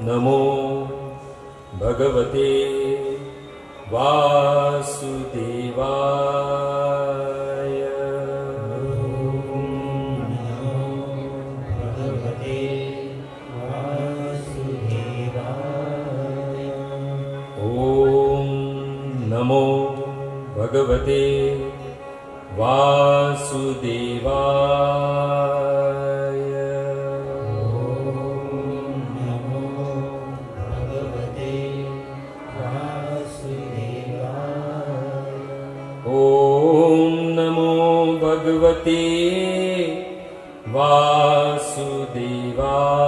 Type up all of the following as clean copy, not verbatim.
नमो भगवते वासुदेवाय। ओम नमो भगवते वासुदेवाय। ओम नमो भगवते वासुदेवाय।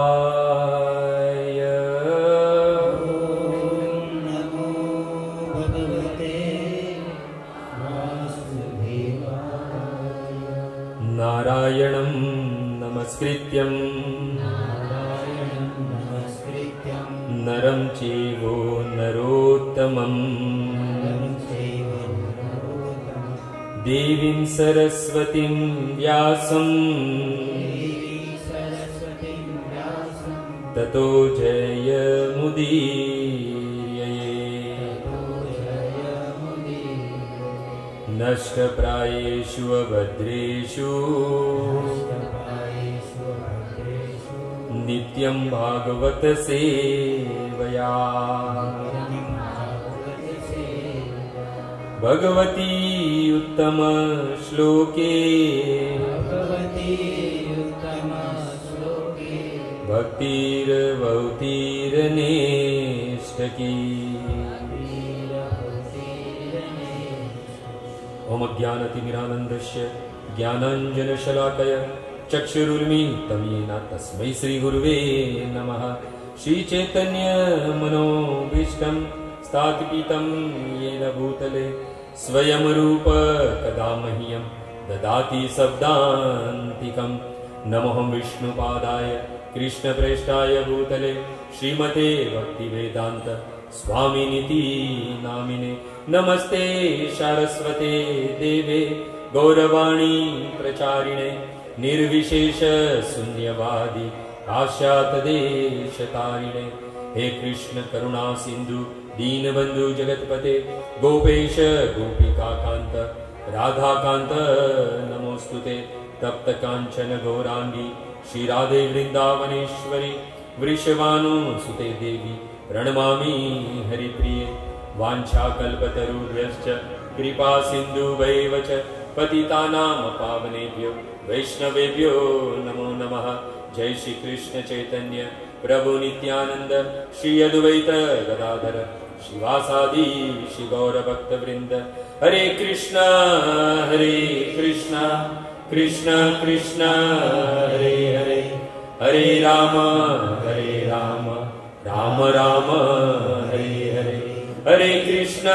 नारायणं नमस्कृत्यं नरं चैव नरोत्तमं देवीं सरस्वतीं व्यासं ततो जयमुदीरये। नष्टप्रायेषु अभद्रेषु नित्यं भागवत सेवया। भगवती उत्तम श्लोके भक्तिर्भवतीर्नेष्टकी। ओम ज्ञानतिमिरानन्दस्य ज्ञानाञ्जनशलाकया चक्षुरुन्मीलितं येन तस्मै श्रीगुरुवे नमः। श्रीचैतन्यमनोभीष्टं स्थापितं येन भूतले स्वयं रूप कदा मह्यं ददाति शब्दान्तिकं। नमोऽहं विष्णुपादाय कृष्णप्रेष्ठाय भूतले श्रीमते भक्तिवेदान्त स्वामिनिति नामिने। नमस्ते सारस्वते देवे गौरवाणी प्रचारिणे निर्विशेष शून्यवादी पाश्चात्यदेशतारिणे। हे कृष्ण करुणा सिंधु दीनबंधु जगतपते गोपेश गोपिकाकांत राधाकांत नमोस्तुते। तप्त कांचन गौरांगी श्रीराधे वृंदावनेश्वरी वृषभानुसुते देवी प्रणमामि हरिप्रिये। वाञ्छाकल्पतरुभ्यश्च कृपा सिन्धुभैव च पतितानां पावनेभ्यो वैष्णवेभ्यो नमो नमः। जय श्री कृष्ण चैतन्य प्रभु नित्यानंद श्री अद्वैत गदाधर शिवासादि श्री गौर भक्त वृंद। हरे कृष्ण कृष्ण कृष्ण हरे हरे, हरे राम राम राम हरे हरे। हरे कृष्ण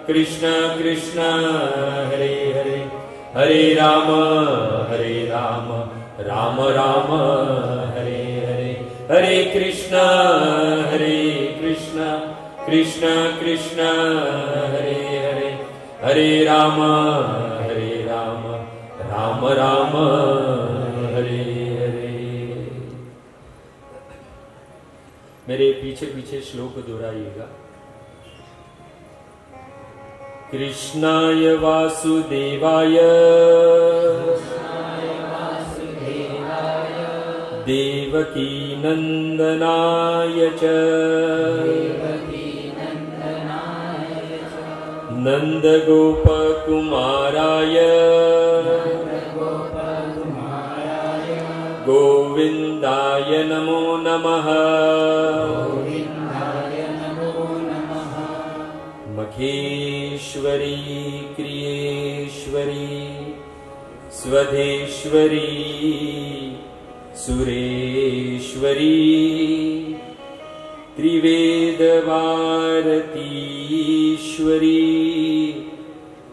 कृष्ण कृष्ण हरे हरे, हरे राम राम राम हरे हरे। हरे कृष्ण कृष्ण कृष्ण हरे हरे, हरे राम राम राम हरे हरे। मेरे पीछे पीछे श्लोक दोहराइएगा। कृष्णाय वासुदेवाय देवकी नंदनाय च नंदगोपकुमाराय गोविंदाय नमो नमः। मखेश्वरी क्रियेश्वरी स्वधेश्वरी सुरेश्वरी त्रिवेदवारतीश्वरी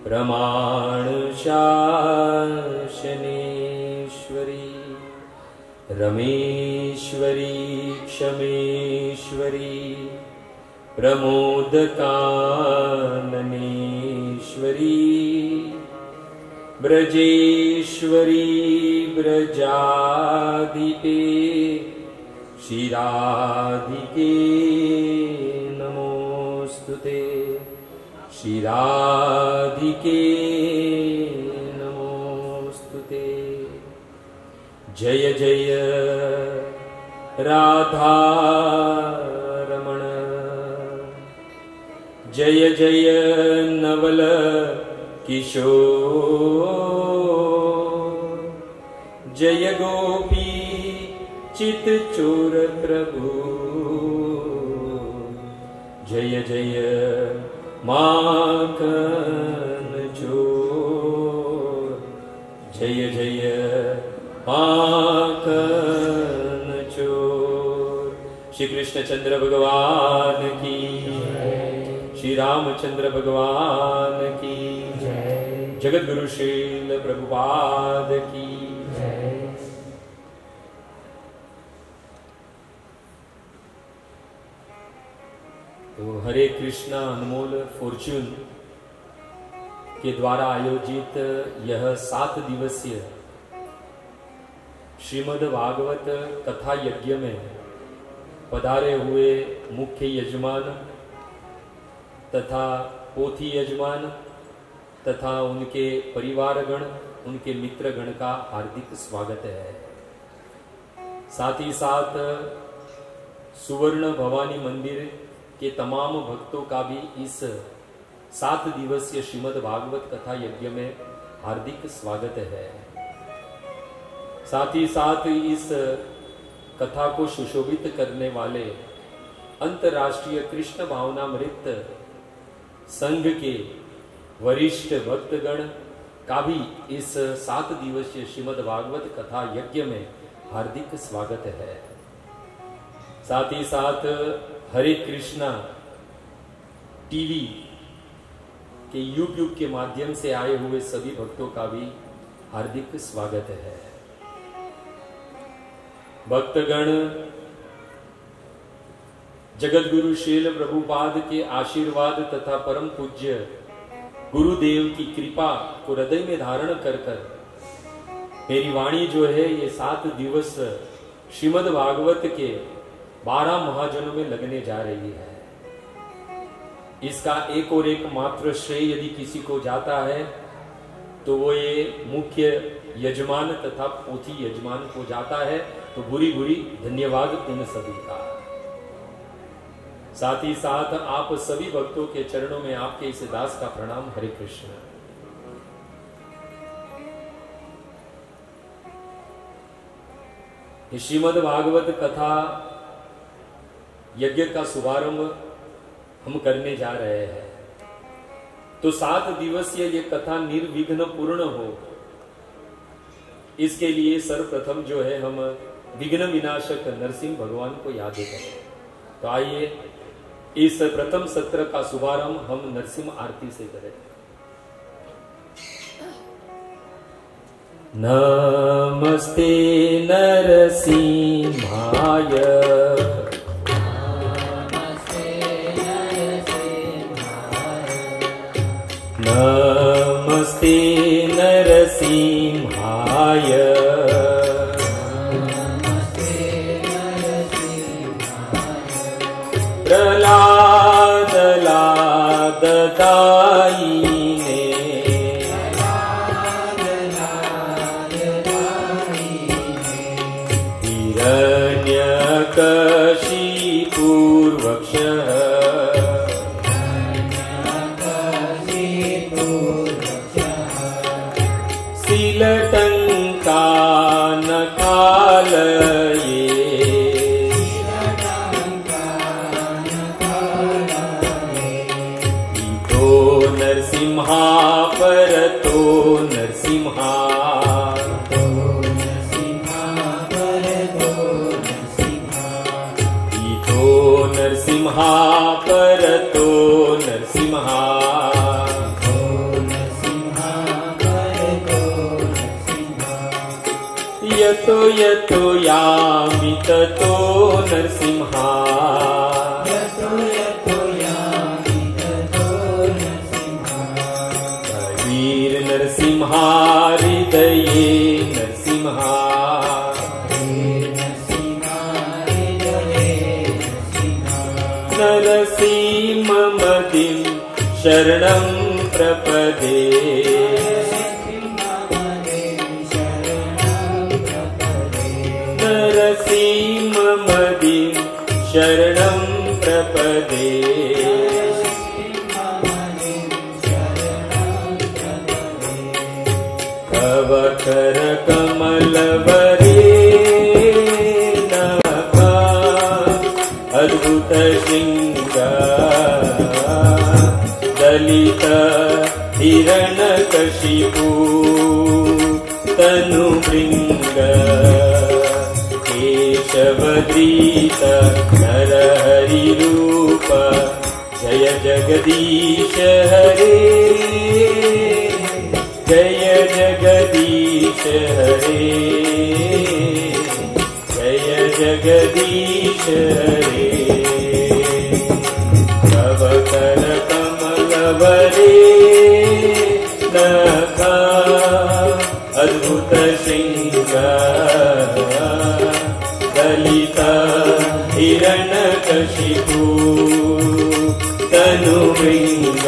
प्रमाणशासनेश्वरी रमेश्वरी क्षमेश्वरी प्रमोदकाननेश्वरी ब्रजेश्वरी ब्रजादिपे श्रीराधिके नमोस्तुते श्रीराधिके नमोस्तुते। जय जय राधा रमण जय जय नवल किशोर जय गोपी चित चोर प्रभु जय जय माखन चोर जय जय माखन चोर। श्री कृष्णचंद्र भगवान की श्री रामचंद्र भगवान की जगत गुरु श्रील प्रभुपाद की। तो हरे कृष्णा अनमोल फॉर्च्यून के द्वारा आयोजित यह 7 दिवसीय श्रीमद् भागवत कथा यज्ञ में पधारे हुए मुख्य यजमान तथा पोथी यजमान तथा उनके परिवारगण उनके मित्रगण का हार्दिक स्वागत है। साथ ही साथ सुवर्ण भवानी मंदिर के तमाम भक्तों का भी इस 7 दिवसीय श्रीमद् भागवत कथा यज्ञ में हार्दिक स्वागत है। साथ ही साथ इस कथा को सुशोभित करने वाले अंतर्राष्ट्रीय कृष्ण भावनामृत संघ के वरिष्ठ भक्तगण का भी इस 7 दिवसीय श्रीमद् भागवत कथा यज्ञ में हार्दिक स्वागत है। साथ ही साथ हरे कृष्णा टीवी के YouTube के माध्यम से आए हुए सभी भक्तों का भी हार्दिक स्वागत है। भक्तगण जगत गुरु श्रील प्रभुपाद के आशीर्वाद तथा परम पूज्य गुरुदेव की कृपा को हृदय में धारण कर मेरी वाणी जो है ये 7 दिवस श्रीमद् भागवत के 12 महाजनों में लगने जा रही है। इसका एक और एक मात्र श्रेय यदि किसी को जाता है तो वो ये मुख्य यजमान तथा पोथी यजमान को जाता है। तो बुरी बुरी धन्यवाद उन सभी का। साथ ही साथ आप सभी भक्तों के चरणों में आपके इस दास का प्रणाम। हरे कृष्ण। श्रीमद् भागवत कथा यज्ञ का शुभारंभ हम करने जा रहे हैं। तो 7 दिवसीय ये कथा निर्विघ्न पूर्ण हो, इसके लिए सर्वप्रथम जो है हम विघ्न विनाशक नरसिंह भगवान को याद करें। तो आइए इस प्रथम सत्र का शुभारंभ हम नरसिंह आरती से करें। नमस्ते नरसिंहाय नमस्ते नरसिंहाय प्रहलाद लाददायिने हिरण्यकशिपूर्वक्षः शीलटङ्कानकालये इतो नरसिंहा परतो नरसिंहा इतो नरसिंहा परतो नरसिंहा यतो यतो यामि ततो नरसिंहा वीर नरसिंहा हृदये नरसिंहा शरणं प्रपदे नरसिंहमदिं शरणं प्रपदे तव कर कमलवरे नका अद्भुत श्रृंगार दलित हिरण्यकशिपु तनुभृंग केशवदीत नरहरि रूप जय जगदीश हरे जय जगदीश हरे जय जगदीश हरे तव कर कमलवरे नखा अद्भुत श्रृंगार दलित हिरण्यकशिपु तनुभृंग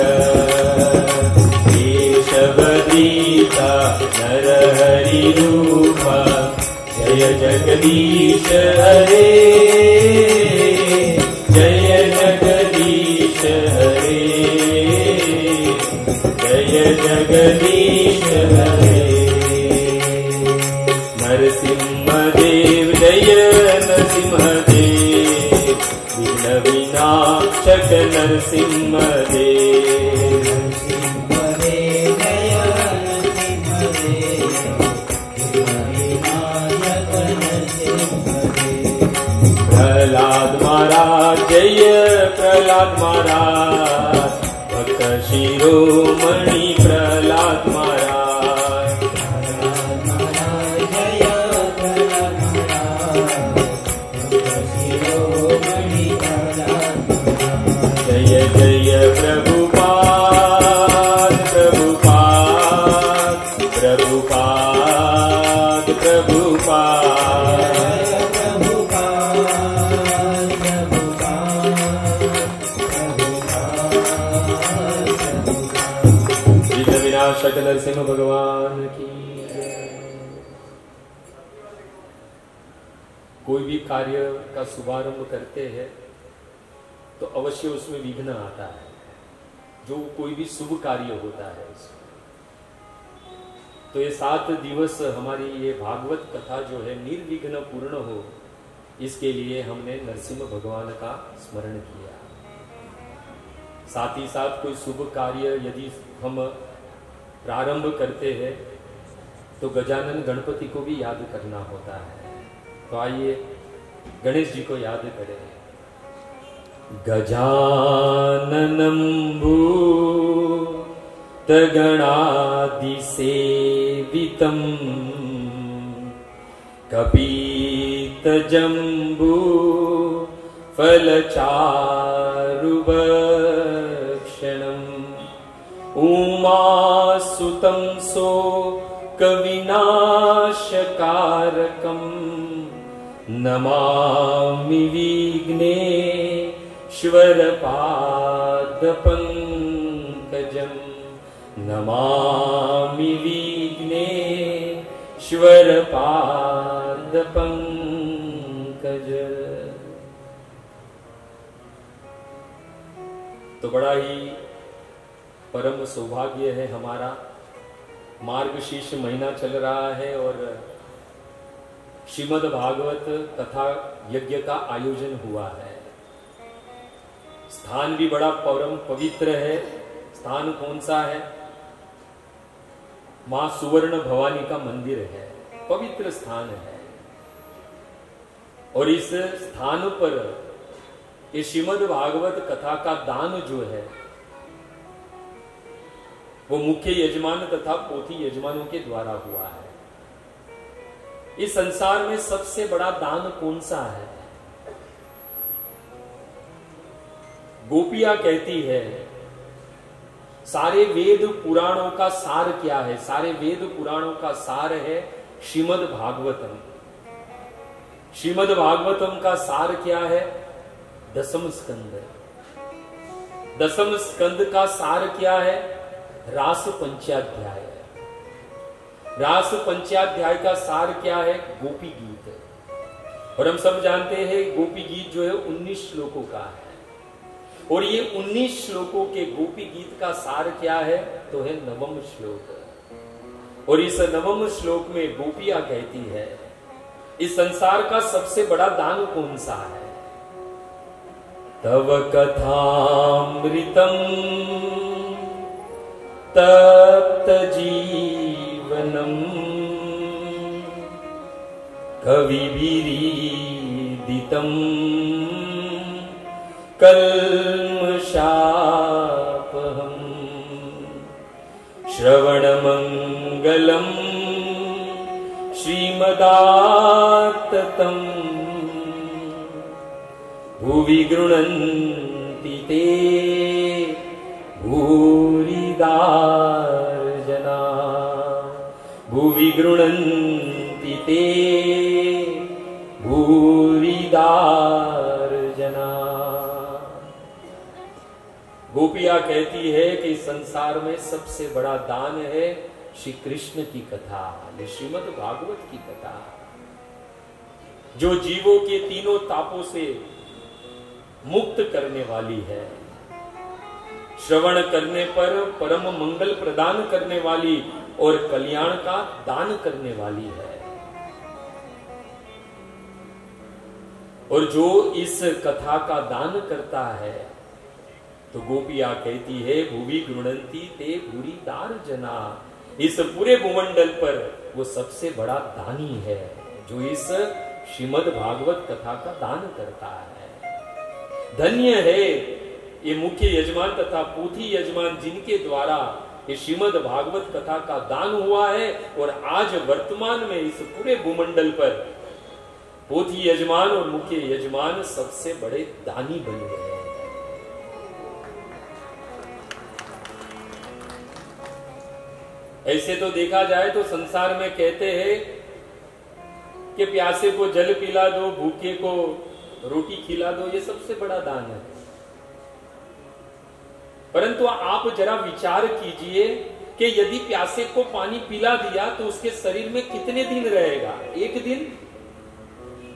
केशवदीता नरहरि रूप जय जगदीश हरे जय जगदीश हरे जय जगदीश हरे नरसिंहदेव जय नरसिंहदेव विघ्न विनाशक नरसिंहदेव प्रहलाद महाराज जय प्रहलाद महाराज भक्त शिरोमणि प्रहलाद महाराज जय जय प्रभुपाद प्रभुपाद प्रभुपाद प्रभुपाद विनाशक नरसिंह भगवान की कोई भी कार्य का शुभारंभ करते हैं तो अवश्य उसमें विघ्न आता है। जो कोई भी शुभ कार्य होता है तो ये 7 दिवस हमारी ये भागवत कथा जो है निर्विघ्न पूर्ण हो, इसके लिए हमने नरसिंह भगवान का स्मरण किया। साथ ही साथ कोई शुभ कार्य यदि हम प्रारंभ करते हैं तो गजानन गणपति को भी याद करना होता है। तो आइए गणेश जी को याद करें। गजाननं भूतगणादिसेवितं कपितजम्बू फलचारुभक्षणम् उमासुतं शोकविनाशकारकम् नमामि विघ्नेश्वरपादपङ्कजम् नमामि विघ्नेश्वरपादपङ्कज। तो बड़ा ही परम सौभाग्य है हमारा, मार्गशीर्ष महीना चल रहा है और श्रीमद् भागवत कथा यज्ञ का आयोजन हुआ है। स्थान भी बड़ा परम पवित्र है। स्थान कौन सा है? मां सुवर्ण भवानी का मंदिर है, पवित्र स्थान है। और इस स्थान पर ये श्रीमद् भागवत कथा का दान जो है वो मुख्य यजमान तथा पोथी यजमानों के द्वारा हुआ है। इस संसार में सबसे बड़ा दान कौन सा है? गोपियां कहती है सारे वेद पुराणों का सार क्या है? सारे वेद पुराणों का सार है श्रीमद् भागवतम। श्रीमद् भागवतम का सार क्या है? 10वें स्कंद। दसम स्कंद का सार क्या है? रास पंचाध्याय है। रास पंचाध्याय का सार क्या है? गोपी गीत है। और हम सब जानते हैं गोपी गीत जो है 19 श्लोकों का है। और ये 19 श्लोकों के गोपी गीत का सार क्या है? तो है नवम श्लोक। और इस नवम श्लोक में गोपियां कहती है इस संसार का सबसे बड़ा दान कौन सा है? तव कथामृतम तप्त जीवनम कविभिरीदितम कल्मषापहम् श्रवणमंगलम श्रीमदाततं भुवि गृह्णन्ति ते भूरिदार्जना भुवि गृह्णन्ति ते भूरिदार्जना। गोपियां कहती है कि संसार में सबसे बड़ा दान है श्री कृष्ण की कथा, ये श्रीमद् भागवत की कथा, जो जीवों के तीनों तापों से मुक्त करने वाली है, श्रवण करने पर परम मंगल प्रदान करने वाली और कल्याण का दान करने वाली है। और जो इस कथा का दान करता है तो गोपियां कहती है भुवि गृह्णन्ति ते भूरिदार्जना, इस पूरे भूमंडल पर वो सबसे बड़ा दानी है जो इस श्रीमद् भागवत कथा का दान करता है। धन्य है ये मुख्य यजमान तथा पोथी यजमान जिनके द्वारा ये श्रीमद् भागवत कथा का दान हुआ है और आज वर्तमान में इस पूरे भूमंडल पर पोथी यजमान और मुख्य यजमान सबसे बड़े दानी बन गए हैं। ऐसे तो देखा जाए तो संसार में कहते हैं कि प्यासे को जल पिला दो, भूखे को रोटी खिला दो, ये सबसे बड़ा दान है। परंतु आप जरा विचार कीजिए कि यदि प्यासे को पानी पिला दिया तो उसके शरीर में कितने दिन रहेगा? एक दिन।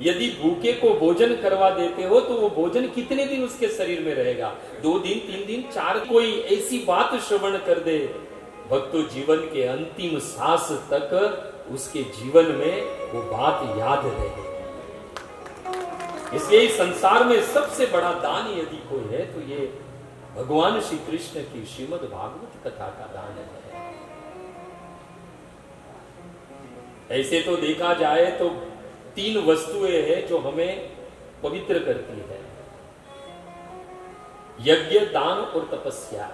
यदि भूखे को भोजन करवा देते हो तो वो भोजन कितने दिन उसके शरीर में रहेगा? 2 दिन, 3 दिन, 4। कोई ऐसी बात श्रवण कर दे भक्तों जीवन के अंतिम सांस तक उसके जीवन में वो बात याद रहेगी। इसलिए इस संसार में सबसे बड़ा दान यदि कोई है तो ये भगवान श्री कृष्ण की श्रीमद् भागवत कथा का दान है। ऐसे तो देखा जाए तो 3 वस्तुएं हैं जो हमें पवित्र करती है, यज्ञ, दान और तपस्या।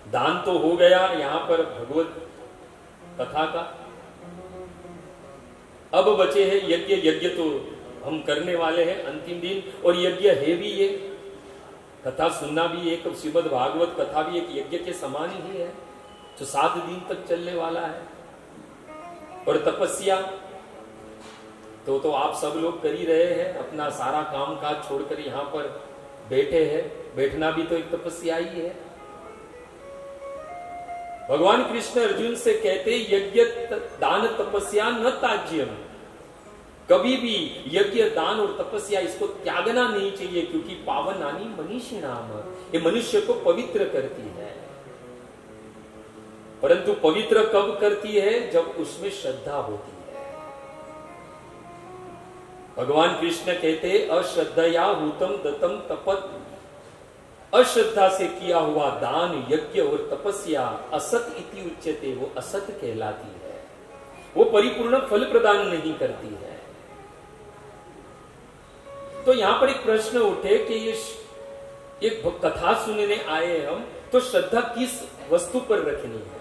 दान तो हो गया यहां पर भगवत कथा का, अब बचे हैं यज्ञ। यज्ञ तो हम करने वाले हैं अंतिम दिन, और यज्ञ है भी ये कथा सुनना भी एक श्रीमद् भागवत कथा भी एक यज्ञ के समान ही है जो 7 दिन तक चलने वाला है। और तपस्या तो आप सब लोग कर ही रहे हैं, अपना सारा काम काज छोड़कर यहां पर बैठे हैं। बैठना भी तो एक तपस्या ही है। भगवान कृष्ण अर्जुन से कहते यज्ञ दान तपस्या न त्याज्यम, कभी भी यज्ञ दान और तपस्या इसको त्यागना नहीं चाहिए, क्योंकि पावनानि मनीषिणाम, ये मनुष्य को पवित्र करती है। परंतु पवित्र कब करती है? जब उसमें श्रद्धा होती है। भगवान कृष्ण कहते अश्रद्धया हूतम दत्तम तपत, अश्रद्धा से किया हुआ दान, यज्ञ और तपस्या असत इति उच्यते, वो असत कहलाती है, वो परिपूर्ण फल प्रदान नहीं करती है। तो यहां पर एक प्रश्न उठे कि ये एक कथा सुनने आए हम, तो श्रद्धा किस वस्तु पर रखनी है?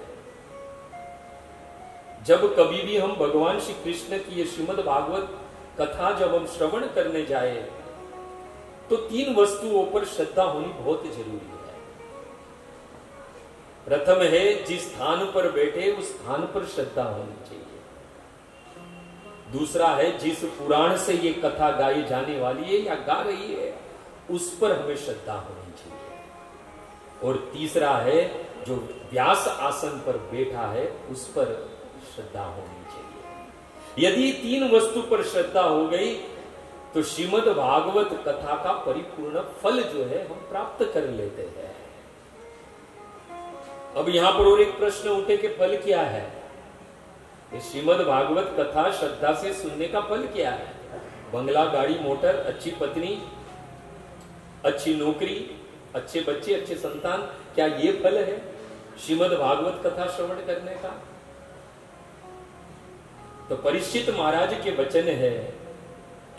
जब कभी भी हम भगवान श्री कृष्ण की ये श्रीमद् भागवत कथा जब हम श्रवण करने जाए तो 3 वस्तुओं पर श्रद्धा होनी बहुत जरूरी है। प्रथम है जिस स्थान पर बैठे उस स्थान पर श्रद्धा होनी चाहिए। दूसरा है जिस पुराण से ये कथा गाई जाने वाली है या गा रही है उस पर हमें श्रद्धा होनी चाहिए। और तीसरा है जो व्यास आसन पर बैठा है उस पर श्रद्धा होनी चाहिए। यदि तीन वस्तु पर श्रद्धा हो गई तो श्रीमद् भागवत कथा का परिपूर्ण फल जो है हम प्राप्त कर लेते हैं। अब यहां पर और एक प्रश्न उठे कि फल क्या है? ये श्रीमद् भागवत कथा श्रद्धा से सुनने का फल क्या है? बंगला, गाड़ी, मोटर, अच्छी पत्नी, अच्छी नौकरी, अच्छे बच्चे, अच्छे संतान, क्या ये फल है श्रीमद् भागवत कथा श्रवण करने का? तो परीक्षित महाराज के वचन है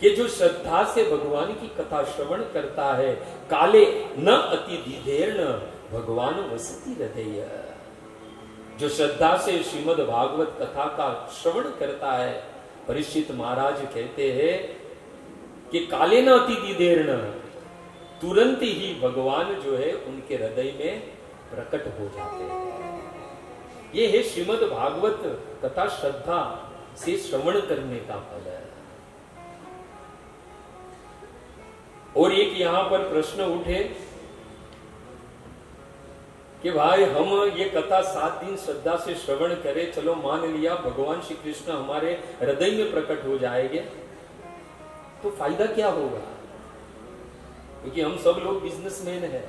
कि जो श्रद्धा से भगवान की कथा श्रवण करता है, काले न अति दीधेर्ण भगवान वसति हृदय। जो श्रद्धा से श्रीमद् भागवत कथा का श्रवण करता है, परीक्षित महाराज कहते हैं कि काले न अति दीधेर्ण, तुरंत ही भगवान जो है उनके हृदय में प्रकट हो जाते हैं। ये है श्रीमद् भागवत कथा श्रद्धा से श्रवण करने का फल है। और एक यहां पर प्रश्न उठे कि भाई हम ये कथा 7 दिन श्रद्धा से श्रवण करें, चलो मान लिया भगवान श्री कृष्ण हमारे हृदय में प्रकट हो जाएंगे, तो फायदा क्या होगा? क्योंकि हम सब लोग बिजनेसमैन हैं,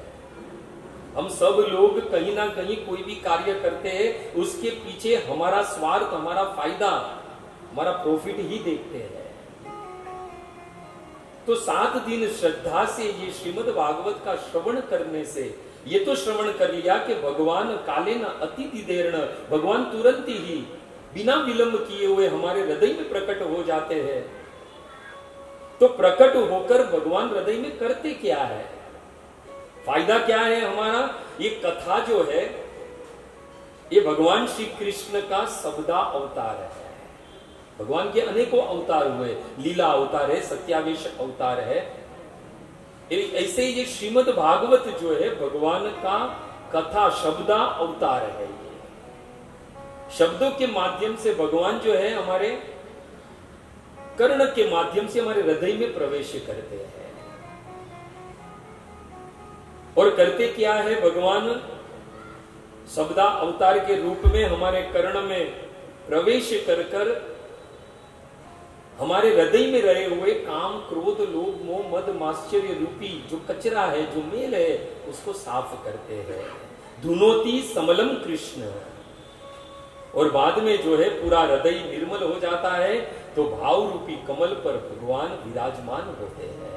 हम सब लोग कहीं ना कहीं कोई भी कार्य करते हैं उसके पीछे हमारा स्वार्थ, हमारा फायदा, हमारा प्रॉफिट ही देखते हैं। तो 7 दिन श्रद्धा से ये श्रीमद् भागवत का श्रवण करने से ये तो श्रवण कर लिया कि भगवान काले न अति दीधेर्ण, भगवान तुरंत ही बिना विलंब किए हुए हमारे हृदय में प्रकट हो जाते हैं। तो प्रकट होकर भगवान हृदय में करते क्या है? फायदा क्या है हमारा? ये कथा जो है ये भगवान श्री कृष्ण का सबदा अवतार है। भगवान के अनेकों अवतार हुए, लीला अवतार है, सत्यावेश अवतार है। ऐसे ही ये श्रीमद् भागवत जो है भगवान का कथा शब्दा अवतार है। ये शब्दों के माध्यम से भगवान जो है हमारे कर्ण के माध्यम से हमारे हृदय में प्रवेश करते हैं। और करते क्या है? भगवान शब्दा अवतार के रूप में हमारे कर्ण में प्रवेश कर कर हमारे हृदय में रहे हुए काम, क्रोध, लोभ, मोह, मद, माश्चर्य रूपी जो कचरा है, जो मेल है, उसको साफ करते हैं। धुनोती समलम कृष्ण। और बाद में जो है पूरा हृदय निर्मल हो जाता है तो भाव रूपी कमल पर भगवान विराजमान होते हैं।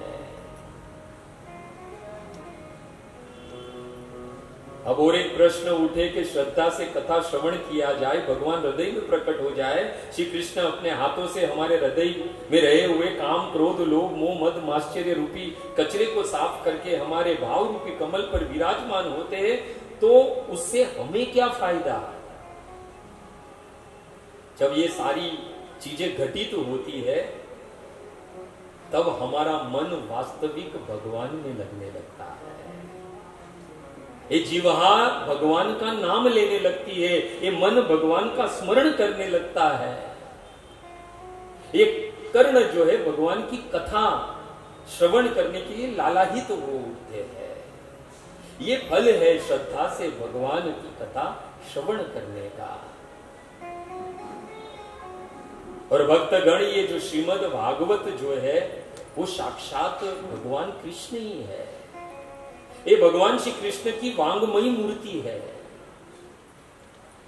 अब और एक प्रश्न उठे कि श्रद्धा से कथा श्रवण किया जाए, भगवान हृदय में प्रकट हो जाए, श्री कृष्ण अपने हाथों से हमारे हृदय में रहे हुए काम, क्रोध, लोभ, मोह, मद, माश्चर्य रूपी कचरे को साफ करके हमारे भाव रूपी कमल पर विराजमान होते हैं, तो उससे हमें क्या फायदा? जब ये सारी चीजें घटित होती है तब हमारा मन वास्तविक भगवान में लगने लगता है। ये जीवहा भगवान का नाम लेने लगती है, ये मन भगवान का स्मरण करने लगता है। ये कर्ण जो है भगवान की कथा श्रवण करने के लिए लालायित हो उठते हैं। ये फल है श्रद्धा से भगवान की कथा श्रवण करने का। और भक्तगण, ये जो श्रीमद् भागवत जो है वो साक्षात भगवान कृष्ण ही है। ये भगवान श्री कृष्ण की वांगमयी मूर्ति है।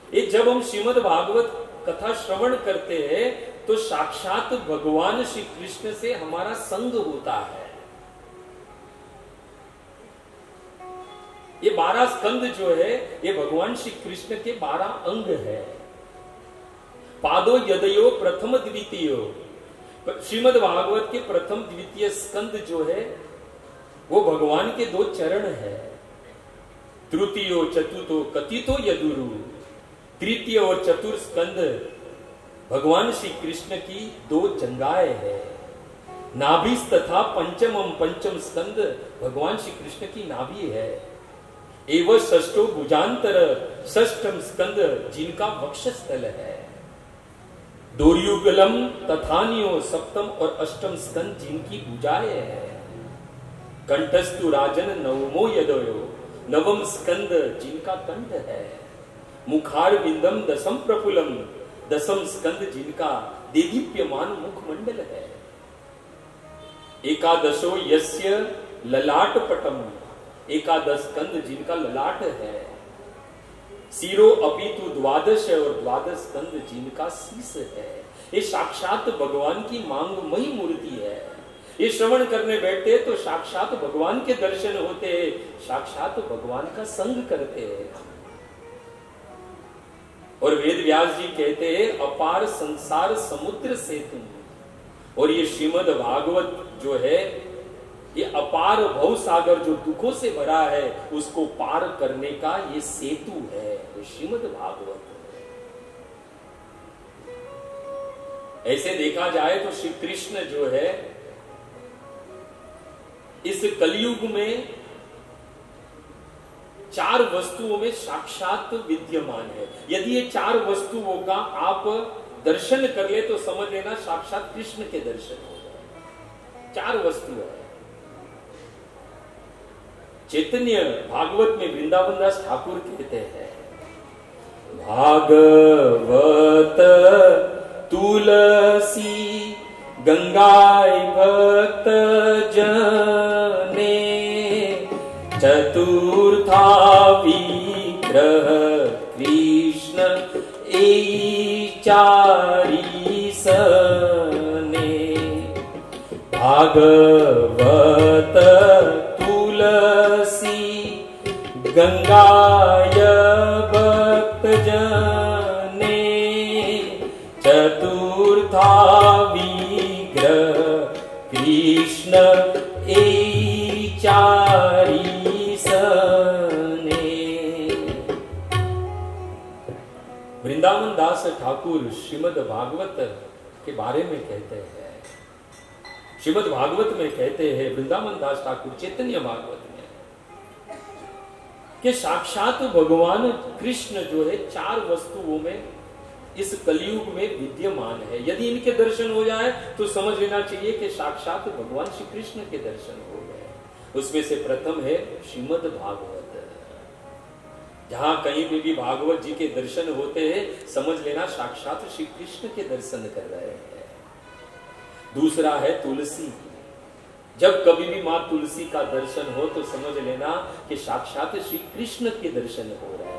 ये जब हम श्रीमद् भागवत कथा श्रवण करते हैं तो साक्षात भगवान श्री कृष्ण से हमारा संग होता है। ये 12 स्कंद जो है ये भगवान श्री कृष्ण के 12 अंग है। पादो यदयो प्रथम द्वितीय, श्रीमद् भागवत के प्रथम द्वितीय स्कंद जो है वो भगवान के 2 चरण है। तृतीयो चतुर्थो कथितो यदुरु, तृतीय और चतुर्थ स्कंद भगवान श्री कृष्ण की 2 जंगाएं है। नाभिस तथा पंचम स्कंद भगवान श्री कृष्ण की नाभि है। एवं षष्ठो भुजांतर, षष्ठम स्कंद जिनका वक्षस्थल है। दोर्युगलम तथान्यो, सप्तम और अष्टम स्कंद जिनकी भुजाएं है। कंठस्तु राजन नवमो यदयो, नवम स्कंद जिनका कंठ है, मुखार विंदम दसम प्रफुल्लम, दसम स्कंद जिनका देदीप्यमान मुखमंडल है। एकादशो यस्य ललाट पटम, एकादश स्कंद जिनका ललाट है। सिरो अपितु द्वादश, और द्वादश स्कंद जिनका शीश है। ये साक्षात भगवान की मांगमयी मूर्ति है। ये श्रवण करने बैठते तो साक्षात भगवान के दर्शन होते हैं, साक्षात भगवान का संग करते हैं। और वेद व्यास जी कहते हैं अपार संसार समुद्र से तुम, और ये श्रीमद् भागवत जो है ये अपार भव सागर जो दुखों से भरा है उसको पार करने का ये सेतु है, ये श्रीमद् भागवत। ऐसे देखा जाए तो श्री कृष्ण जो है इस कलयुग में चार वस्तुओं में साक्षात विद्यमान है। यदि ये चार वस्तुओं का आप दर्शन कर ले तो समझ लेना साक्षात कृष्ण के दर्शन हो गए। चार वस्तु है। चैतन्य भागवत में वृंदावन दास ठाकुर कहते हैं, भागवत तुलसी गंगाई भक्त जने, चतुर्था विग्रह कृष्ण ए चारी सने। भागवत तुलसी गंगाय भक्त जने, चतुर्था विग्रह कृष्ण ए चारी सने। वृंदावन दास ठाकुर श्रीमद् भागवत के बारे में कहते हैं, श्रीमद् भागवत में कहते हैं वृंदावन दास ठाकुर चैतन्य भागवत में कि साक्षात भगवान कृष्ण जो है चार वस्तुओं में इस कलयुग में विद्यमान है। यदि इनके दर्शन हो जाए तो समझ लेना चाहिए कि साक्षात भगवान श्री कृष्ण के दर्शन हो गए। उसमें से प्रथम है श्रीमद् भागवत। जहां कहीं पे भी भागवत जी के दर्शन होते हैं समझ लेना साक्षात श्री कृष्ण के दर्शन कर रहे हैं। दूसरा है तुलसी। जब कभी भी मां तुलसी का दर्शन हो तो समझ लेना कि साक्षात श्री कृष्ण के दर्शन हो रहे हैं।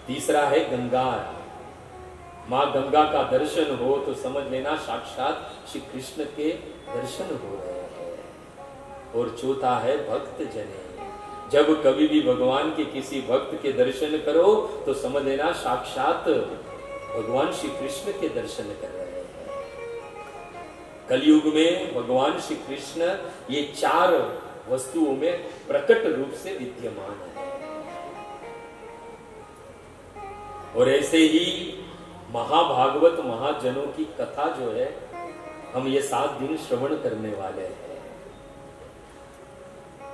तीसरा है गंगा। मां गंगा का दर्शन हो तो समझ लेना साक्षात श्री कृष्ण के दर्शन हो रहे हैं। और चौथा है भक्त जने। जब कभी भी भगवान के किसी भक्त के दर्शन करो तो समझ लेना साक्षात भगवान श्री कृष्ण के दर्शन कर रहे हैं। कलयुग में भगवान श्री कृष्ण ये चार वस्तुओं में प्रकट रूप से विद्यमान है। और ऐसे ही महाभागवत महाजनों की कथा जो है हम ये 7 दिन श्रवण करने वाले हैं।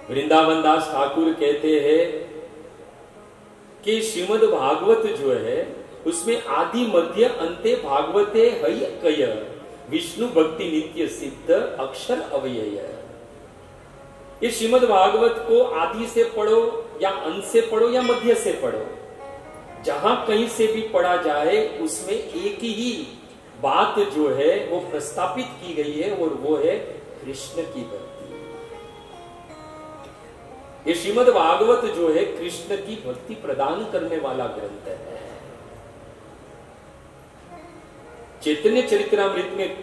वृंदावन दास ठाकुर कहते हैं कि श्रीमद् भागवत जो है उसमें आदि मध्य अंते भागवते हय कय, विष्णु भक्ति नित्य सिद्ध अक्षर अव्यय। ये श्रीमद् भागवत को आदि से पढ़ो या अंत से पढ़ो या मध्य से पढ़ो, जहां कहीं से भी पढ़ा जाए उसमें एक ही बात जो है वो प्रस्तापित की गई है और वो है कृष्ण की भक्ति। ये श्रीमद् भागवत जो है कृष्ण की भक्ति प्रदान करने वाला ग्रंथ है। चैतन्य चरित्रामृत में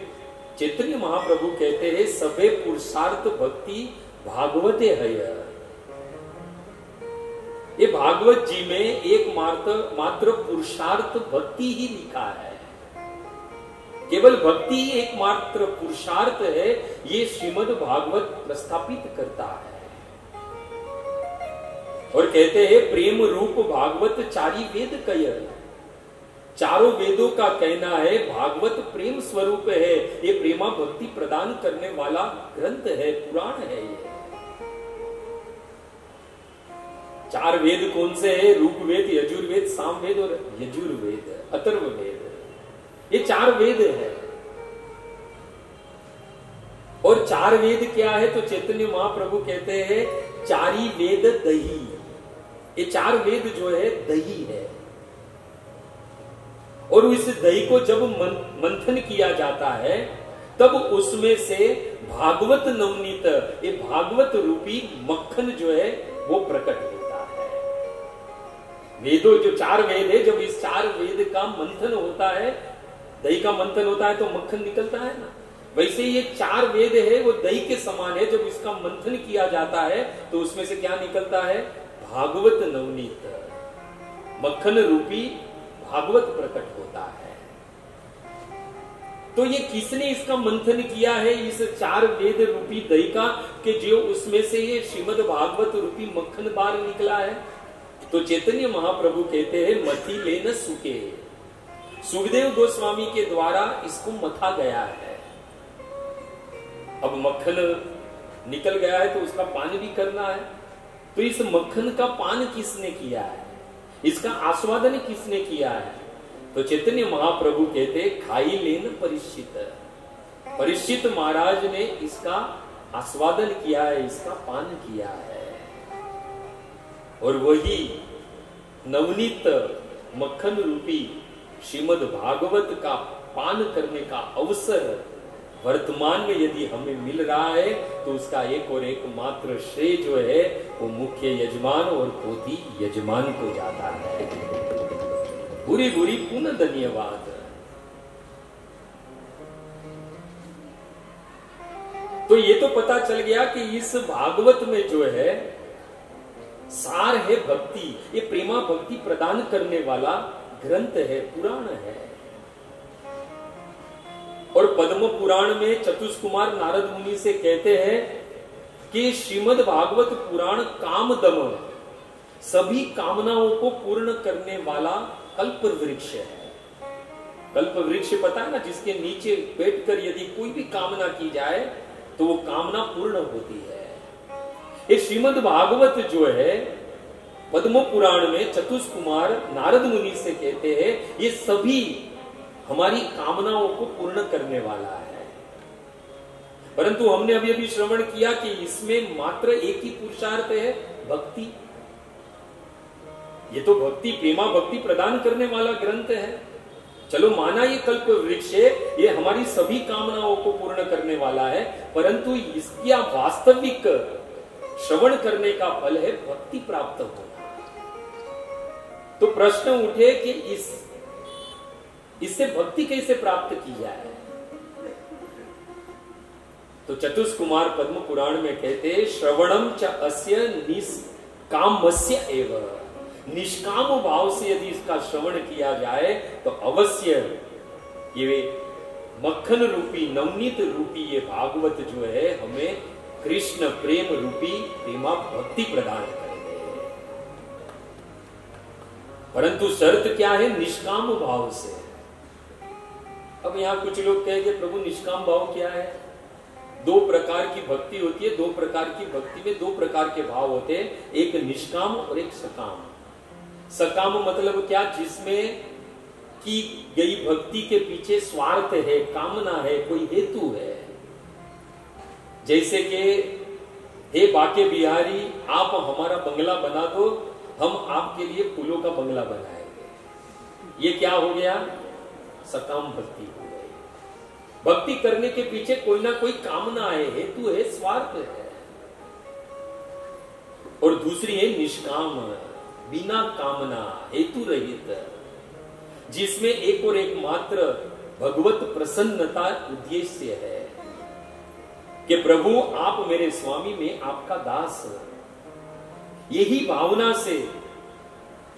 चैतन्य महाप्रभु कहते हैं सबे पुरुषार्थ भक्ति भागवते है। ये भागवत जी में एक मात्र पुरुषार्थ भक्ति ही लिखा है। केवल भक्ति ही एकमात्र पुरुषार्थ है, ये श्रीमद् भागवत प्रस्थापित करता है। और कहते हैं प्रेम रूप भागवत चारी वेद कय। चारों वेदों का कहना है भागवत प्रेम स्वरूप है, ये प्रेमा भक्ति प्रदान करने वाला ग्रंथ है, पुराण है। ये 4 वेद कौन से है? ऋग्वेद, यजुर्वेद, सामवेद और यजुर्वेद, अथर्ववेद। ये 4 वेद है। और 4 वेद क्या है? तो चैतन्य महाप्रभु कहते हैं चारी वेद दही, ये 4 वेद जो है दही है, और इस दही को जब मंथन किया जाता है तब उसमें से भागवत नवनीत, ये भागवत रूपी मक्खन जो है वो प्रकट होता है। वेदों जो 4 वेद है, जब इस 4 वेद का मंथन होता है, दही का मंथन होता है तो मक्खन निकलता है ना, वैसे ये 4 वेद है वो दही के समान है। जब इसका मंथन किया जाता है तो उसमें से क्या निकलता है? भागवत नवनीत, मक्खन रूपी भागवत प्रकट होता है। तो ये किसने इसका मंथन किया है इस 4 वेद रूपी दही का, कि जो उसमें से ये श्रीमद् भागवत रूपी मक्खन बाहर निकला है? तो चैतन्य महाप्रभु कहते हैं मथी लेन सुके, सुखदेव गोस्वामी के द्वारा इसको मथा गया है। अब मक्खन निकल गया है तो उसका पान भी करना है, तो इस मक्खन का पान किसने किया है, इसका आस्वादन किसने किया है? तो चैतन्य महाप्रभु कहते खाई लेन परीक्षित, परीक्षित महाराज ने इसका आस्वादन किया है, इसका पान किया है। और वही नवनीत मक्खन रूपी श्रीमद् भागवत का पान करने का अवसर वर्तमान में यदि हमें मिल रहा है तो उसका एक और एक मात्र श्रेय जो है वो मुख्य यजमान और पोथी यजमान को जाता है। बुरी बुरी पुनः धन्यवाद। तो ये तो पता चल गया कि इस भागवत में जो है सार है भक्ति, ये प्रेमा भक्ति प्रदान करने वाला ग्रंथ है, पुराण है। और पद्म पुराण में चतुष्कुमार नारद मुनि से कहते हैं कि श्रीमद् भागवत पुराण कामदम, सभी कामनाओं को पूर्ण करने वाला कल्प वृक्ष है। कल्प वृक्ष पता है ना, जिसके नीचे बैठकर यदि कोई भी कामना की जाए तो वो कामना पूर्ण होती है। ये श्रीमद् भागवत जो है पद्म पुराण में चतुष्कुमार नारद मुनि से कहते हैं ये सभी हमारी कामनाओं को पूर्ण करने वाला है। परंतु हमने अभी अभी श्रवण किया कि इसमें मात्र एक ही पुरुषार्थ है, भक्ति। ये तो भक्ति, प्रेमा भक्ति प्रदान करने वाला ग्रंथ है। चलो माना ये कल्प वृक्ष है, ये हमारी सभी कामनाओं को पूर्ण करने वाला है, परंतु इसका वास्तविक श्रवण करने का फल है भक्ति प्राप्त होना। तो प्रश्न उठे कि इससे भक्ति कैसे प्राप्त की जाए? तो चतुष्कुमार पद्म पुराण में कहते श्रवणम च अस्य निष्कामस्य एव, निष्काम भाव से यदि इसका श्रवण किया जाए तो अवश्य ये मक्खन रूपी नवनीत रूपी ये भागवत जो है हमें कृष्ण प्रेम रूपी प्रेमा भक्ति प्रदान करेंगे। परंतु शर्त क्या है? निष्काम भाव से। अब यहां कुछ लोग कहेंगे प्रभु निष्काम भाव क्या है? 2 प्रकार की भक्ति होती है, 2 प्रकार की भक्ति में 2 प्रकार के भाव होते हैं, एक निष्काम और एक सकाम। सकाम मतलब क्या? जिसमें की गई भक्ति के पीछे स्वार्थ है, कामना है, कोई हेतु है। जैसे कि हे बाके बिहारी आप हमारा बंगला बना दो, हम आपके लिए फूलों का बंगला बनाएंगे। ये क्या हो गया? सकाम भक्ति हो गई। भक्ति करने के पीछे कोई ना कोई कामना है, हेतु है, स्वार्थ है। और दूसरी है निष्काम, बिना कामना, हेतु रहित, जिसमें एक और एक मात्र भगवत प्रसन्नता उद्देश्य है कि प्रभु आप मेरे स्वामी, में आपका दास। यही भावना से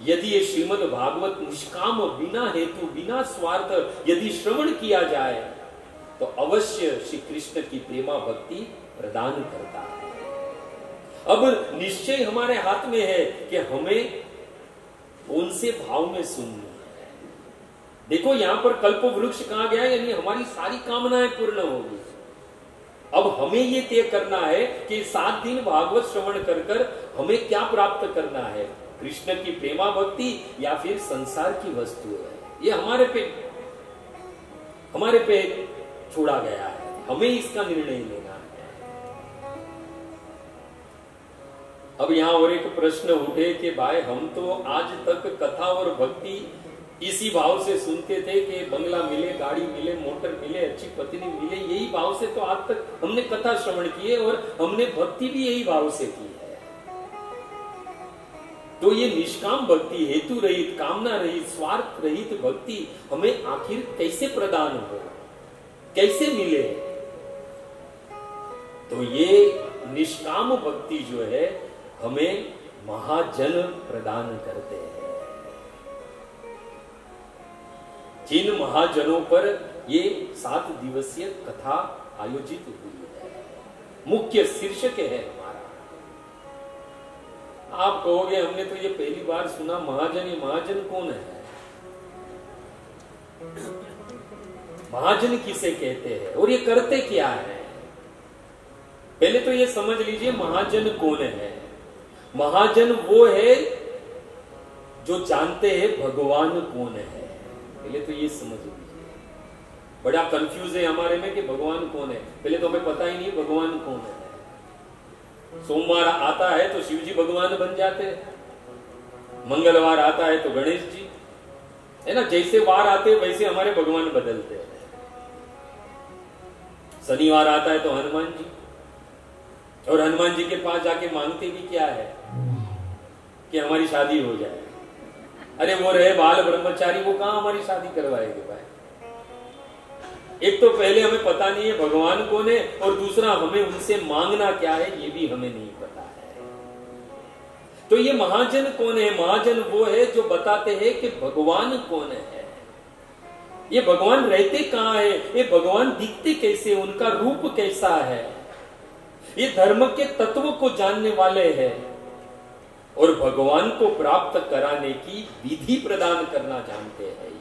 यदि ये श्रीमद् भागवत निष्काम, बिना हेतु, बिना स्वार्थ यदि श्रवण किया जाए तो अवश्य श्री कृष्ण की प्रेमा भक्ति प्रदान करता है। अब निश्चय हमारे हाथ में है कि हमें कौन से भाव में सुनना है। देखो यहां पर कल्प वृक्ष कहा गया, यानी हमारी सारी कामनाएं पूर्ण होगी। अब हमें ये तय करना है कि 7 दिन भागवत श्रवण कर कर हमें क्या प्राप्त करना है, कृष्ण की प्रेमा भक्ति या फिर संसार की वस्तु है। ये हमारे पे छोड़ा गया है, हमें इसका निर्णय लेना है। अब यहाँ और एक प्रश्न उठे कि भाई हम तो आज तक कथा और भक्ति इसी भाव से सुनते थे कि बंगला मिले, गाड़ी मिले, मोटर मिले, अच्छी पत्नी मिले, यही भाव से तो आज तक हमने कथा श्रवण की है और हमने भक्ति भी यही भाव से की है। तो ये निष्काम भक्ति, हेतु रहित, कामना रहित, स्वार्थ रहित भक्ति हमें आखिर कैसे प्रदान हो, कैसे मिले? तो ये निष्काम भक्ति जो है हमें महाजन प्रदान करते हैं। जिन महाजनों पर ये 7 दिवसीय कथा आयोजित हुई है, मुख्य शीर्षक है हमारा। आप कहोगे हमने तो ये पहली बार सुना महाजन, ये महाजन कौन है? महाजन किसे कहते हैं और ये करते क्या है? पहले तो ये समझ लीजिए महाजन कौन है। महाजन वो है जो जानते हैं भगवान कौन है। पहले तो ये समझ लीजिए, बड़ा कंफ्यूज है हमारे में कि भगवान कौन है। पहले तो हमें पता ही नहीं भगवान कौन है। सोमवार आता है तो शिव जी भगवान बन जाते हैं, मंगलवार आता है तो गणेश जी, है ना। जैसे वार आते वैसे हमारे भगवान बदलते हैं। शनिवार आता है तो हनुमान जी, और हनुमान जी के पास जाके मांगते भी क्या है कि हमारी शादी हो जाए। अरे वो रहे बाल ब्रह्मचारी, वो कहां हमारी शादी करवाएंगे भाई? एक तो पहले हमें पता नहीं है भगवान कौन है, और दूसरा हमें उनसे मांगना क्या है ये भी हमें नहीं पता है। तो ये महाजन कौन है? महाजन वो है जो बताते हैं कि भगवान कौन है, ये भगवान रहते कहां है, ये भगवान दिखते कैसे, उनका रूप कैसा है, ये धर्म के तत्व को जानने वाले हैं और भगवान को प्राप्त कराने की विधि प्रदान करना जानते हैं।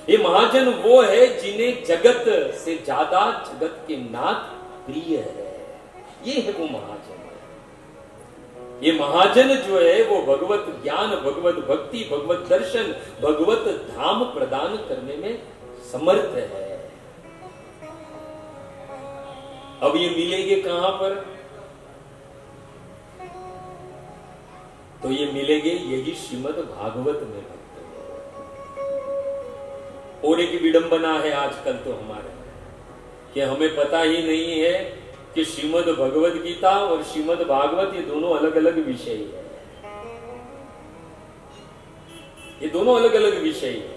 ये महाजन वो है जिन्हें जगत से ज्यादा जगत के नाथ प्रिय है। ये है वो महाजन। ये महाजन जो है वो भगवत ज्ञान, भगवत भक्ति, भगवत दर्शन, भगवत धाम प्रदान करने में समर्थ है। अब ये मिलेंगे कहां पर? तो ये मिलेंगे यही श्रीमद् भागवत में। और एक विडंबना है आजकल तो हमारे कि हमें पता ही नहीं है कि श्रीमद् भगवद गीता और श्रीमद् भागवत ये दोनों अलग अलग विषय है। ये दोनों अलग अलग विषय है।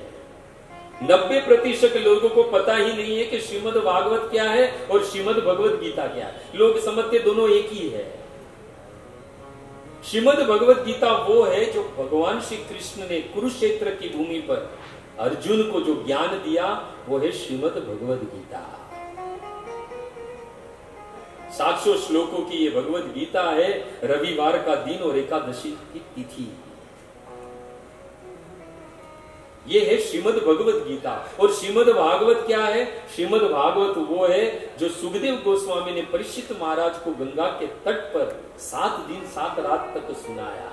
90% लोगों को पता ही नहीं है कि श्रीमद् भागवत क्या है और श्रीमद् भगवद गीता क्या है। लोग समझते दोनों एक ही है। श्रीमद् भगवद गीता वो है जो भगवान श्री कृष्ण ने कुरुक्षेत्र की भूमि पर अर्जुन को जो ज्ञान दिया, वो है श्रीमद् भगवद गीता। 700 श्लोकों की ये भगवद गीता है। रविवार का दिन और एकादशी की तिथि, ये है श्रीमद् भगवद गीता। और श्रीमद् भागवत क्या है? श्रीमद् भागवत वो है जो सुखदेव गोस्वामी ने परीक्षित महाराज को गंगा के तट पर 7 दिन 7 रात तक सुनाया,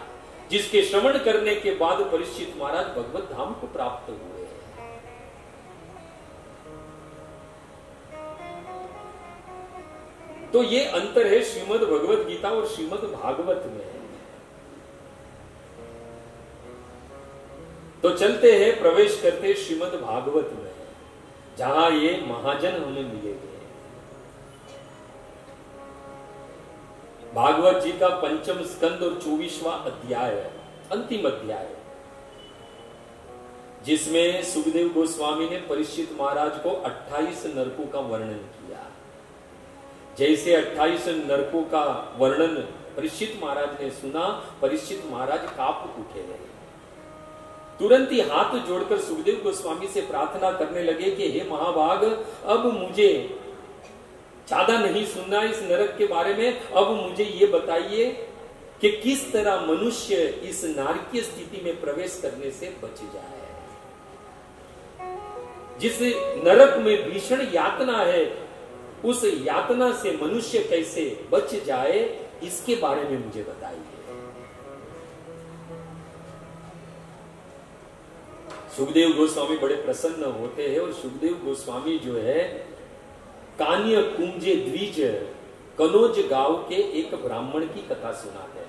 जिसके श्रवण करने के बाद परीक्षित महाराज भगवत धाम को प्राप्त हुए। तो ये अंतर है श्रीमद् भगवद गीता और श्रीमद् भागवत में। तो चलते हैं, प्रवेश करते श्रीमद् भागवत में, जहां ये महाजन हमें मिलेंगे। भागवत जी का 5वां स्कंद और 24वां अध्याय, अंतिम अध्याय, जिसमें सुखदेव गोस्वामी ने परीक्षित महाराज को 28 नरकों का वर्णन किया। जैसे 28 नरकों का वर्णन परीक्षित महाराज ने सुना, परीक्षित महाराज कांप उठे। तुरंत ही हाथ जोड़कर सुखदेव गोस्वामी से प्रार्थना करने लगे कि हे महाभाग, अब मुझे ज्यादा नहीं सुनना इस नरक के बारे में। अब मुझे ये बताइए कि किस तरह मनुष्य इस नारकीय स्थिति में प्रवेश करने से बच जाए। जिस नरक में भीषण यातना है, उस यातना से मनुष्य कैसे बच जाए, इसके बारे में मुझे बताइए। सुखदेव गोस्वामी बड़े प्रसन्न होते हैं और सुखदेव गोस्वामी जो है कान्य कुंजे द्विज कनौज गांव के एक ब्राह्मण की कथा सुनाते हैं।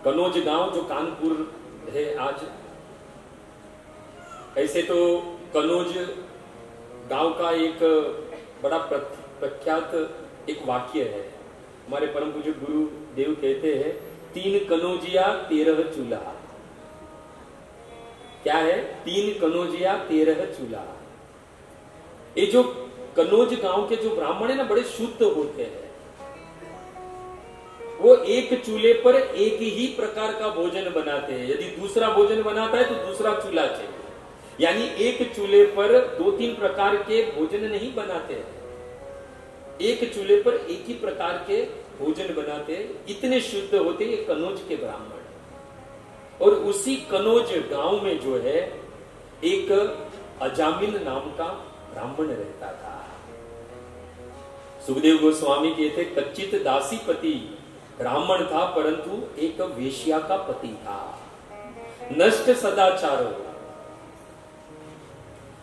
कनौज गांव जो कानपुर है आज, ऐसे तो कनौज गांव का एक बड़ा प्रख्यात एक वाक्य है। हमारे परम पूज्य गुरु देव कहते हैं 3 कनौजिया 13 चूल्हा। क्या है? 3 कनौजिया 13 चूल्हा। ये जो कनौज गांव के जो ब्राह्मण है ना, बड़े शुद्ध होते हैं। वो एक चूल्हे पर एक ही प्रकार का भोजन बनाते हैं। यदि दूसरा भोजन बनाता है तो दूसरा चूल्हा चाहिए। यानी एक चूल्हे पर 2-3 प्रकार के भोजन नहीं बनाते हैं, एक चूल्हे पर एक ही प्रकार के भोजन बनाते हैं। इतने शुद्ध होते ये कनौज के ब्राह्मण। और उसी कनौज गांव में जो है एक अजामिल नाम का ब्राह्मण रहता था। सुखदेव गोस्वामी कहते कच्चित दासीपति ब्राह्मण था, परंतु एक वेश्या का पति था। नष्ट सदाचारों,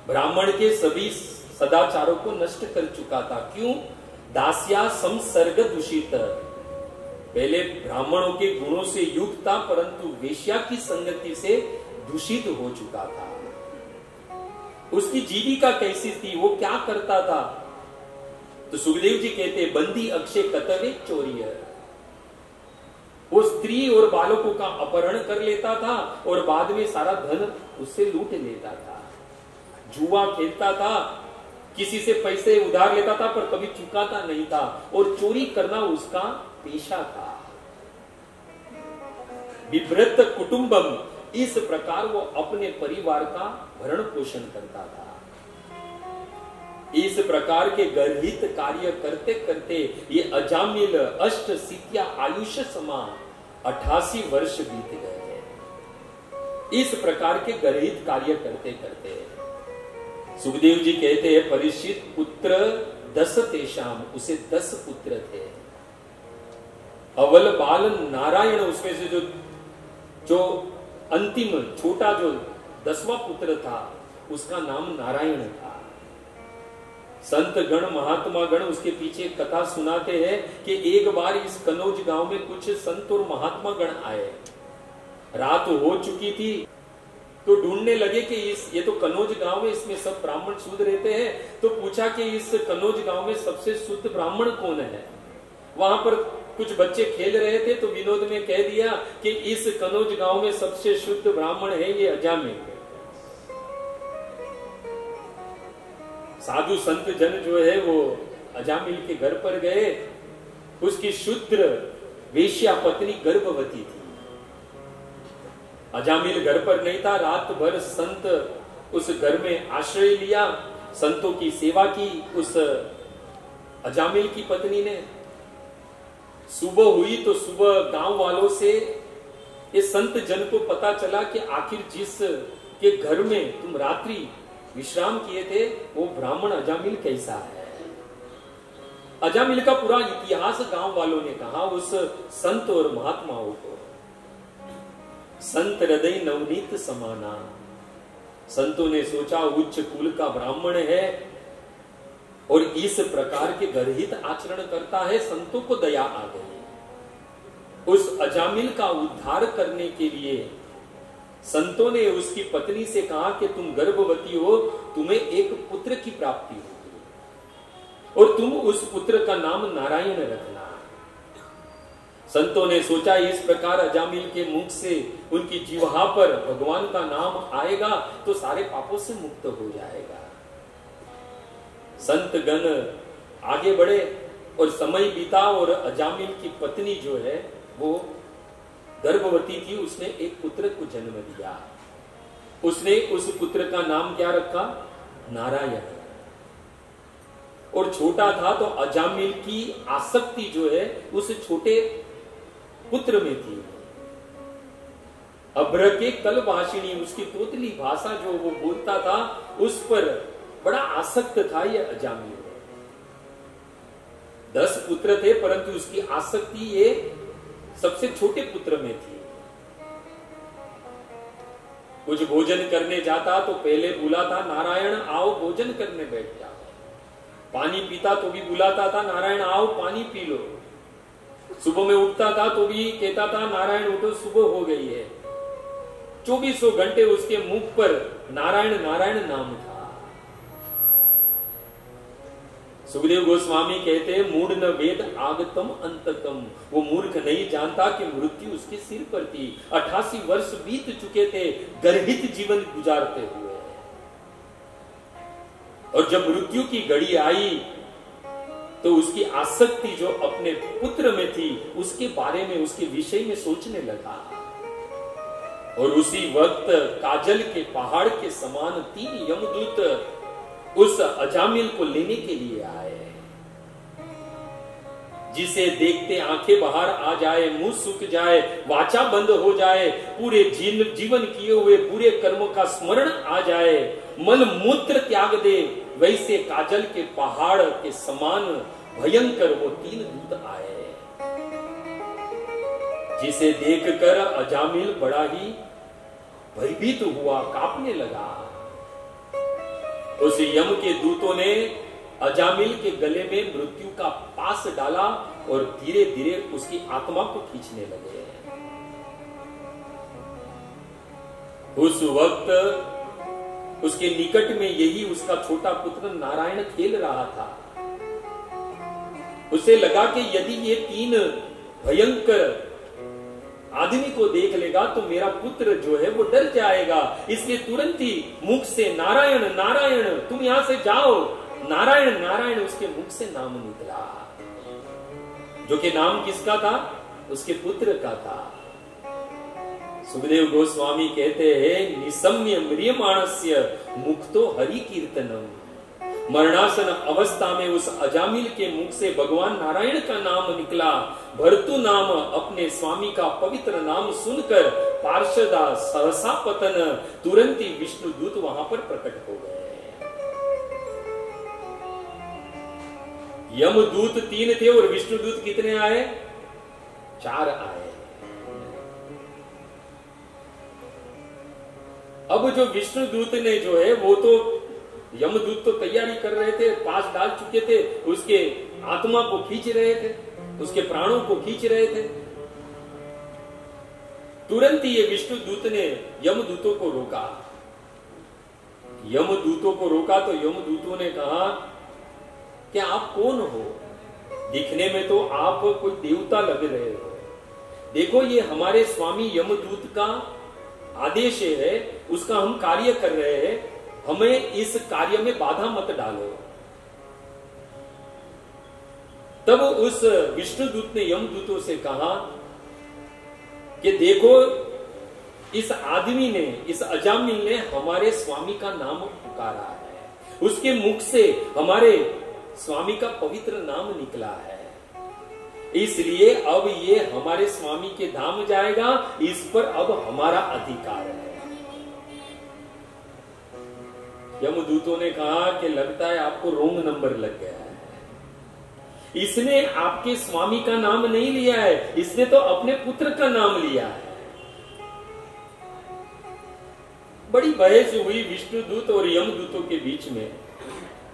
ब्राह्मण के सभी सदाचारों को नष्ट कर चुका था। क्यों? दास्या संसर्ग दूषित। पहले ब्राह्मणों के गुणों से युक्त था, परंतु वेश्या की संगति से दूषित हो चुका था। उसकी जीविका कैसी थी, वो क्या करता था? तो सुखदेव जी कहते बंदी अक्षय कतवे चोरिय। वो स्त्री और बालकों का अपहरण कर लेता था और बाद में सारा धन उससे लूट लेता था। जुआ खेलता था, किसी से पैसे उधार लेता था पर कभी चुकाता नहीं था, और चोरी करना उसका पेशा था। विभ्रत कुटुंबम, इस प्रकार वो अपने परिवार का भरण पोषण करता था। इस प्रकार के गर्हित कार्य करते करते ये अजामिल अष्ट सिद्धिया आयुष समान 88 वर्ष बीत गए। इस प्रकार के गर्हित कार्य करते करते सुखदेव जी कहते हैं परीक्षित पुत्र 10 तेषाम, उसे 10 पुत्र थे। अवल बाल नारायण, उसमें से जो अंतिम छोटा जो 10वां पुत्र था उसका नाम नारायण था। संत गण महात्मा गण उसके पीछे ये सुनाते हैं कि एक बार इस कनौज गांव में कुछ संत और महात्मा गण आए। रात हो चुकी थी तो ढूंढने लगे कि ये तो कनौज गांव है, इसमें सब ब्राह्मण शुद्ध रहते हैं। तो पूछा कि इस कनौज गांव में सबसे शुद्ध ब्राह्मण कौन है। वहां पर कुछ बच्चे खेल रहे थे तो विनोद में कह दिया कि इस कनौज गांव में सबसे शुद्ध ब्राह्मण है ये अजामिल। साधु संत जन जो है वो अजामिल के घर पर गए। उसकी शूद्र वेश्या पत्नी गर्भवती थी। अजामिल घर पर नहीं था। रात भर संत उस घर में आश्रय लिया, संतों की सेवा की उस अजामिल की पत्नी ने। सुबह हुई तो सुबह गांव वालों से ये संत जन को पता चला कि आखिर जिस के घर में तुम रात्रि विश्राम किए थे वो ब्राह्मण अजामिल कैसा है। अजामिल का पूरा इतिहास गांव वालों ने कहा उस संत और महात्माओं को। संत हृदय नवनीत समाना, संतों ने सोचा उच्च कुल का ब्राह्मण है और इस प्रकार के गर्हित आचरण करता है, संतों को दया आ गई। उस अजामिल का उद्धार करने के लिए संतों ने उसकी पत्नी से कहा कि तुम गर्भवती हो, तुम्हें एक पुत्र की प्राप्ति होगी और तुम उस पुत्र का नाम नारायण रखना। संतों ने सोचा इस प्रकार अजामिल के मुख से उनकी जिह्वा पर भगवान का नाम आएगा तो सारे पापों से मुक्त हो जाएगा। संत गण आगे बढ़े और समय बीता और अजामिल की पत्नी जो है वो गर्भवती थी। उसने एक पुत्र को जन्म दिया। उसने उस पुत्र का नाम क्या रखा? नारायण। और छोटा था तो अजामिल की आसक्ति जो है उस छोटे पुत्र में थी। अभ्र के कल भाषिणी, उसकी तोतली भाषा जो वो बोलता था उस पर बड़ा आसक्त था ये अजामिल। 10 पुत्र थे परंतु उसकी आसक्ति ये सबसे छोटे पुत्र में थी। कुछ भोजन करने जाता तो पहले बुलाता नारायण आओ भोजन करने बैठ जाओ। पानी पीता तो भी बुलाता था, नारायण आओ पानी पी लो। सुबह में उठता था तो भी कहता था, नारायण उठो सुबह हो गई है। 24 घंटे उसके मुख पर नारायण नारायण नाम था। सुखदेव गोस्वामी कहते हैं, मूढ़ न वेद आगतम अंततम। वो मूर्ख नहीं जानता कि मृत्यु उसके सिर पर थी। 88 वर्ष बीत चुके थे गर्भित जीवन गुजारते हुए, और जब मृत्यु की घड़ी आई तो उसकी आसक्ति जो अपने पुत्र में थी उसके बारे में, उसके विषय में सोचने लगा। और उसी वक्त काजल के पहाड़ के समान 3 यमदूत उस अजामिल को लेने के लिए आए, जिसे देखते आंखें बाहर आ जाए, मुंह सूख जाए, वाचा बंद हो जाए, पूरे जीवन किए हुए बुरे कर्मों का स्मरण आ जाए, मल मूत्र त्याग दे, वैसे काजल के पहाड़ के समान भयंकर वो 3 दूत आए, जिसे देखकर अजामिल बड़ा ही भयभीत हुआ, कांपने लगा। उस यम के दूतों ने अजामिल के गले में मृत्यु का पास डाला और धीरे धीरे उसकी आत्मा को खींचने लगे। उस वक्त उसके निकट में यही उसका छोटा पुत्र नारायण खेल रहा था। उसे लगा कि यदि ये 3 भयंकर आदमी को देख लेगा तो मेरा पुत्र जो है वो डर जाएगा, इसलिए तुरंत ही मुख से नारायण नारायण तुम यहां से जाओ, नारायण नारायण उसके मुख से नाम निकला, जो कि नाम किसका था? उसके पुत्र का था। सुखदेव गोस्वामी कहते हैं, निसम्य म्रियमाणस्य मुक्तो हरि कीर्तनम। मरणासन अवस्था में उस अजामिल के मुख से भगवान नारायण का नाम निकला। भर्तु नाम अपने स्वामी का पवित्र नाम सुनकर पार्षदा सहसा पतन, तुरंत ही विष्णु दूत वहां पर प्रकट हो गए। यमदूत 3 थे और विष्णु दूत कितने आए? 4 आए। अब जो विष्णु दूत ने जो है वो तो यमदूत तो तैयारी कर रहे थे, पास डाल चुके थे, उसके आत्मा को खींच रहे थे, उसके प्राणों को खींच रहे थे। तुरंत ही ये विष्णु दूत ने यमदूतों को रोका। यमदूतों को रोका तो यमदूतों ने कहा कि आप कौन हो? दिखने में तो आप कोई देवता लग रहे हो। देखो ये हमारे स्वामी यमदूत का आदेश है, उसका हम कार्य कर रहे हैं, हमें इस कार्य में बाधा मत डालो। तब उस विष्णुदूत ने यमदूतों से कहा कि देखो इस आदमी ने, इस अजामिल ने हमारे स्वामी का नाम पुकारा है, उसके मुख से हमारे स्वामी का पवित्र नाम निकला है, इसलिए अब ये हमारे स्वामी के धाम जाएगा, इस पर अब हमारा अधिकार है। यमदूतों ने कहा कि लगता है आपको रोंग नंबर लग गया है, इसने आपके स्वामी का नाम नहीं लिया है, इसने तो अपने पुत्र का नाम लिया है। बड़ी बहस हुई विष्णुदूत और यमदूतों के बीच में।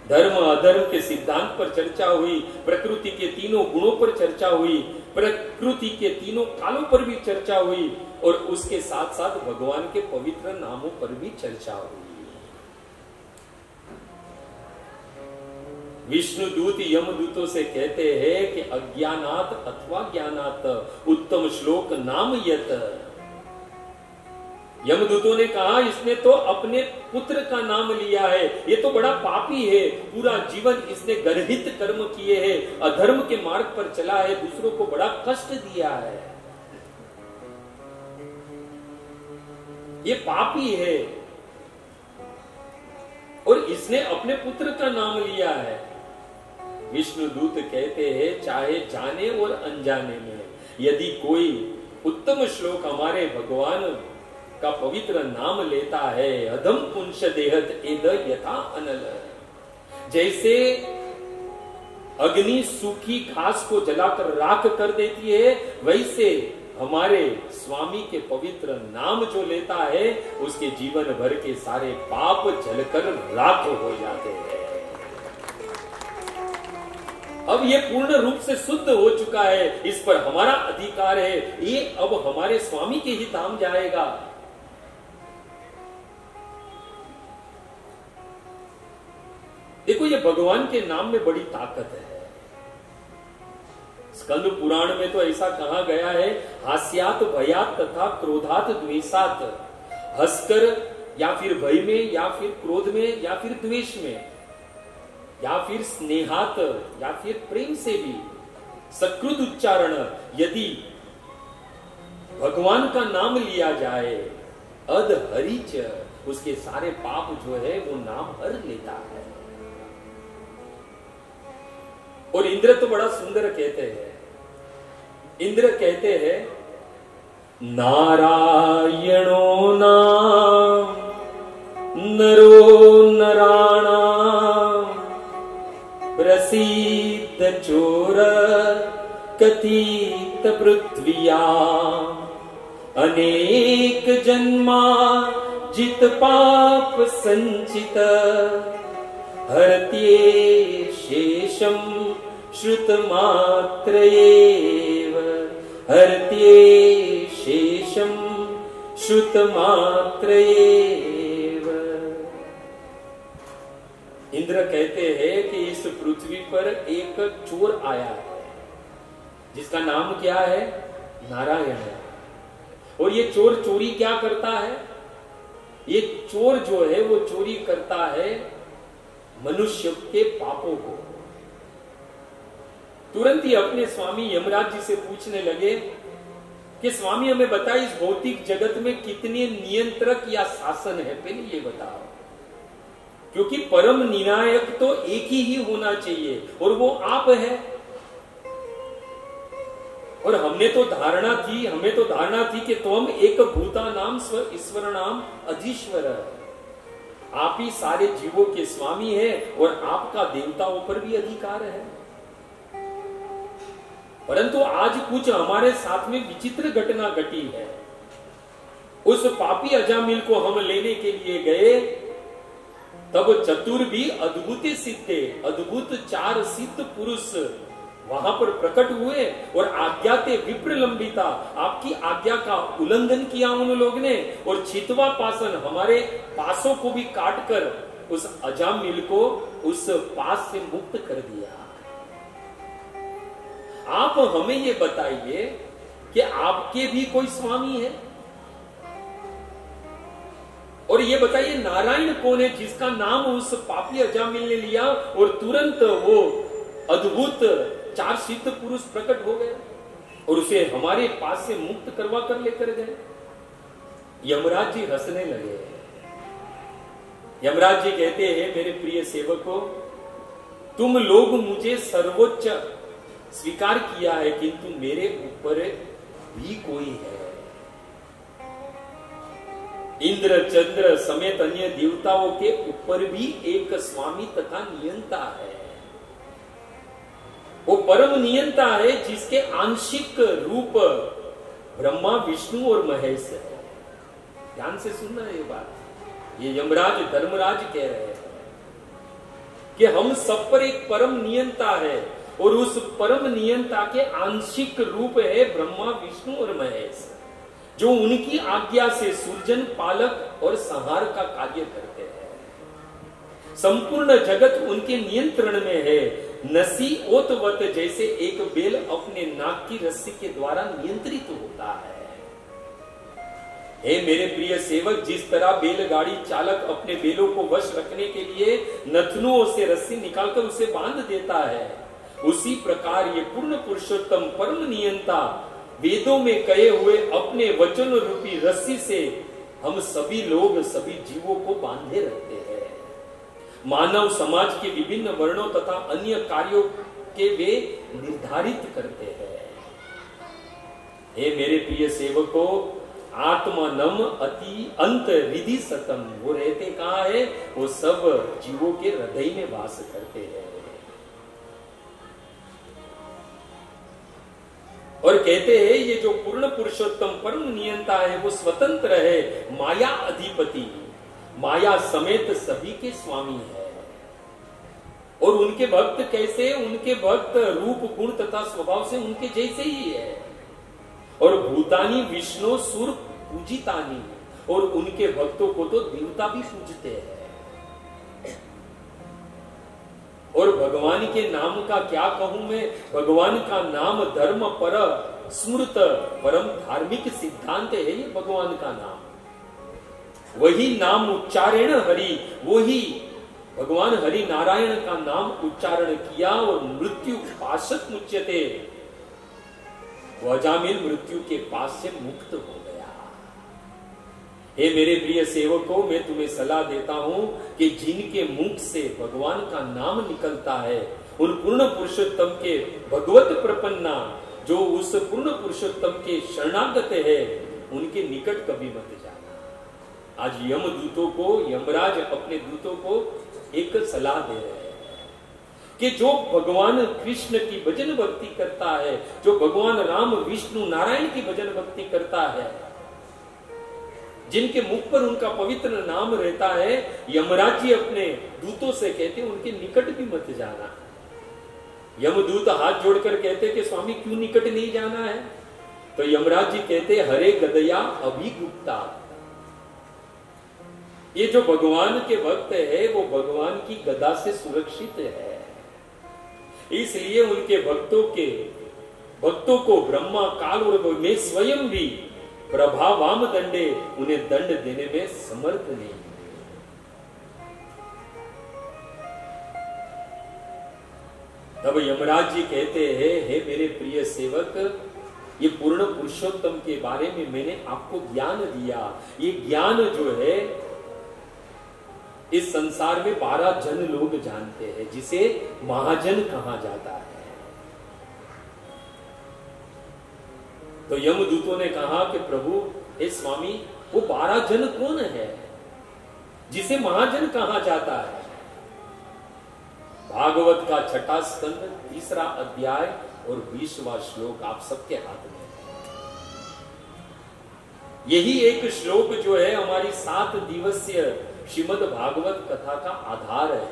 धर्म अधर्म के सिद्धांत पर चर्चा हुई, प्रकृति के 3 गुणों पर चर्चा हुई, प्रकृति के 3 कालों पर भी चर्चा हुई, और उसके साथ साथ भगवान के पवित्र नामों पर भी चर्चा हुई। विष्णुदूत यमदूतों से कहते हैं कि अज्ञानात अथवा ज्ञानात उत्तम श्लोक नाम यत। यमदूतों ने कहा इसने तो अपने पुत्र का नाम लिया है, ये तो बड़ा पापी है, पूरा जीवन इसने गर्हित कर्म किए हैं, अधर्म के मार्ग पर चला है, दूसरों को बड़ा कष्ट दिया है, ये पापी है, और इसने अपने पुत्र का नाम लिया है। विष्णुदूत कहते हैं चाहे जाने और अनजाने में यदि कोई उत्तम श्लोक हमारे भगवान का पवित्र नाम लेता है, अधम पुंस देहत एद यथा अनल। जैसे अग्नि सूखी घास को जलाकर राख कर देती है, वैसे हमारे स्वामी के पवित्र नाम जो लेता है उसके जीवन भर के सारे पाप जलकर राख हो जाते हैं। अब ये पूर्ण रूप से शुद्ध हो चुका है, इस पर हमारा अधिकार है, ये अब हमारे स्वामी के ही धाम जाएगा। देखो, ये भगवान के नाम में बड़ी ताकत है। स्कंद पुराण में तो ऐसा कहा गया है, हास्यात भयात तथा क्रोधात द्वेषात। हंसकर या फिर भय में या फिर क्रोध में या फिर द्वेष में या फिर स्नेहात या फिर प्रेम से भी सकृत उच्चारण यदि भगवान का नाम लिया जाए, अध हरिच, उसके सारे पाप जो है वो नाम हर लेता है। और इंद्र तो बड़ा सुंदर कहते हैं, इंद्र कहते हैं, नारायणो नाम नरो नराणाम प्रसीद चोर कथित पृथ्व्याम अनेक जन्मा जित पाप संचित हरत्ये शेषम श्रुत मात्र हरत्ये शेषम श्रुत मात्र। इंद्र कहते हैं कि इस पृथ्वी पर एक चोर आया है जिसका नाम क्या है, नारायण है। और ये चोर चोरी क्या करता है, ये चोर जो है वो चोरी करता है मनुष्य के पापों को। तुरंत ही अपने स्वामी यमराज जी से पूछने लगे कि स्वामी हमें बताइए, इस भौतिक जगत में कितने नियंत्रक या शासन है, पहले ये बताओ, क्योंकि परम निर्णायक तो एक ही होना चाहिए और वो आप है। और हमें तो धारणा थी कि तुम एक भूता नाम स्व ईश्वर नाम अधीश्वर, आप ही सारे जीवों के स्वामी हैं और आपका देवताओं पर भी अधिकार है। परंतु आज कुछ हमारे साथ में विचित्र घटना घटी है। उस पापी अजामिल को हम लेने के लिए गए, तब चतुर भी अद्भुत सिद्धे, अद्भुत 4 सिद्ध पुरुष वहां पर प्रकट हुए और आज्ञाते विप्रलंबिता, आपकी आज्ञा का उल्लंघन किया उन लोग ने और छितवा पासन, हमारे पासों को भी काटकर उस अजामिल को उस पास से मुक्त कर दिया। आप हमें ये बताइए कि आपके भी कोई स्वामी है? और ये बताइए नारायण कौन है जिसका नाम उस पापी अजामिल ने लिया और तुरंत वो अद्भुत 4 सिद्ध पुरुष प्रकट हो गए और उसे हमारे पास से मुक्त करवा कर लेकर गए। यमराज जी हंसने लगे। यमराज जी कहते हैं, मेरे प्रिय सेवकों, तुम लोग मुझे सर्वोच्च स्वीकार किया है, किंतु मेरे ऊपर भी कोई है। इंद्र चंद्र समेत अन्य देवताओं के ऊपर भी एक स्वामी तथा नियंता है। वो परम नियंता है जिसके आंशिक रूप ब्रह्मा विष्णु और महेश है। ध्यान से सुनना ये बात, ये यमराज धर्मराज कह रहे हैं कि हम सब पर एक परम नियंता है और उस परम नियंता के आंशिक रूप है ब्रह्मा विष्णु और महेश, जो उनकी आज्ञा से सृजन पालक और संहार का कार्य करते हैं। संपूर्ण जगत उनके नियंत्रण में है। नसी ओतवत, जैसे एक बेल अपने नाक की रस्सी के द्वारा नियंत्रित होता है। हे मेरे प्रिय सेवक, जिस तरह बैलगाड़ी चालक अपने बेलों को वश रखने के लिए नथनुओं से रस्सी निकालकर उसे बांध देता है, उसी प्रकार ये पूर्ण पुरुषोत्तम परम नियंता वेदों में कहे हुए अपने वचन रूपी रस्सी से हम सभी लोग सभी जीवों को बांधे रखते हैं। मानव समाज के विभिन्न वर्णों तथा अन्य कार्यों के वे निर्धारित करते हैं। हे मेरे प्रिय सेवकों, आत्मानम अति अंत रिधि सतम, वो रहते कहाँ है? वो सब जीवों के हृदय में वास करते हैं। और कहते हैं ये जो पूर्ण पुरुषोत्तम परम नियंता है वो स्वतंत्र है, माया अधिपति, माया समेत सभी के स्वामी है। और उनके भक्त कैसे? उनके भक्त रूप गुण तथा स्वभाव से उनके जैसे ही है। और भूतानी विष्णु सुर पूजितानी, और उनके भक्तों को तो देवता भी पूजते हैं। और भगवान के नाम का क्या कहूं मैं? भगवान का नाम धर्म पर स्मृत परम धार्मिक सिद्धांत है। ये भगवान का नाम, वही नाम उच्चारण हरि, वही भगवान हरि नारायण का नाम उच्चारण किया और मृत्यु पाशत मुच्यते, वो अजामिल मृत्यु के पास से मुक्त हो गया। हे मेरे प्रिय सेवकों, मैं तुम्हें सलाह देता हूं कि जिनके मुख से भगवान का नाम निकलता है, उन पूर्ण पुरुषोत्तम के भगवत प्रपन्ना, जो उस पूर्ण पुरुषोत्तम के शरणागत है, उनके निकट कभी मत जाना। आज यम दूतों को, यमराज अपने दूतों को एक सलाह दे रहे हैं कि जो भगवान कृष्ण की भजन भक्ति करता है, जो भगवान राम विष्णु नारायण की भजन भक्ति करता है, जिनके मुख पर उनका पवित्र नाम रहता है, यमराज जी अपने दूतों से कहते उनके निकट भी मत जाना। यमदूत हाथ जोड़कर कहते कि स्वामी क्यों निकट नहीं जाना है? तो यमराज जी कहते हरे गदया अभिगुप्ता, ये जो भगवान के भक्त है वो भगवान की गदा से सुरक्षित है, इसलिए उनके भक्तों को ब्रह्मा काल और मैं स्वयं भी प्रभावाम दंडे, उन्हें दंड देने में समर्थ नहीं। तब यमराज जी कहते हैं, हे मेरे प्रिय सेवक, ये पूर्ण पुरुषोत्तम के बारे में मैंने आपको ज्ञान दिया। ये ज्ञान जो है इस संसार में 12 जन लोग जानते हैं, जिसे महाजन कहा जाता है। तो यमदूतों ने कहा कि प्रभु, हे स्वामी, वो 12 जन कौन है जिसे महाजन कहा जाता है? भागवत का 6वां स्कंद 3रा अध्याय और 20वां श्लोक आप सबके हाथ में है। यही एक श्लोक जो है हमारी 7 दिवसीय श्रीमद् भागवत कथा का आधार है।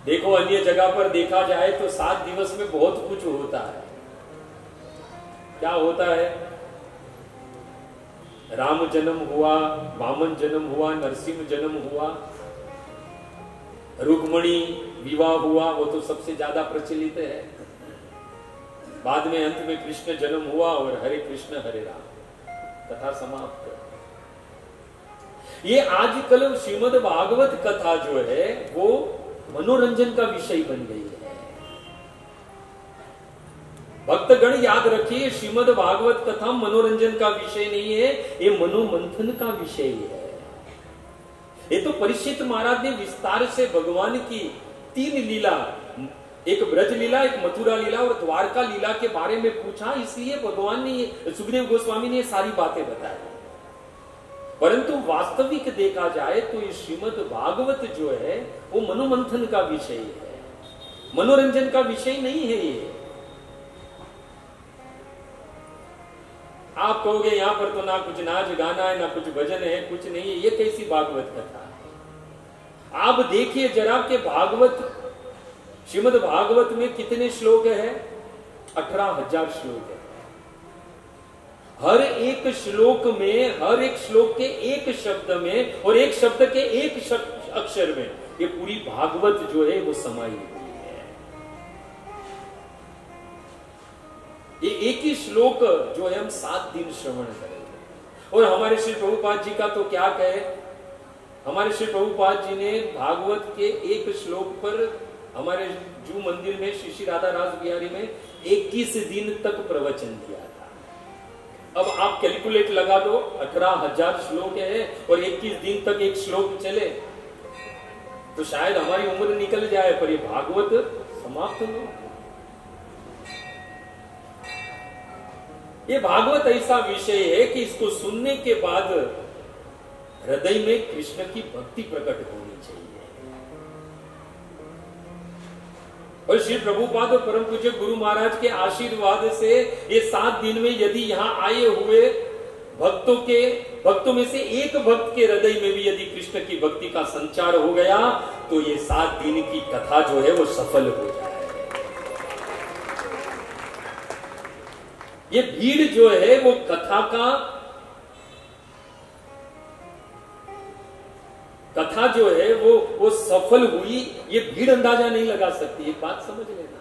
देखो, अन्य जगह पर देखा जाए तो 7 दिवस में बहुत कुछ होता है। क्या होता है? राम जन्म हुआ, वामन जन्म हुआ, नरसिंह जन्म हुआ, रुक्मणी विवाह हुआ, वो तो सबसे ज्यादा प्रचलित है। बाद में अंत में कृष्ण जन्म हुआ और हरे कृष्ण हरे राम, कथा समाप्त। ये आजकल श्रीमद् भागवत कथा जो है वो मनोरंजन का विषय बन गई है। भक्तगण याद रखिए, श्रीमद् भागवत कथा मनोरंजन का विषय नहीं है, ये मनोमंथन का विषय है। ये तो परीक्षित महाराज ने विस्तार से भगवान की 3 लीला, एक ब्रज लीला, एक मथुरा लीला और द्वारका लीला के बारे में पूछा, इसलिए भगवान ने, सुखदेव गोस्वामी ने सारी बातें बताई। परंतु वास्तविक देखा जाए तो ये श्रीमद् भागवत जो है वो मनोमंथन का विषय है, मनोरंजन का विषय नहीं है। ये आप कहोगे यहां पर तो ना कुछ नाच गाना है, ना कुछ भजन है, कुछ नहीं है, ये कैसी भागवत कथा है? आप देखिए जरा के भागवत, श्रीमद् भागवत में कितने श्लोक है? 18,000 श्लोक है। हर एक श्लोक में, हर एक श्लोक के एक शब्द में और एक शब्द के एक अक्षर में ये पूरी भागवत जो है वो समाई हुई है। ये एक ही श्लोक जो है हम 7 दिन श्रवण करेंगे। और हमारे श्री प्रभुपाद जी का तो क्या कहे, हमारे श्री प्रभुपाद जी ने भागवत के एक श्लोक पर हमारे जू मंदिर में श्री श्री राधा रास बिहारी में 21 दिन तक प्रवचन दिया था। अब आप कैलकुलेट लगा दो, 18,000 श्लोक है और 21 दिन तक एक श्लोक चले तो शायद हमारी उम्र निकल जाए, पर ये भागवत समाप्त हो। ये भागवत ऐसा विषय है कि इसको सुनने के बाद हृदय में कृष्ण की भक्ति प्रकट होनी चाहिए। और श्री प्रभुपाद और परम पूज्य गुरु महाराज के आशीर्वाद से ये 7 दिन में यदि यहां आए हुए भक्तों के भक्तों में से एक भक्त के हृदय में भी यदि कृष्ण की भक्ति का संचार हो गया तो ये 7 दिन की कथा जो है वो सफल हो जाए। ये भीड़ जो है वो कथा जो है वो सफल हुई, ये भीड़ अंदाजा नहीं लगा सकती। एक बात समझ लेना,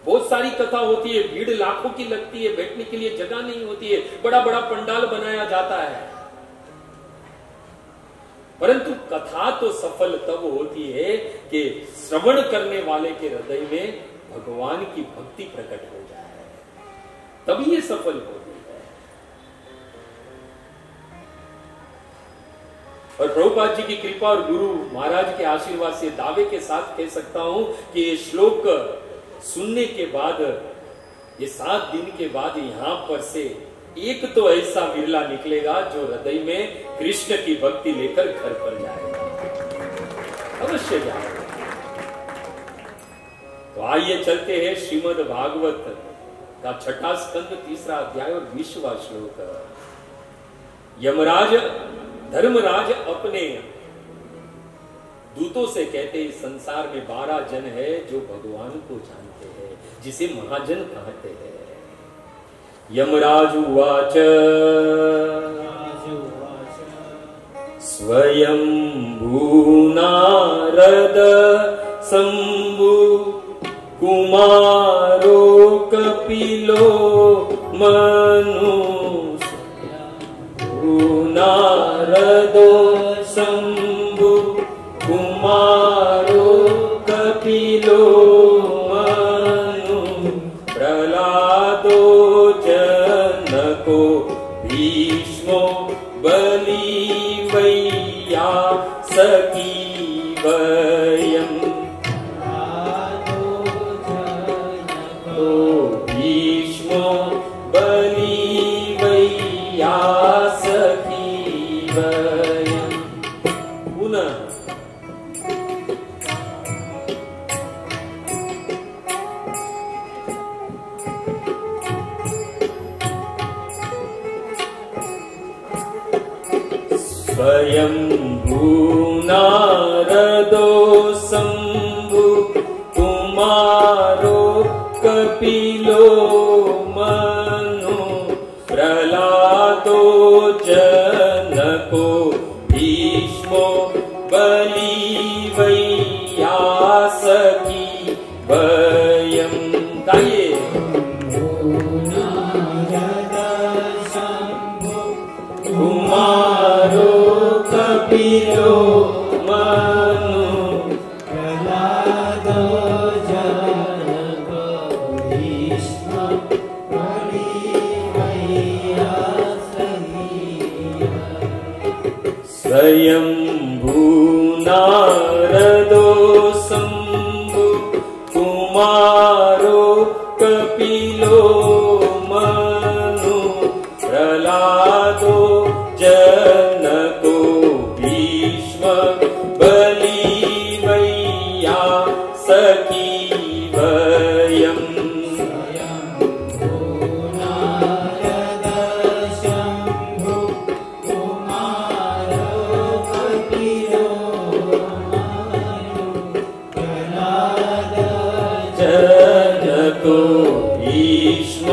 बहुत सारी कथा होती है, भीड़ लाखों की लगती है, बैठने के लिए जगह नहीं होती है, बड़ा बड़ा पंडाल बनाया जाता है, परंतु कथा तो सफल तब होती है कि श्रवण करने वाले के हृदय में भगवान की भक्ति प्रकट हो जाए, तभी ये सफल होती है। और प्रभुपाद जी की कृपा और गुरु महाराज के आशीर्वाद से दावे के साथ कह सकता हूं कि ये श्लोक सुनने के बाद, ये 7 दिन के बाद यहां पर से एक तो ऐसा विरला निकलेगा जो हृदय में कृष्ण की भक्ति लेकर घर पर जाएगा, अवश्य जाएगा। तो आइए चलते हैं श्रीमद् भागवत का 6वां स्कंद 3रा अध्याय और 20वां श्लोक। यमराज धर्मराज अपने दूतों से कहते, इस संसार में 12 जन है जो भगवान को जानते हैं, जिसे महाजन कहते हैं। यमराज उवाच स्वयं भूनारद शंभु कुमारो कपिलो मनु भूनारदो शंभु कुमारो कपिलो मनु प्रहलादो जनको भीष्मो बलि वैया सखी वयम् भीष्मो बलि वैया सखी वयम्। पुनः स्वयं भूनारदो शंभु कुमारो कपिलो मनु प्रहलादो जनको भीष्मो बलि वैया सखी वयम्। गाइए। कुमारो कपिलो मनु प्रहलादो जनको भीष्मो बलि वैया सखी स्वयं भूनारदो शंभु कुमारो कपिलो मनु प्रहलादो जनको भीष्म बलि वैया सखी वयम्। जनको भीष्म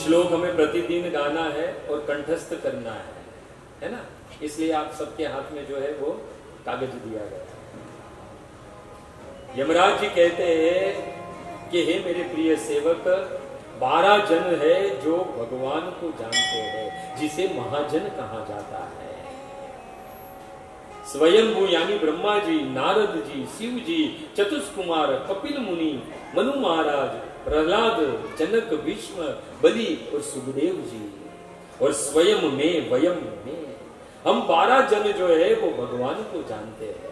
श्लोक हमें प्रतिदिन गाना है और कंठस्थ करना है ना, इसलिए आप सबके हाथ में जो है वो कागज दिया गया है। यमराज जी कहते हैं कि हे मेरे प्रिय सेवक, 12 जन है जो भगवान को जानते हैं, जिसे महाजन कहा जाता है। स्वयंभू यानी ब्रह्मा जी, नारद जी, शिव जी, चतुष्कुमार, कपिल मुनि, मनु महाराज, प्रहलाद, जनक, भीष्म, बलि और सुखदेव जी, और स्वयं में वयम में हम 12 जन जो है वो भगवान को जानते हैं।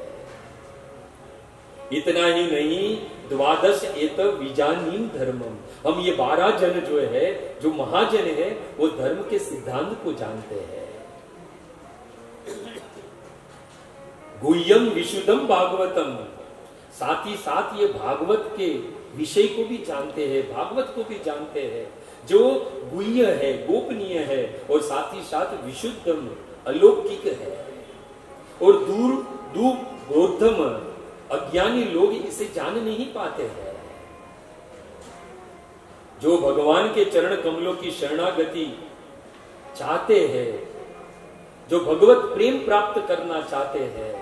इतना ही नहीं, 12 एत विजानीम धर्मम, हम ये 12 जन जो है, जो महाजन है, वो धर्म के सिद्धांत को जानते हैं। गुह्यम विशुद्धम भागवतम, साथ ही साथ ये भागवत के विषय को भी जानते हैं, भागवत को भी जानते हैं, जो गुह्य है, गोपनीय है और साथ ही साथ विशुद्धम, अलौकिक है। और दूर दूर बोधम अज्ञानी लोग इसे जान नहीं पाते हैं। जो भगवान के चरण कमलों की शरणागति चाहते हैं, जो भगवत प्रेम प्राप्त करना चाहते हैं,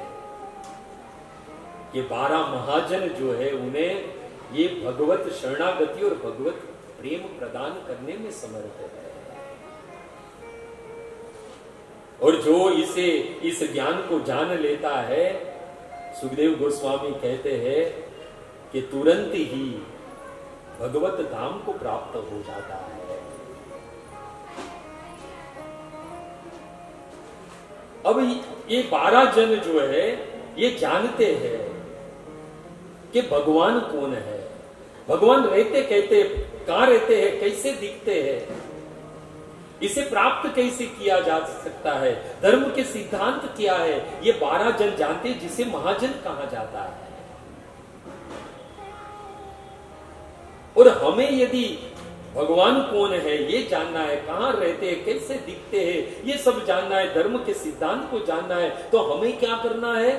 ये 12 महाजन जो है उन्हें ये भगवत शरणागति और भगवत प्रेम प्रदान करने में समर्थ है। और जो इस ज्ञान को जान लेता है, सुखदेव गोस्वामी कहते हैं कि तुरंत ही भगवत धाम को प्राप्त हो जाता है। अब ये 12 जन जो है ये जानते हैं कि भगवान कौन है, भगवान रहते कहते कहां रहते हैं, कैसे दिखते हैं, इसे प्राप्त कैसे किया जा सकता है, धर्म के सिद्धांत क्या है, ये 12 जन जानते, जिसे महाजन कहा जाता है। और हमें यदि भगवान कौन है ये जानना है, कहां रहते हैं, कैसे दिखते हैं, ये सब जानना है, धर्म के सिद्धांत को जानना है, तो हमें क्या करना है?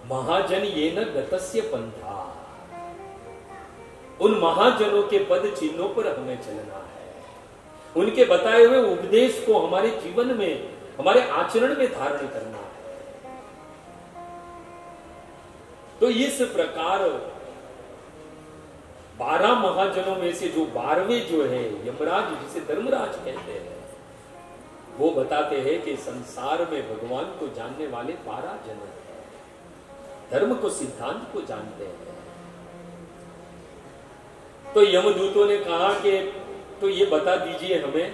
महाजन ये न गतस्य पंथा, उन महाजनों के पद चिन्हों पर हमें चलना है। उनके बताए हुए उपदेश को हमारे जीवन में, हमारे आचरण में धारण करना है। तो इस प्रकार 12 महाजनों में से जो 12वें जो है यमराज, जिसे धर्मराज कहते हैं, वो बताते हैं कि संसार में भगवान को जानने वाले 12 जन हैं, धर्म को, सिद्धांत को जानते हैं। तो यमदूतों ने कहा कि तो ये बता दीजिए हमें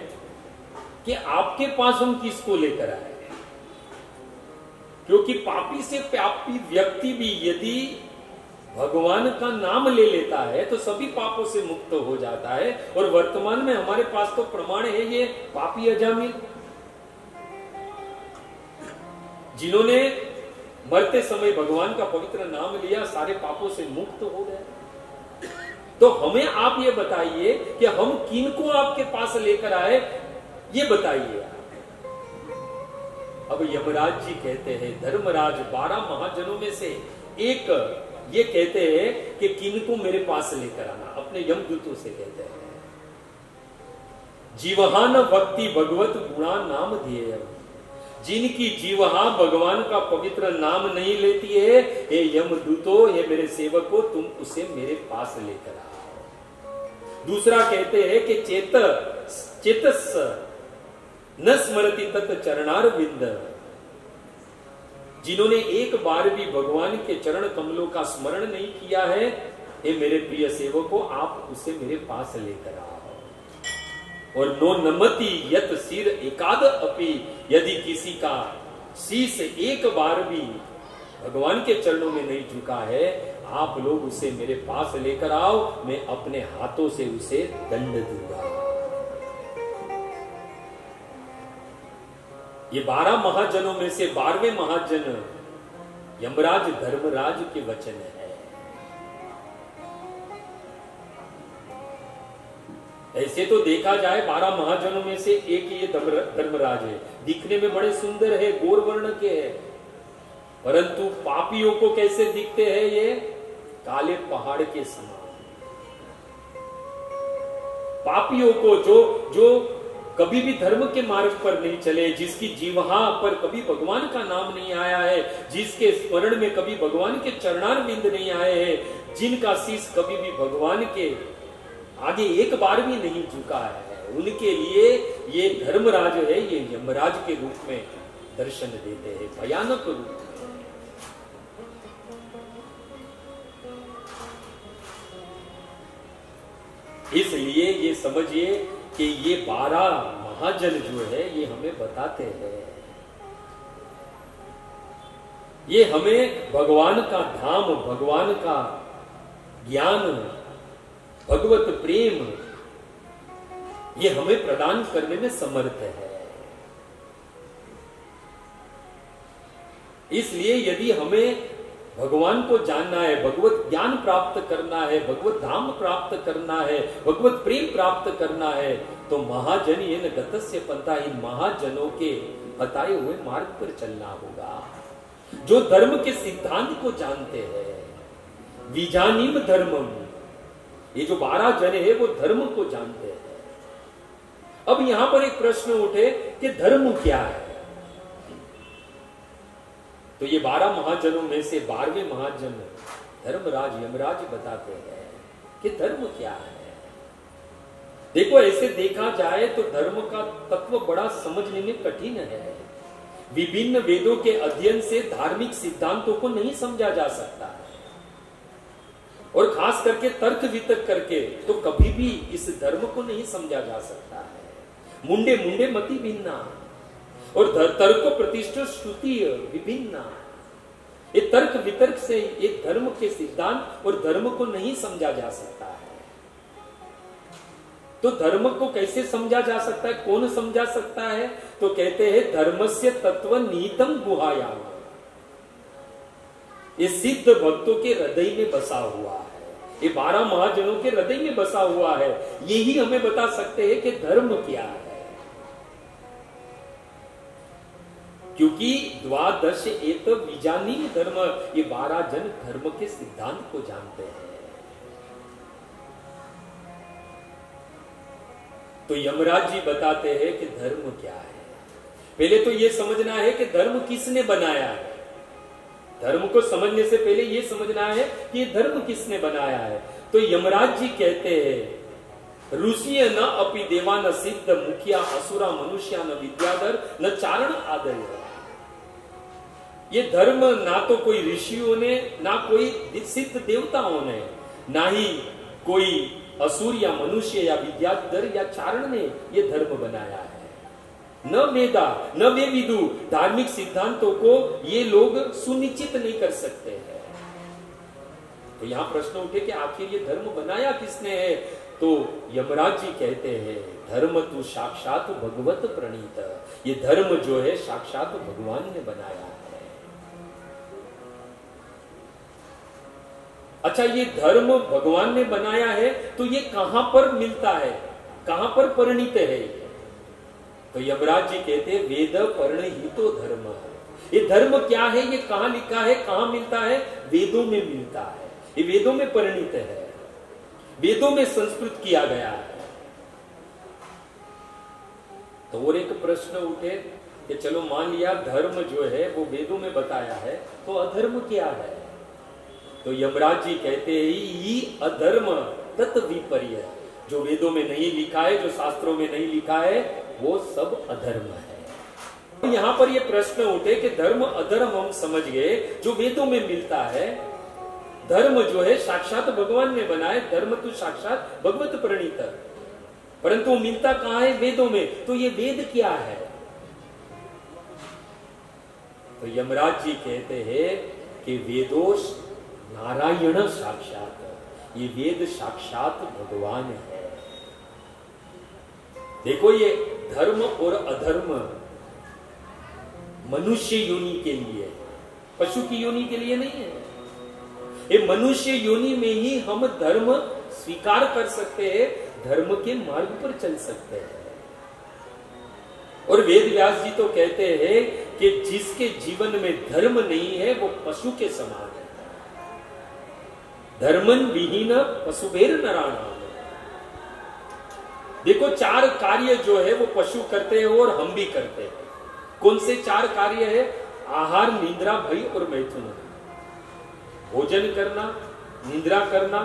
कि आपके पास हम किसको लेकर आए, क्योंकि पापी से पापी व्यक्ति भी यदि भगवान का नाम ले लेता है तो सभी पापों से मुक्त हो जाता है। और वर्तमान में हमारे पास तो प्रमाण है, ये पापी अजामिल जिन्होंने मरते समय भगवान का पवित्र नाम लिया, सारे पापों से मुक्त हो गए। तो हमें आप ये बताइए कि हम किनको आपके पास लेकर आए, ये बताइए। अब यमराज जी कहते हैं, धर्मराज 12 महाजनों में से एक ये कहते हैं कि किनको मेरे पास लेकर आना, अपने यमदूतों से कहते हैं। जीवहान भक्ति भगवत गुणा नाम दिए, जिनकी जीवहा भगवान का पवित्र नाम नहीं लेती है, हे यमदूतो, हे मेरे सेवकों, तुम उसे मेरे पास लेकर आओ। दूसरा कहते हैं कि चेतस न स्मरति तत् चरणारविंद, जिन्होंने एक बार भी भगवान के चरण कमलों का स्मरण नहीं किया है, हे मेरे प्रिय सेवकों, आप उसे मेरे पास लेकर आओ। और नो नमति यत सिर एकाद अपि, यदि किसी का शीश एक बार भी भगवान के चरणों में नहीं झुका है, आप लोग उसे मेरे पास लेकर आओ, मैं अपने हाथों से उसे दंड दूंगा। ये 12 महाजनों में से 12वें महाजन यमराज धर्मराज के वचन है। ऐसे तो देखा जाए 12 महाजनों में से एक ये धर्मराज है, दिखने में बड़े सुंदर है, गोर वर्ण के है, परंतु पापियों को कैसे दिखते हैं? ये काले पहाड़ के समान। पापियों को जो कभी भी धर्म के मार्ग पर नहीं चले, जिसकी जीवहा पर कभी भगवान का नाम नहीं आया है, जिसके स्मरण में कभी भगवान के चरणारविंद नहीं आए हैं, जिनका शीश कभी भी भगवान के आगे एक बार भी नहीं झुका है, उनके लिए ये धर्मराज है, ये यमराज के रूप में दर्शन देते हैं, भयानक रूप में। इसलिए ये समझिए कि ये 12 महाजन जो है ये हमें बताते हैं, ये हमें भगवान का धाम, भगवान का ज्ञान, भगवत प्रेम, ये हमें प्रदान करने में समर्थ है। इसलिए यदि हमें भगवान को जानना है, भगवत ज्ञान प्राप्त करना है, भगवत धाम प्राप्त करना है, भगवत प्रेम प्राप्त करना है, तो महाजन ये न गतस्य पंथा, इन महाजनों के बताए हुए मार्ग पर चलना होगा। जो धर्म के सिद्धांत को जानते हैं, विजानीम धर्मम, ये जो 12 जन है वो धर्म को जानते हैं। अब यहां पर एक प्रश्न उठे कि धर्म क्या है? तो ये 12 महाजनों में से 12वें महाजन धर्मराज यमराज बताते हैं कि धर्म क्या है। देखो, ऐसे देखा जाए तो धर्म का तत्व बड़ा समझने में कठिन है। विभिन्न वेदों के अध्ययन से धार्मिक सिद्धांतों को नहीं समझा जा सकता है, और खास करके तर्क वितर्क करके तो कभी भी इस धर्म को नहीं समझा जा सकता है। मुंडे मुंडे मति भिन्ना, और तर्क प्रतिष्ठा श्रुति विभिन्ना। ये तर्क वितर्क से एक धर्म के सिद्धांत और धर्म को नहीं समझा जा सकता है। तो धर्म को कैसे समझा जा सकता है, कौन समझा सकता है? तो कहते हैं धर्मस्य तत्व निहितम गुहायाम, ये सिद्ध भक्तों के हृदय में बसा हुआ है, ये 12 महाजनों के हृदय में बसा हुआ है। यही हमें बता सकते हैं कि धर्म क्या है, क्योंकि 12 एत विजानीम धर्म, ये 12 जन धर्म के सिद्धांत को जानते हैं। तो यमराज जी बताते हैं कि धर्म क्या है। पहले तो यह समझना है कि धर्म किसने बनाया है। धर्म को समझने से पहले यह समझना है कि ये धर्म किसने बनाया है। तो यमराज जी कहते हैं, ऋषि न अपि देवा न सिद्ध मुखिया असुरा मनुष्या न विद्याधर न चारण आदय। ये धर्म ना तो कोई ऋषियों ने, ना कोई सिद्ध देवताओं ने, ना ही कोई असुर या मनुष्य या विद्याधर या चारण ने ये धर्म बनाया है। न वेदा न वे विदु, धार्मिक सिद्धांतों को ये लोग सुनिश्चित नहीं कर सकते हैं। तो यहां प्रश्न उठे कि आखिर ये धर्म बनाया किसने है? तो यमराज जी कहते हैं, धर्म तु साक्षात भगवत प्रणीत, ये धर्म जो है साक्षात भगवान ने बनाया है। अच्छा, ये धर्म भगवान ने बनाया है तो ये कहां पर मिलता है, कहां पर परिणित है? तो यमराज जी कहते हैं, वेद परिणहितो धर्म। ये धर्म क्या है, ये कहां लिखा है, कहां मिलता है? वेदों में मिलता है, ये वेदों में परिणित है, वेदों में संस्कृत किया गया है। तो और एक प्रश्न उठे कि चलो मान लिया धर्म जो है वो वेदों में बताया है, तो अधर्म क्या है? तो यमराज जी कहते हैं, अधर्म तत् विपर्य, जो वेदों में नहीं लिखा है, जो शास्त्रों में नहीं लिखा है, वो सब अधर्म है। यहां पर ये प्रश्न उठे कि धर्म अधर्म हम समझ गए, जो वेदों में मिलता है। धर्म जो है साक्षात भगवान ने बनाया, धर्म तो साक्षात भगवत प्रणीत, परंतु मिलता कहां है? वेदों में। तो ये वेद क्या है? तो यमराज जी कहते हैं कि वेदोश नारायण साक्षात, ये वेद साक्षात भगवान है। देखो, ये धर्म और अधर्म मनुष्य योनि के लिए, पशु की योनि के लिए नहीं है। ये मनुष्य योनि में ही हम धर्म स्वीकार कर सकते हैं, धर्म के मार्ग पर चल सकते हैं। और वेद व्यास जी तो कहते हैं कि जिसके जीवन में धर्म नहीं है वो पशु के समान है। धर्मन विहीन पशुभेर नराणाम। देखो, 4 कार्य जो है वो पशु करते हैं और हम भी करते हैं। कौन से 4 कार्य है? आहार, निद्रा, भय और मैथुन। भोजन करना, निद्रा करना,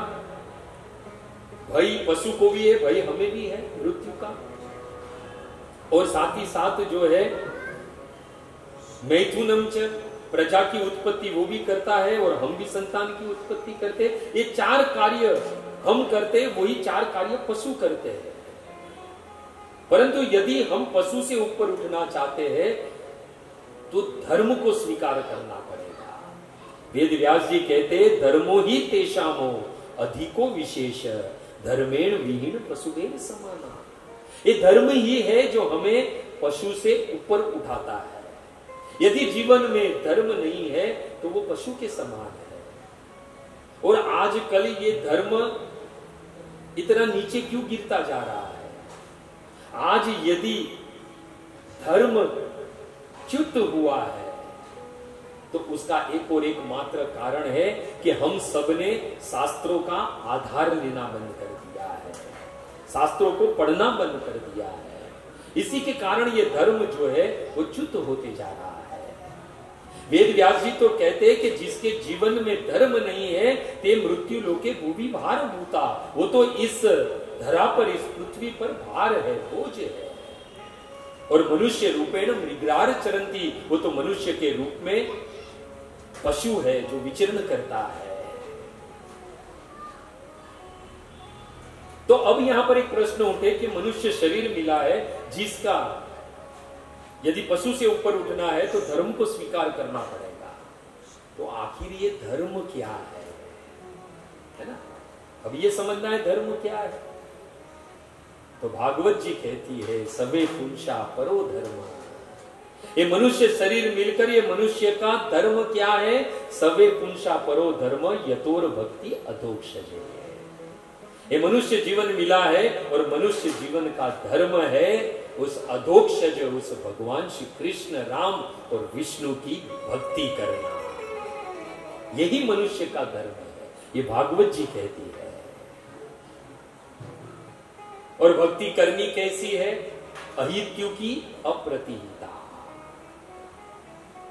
भय पशु को भी है, भय हमें भी है मृत्यु का, और साथ ही साथ जो है मैथुनम च, प्रजा की उत्पत्ति वो भी करता है और हम भी संतान की उत्पत्ति करते हैं। ये 4 कार्य हम करते हैं, वही 4 कार्य पशु करते हैं। परंतु यदि हम पशु से ऊपर उठना चाहते हैं तो धर्म को स्वीकार करना पड़ेगा। वेद व्यास जी कहते हैं, धर्मो ही तेषामो अधिको विशेष, धर्मेण विहीन पशुभेन समाना। ये धर्म ही है जो हमें पशु से ऊपर उठाता है। यदि जीवन में धर्म नहीं है तो वो पशु के समान है। और आजकल ये धर्म इतना नीचे क्यों गिरता जा रहा है? आज यदि धर्म च्युत हुआ है तो उसका एक और एक मात्र कारण है कि हम सबने शास्त्रों का आधार लेना बंद कर दिया है, शास्त्रों को पढ़ना बंद कर दिया है। इसी के कारण ये धर्म जो है वो च्युत होते जा रहा है। वेद व्यास जी तो कहते हैं कि जिसके जीवन में धर्म नहीं है ते मृत्यु लोके भूमि भार भूता, वो तो इस धरा पर, इस पृथ्वी पर भार है, बोझ है। और मनुष्य रूपेण मृगार चरंती, वो तो मनुष्य के रूप में पशु है जो विचरण करता है। तो अब यहां पर एक प्रश्न उठे कि मनुष्य शरीर मिला है जिसका यदि पशु से ऊपर उठना है तो धर्म को स्वीकार करना पड़ेगा। तो आखिर ये धर्म क्या है ना? अब ये समझना है धर्म क्या है। तो भागवत जी कहती है सबे पुंसा परो धर्म। ये मनुष्य शरीर मिलकर ये मनुष्य का धर्म क्या है? सबे पुंसा परो धर्म यतोर भक्ति अधोक्षजे। ये मनुष्य जीवन मिला है और मनुष्य जीवन का धर्म है उस अधोक्षज, उस भगवान श्री कृष्ण, राम और विष्णु की भक्ति करना। यही मनुष्य का धर्म है, ये भागवत जी कहती है। और भक्ति करनी कैसी है? अहित्यु की अप्रतिहिता,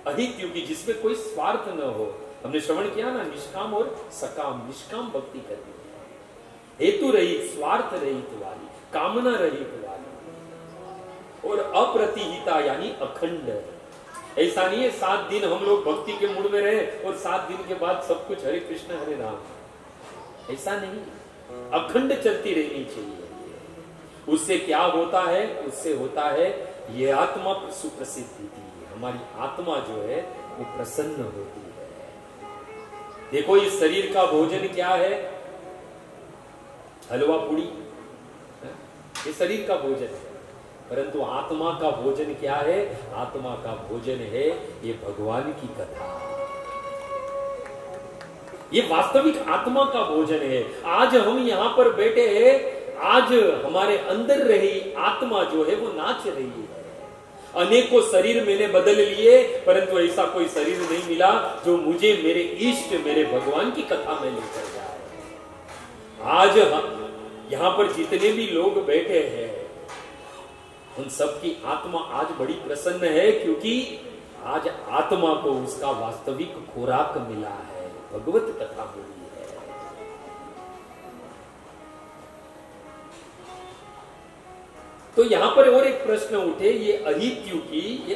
अहित्यु की जिसमें कोई स्वार्थ न हो। हमने श्रवण किया ना, निष्काम और सकाम, निष्काम भक्ति करनी है, हेतु रहित, स्वार्थ रहित वाली, कामना रहित वाली। और अप्रतिहिता यानी अखंड। ऐसा नहीं है 7 दिन हम लोग भक्ति के मूड में रहे और 7 दिन के बाद सब कुछ हरे कृष्ण हरे राम, ऐसा नहीं। अखंड चलती रहनी चाहिए। उससे क्या होता है? उससे होता है ये आत्मा सुप्रसिद्धि, हमारी आत्मा जो है वो प्रसन्न होती है। देखो इस शरीर का भोजन क्या है? हलवा पूड़ी, ये शरीर का भोजन है। परंतु आत्मा का भोजन क्या है? आत्मा का भोजन है ये भगवान की कथा, ये वास्तविक आत्मा का भोजन है। आज हम यहां पर बैठे हैं, आज हमारे अंदर रही आत्मा जो है वो नाच रही है। अनेकों शरीर मैंने बदल लिए, परंतु ऐसा कोई शरीर नहीं मिला जो मुझे मेरे इष्ट, मेरे भगवान की कथा में लेकर जाए। आज यहां पर जितने भी लोग बैठे हैं उन सबकी आत्मा आज बड़ी प्रसन्न है, क्योंकि आज आत्मा को उसका वास्तविक खुराक मिला है, भगवत कथा मिली है। तो यहां पर और एक प्रश्न उठे, ये अहित्यु की, ये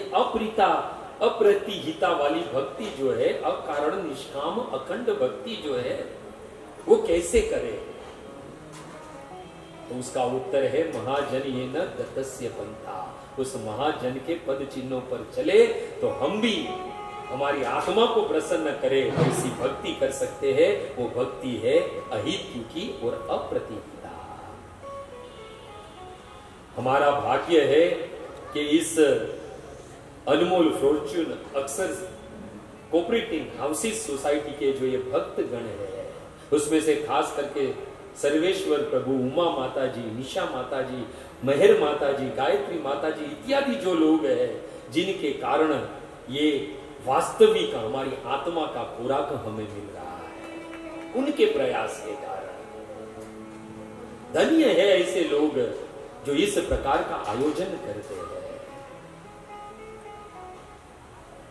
अप्रतिहिता वाली भक्ति जो है, अकारण निष्काम अखंड भक्ति जो है, वो कैसे करे? तो उसका उत्तर है महाजन ये न गतस्य पंथा। उस महाजन के पद चिन्हों पर चले तो हम भी हमारी आत्मा को प्रसन्न करे, ऐसी भक्ति कर सकते हैं। वो भक्ति है अहित्यु की और अप्रतिहिता। हमारा भाग्य है कि इस अनमोल फॉर्च्यून अक्सर कोऑपरेटिव हाउसेस सोसाइटी के जो ये भक्त गण है, उसमें से खास करके सर्वेश्वर प्रभु, उमा माता जी, निशा माता जी, मेहर माता जी, गायत्री माता जी इत्यादि जो लोग हैं, जिनके कारण ये वास्तविक हमारी आत्मा का खुराक हमें मिल रहा है, उनके प्रयास के कारण। धन्य है ऐसे लोग जो इस प्रकार का आयोजन करते हैं।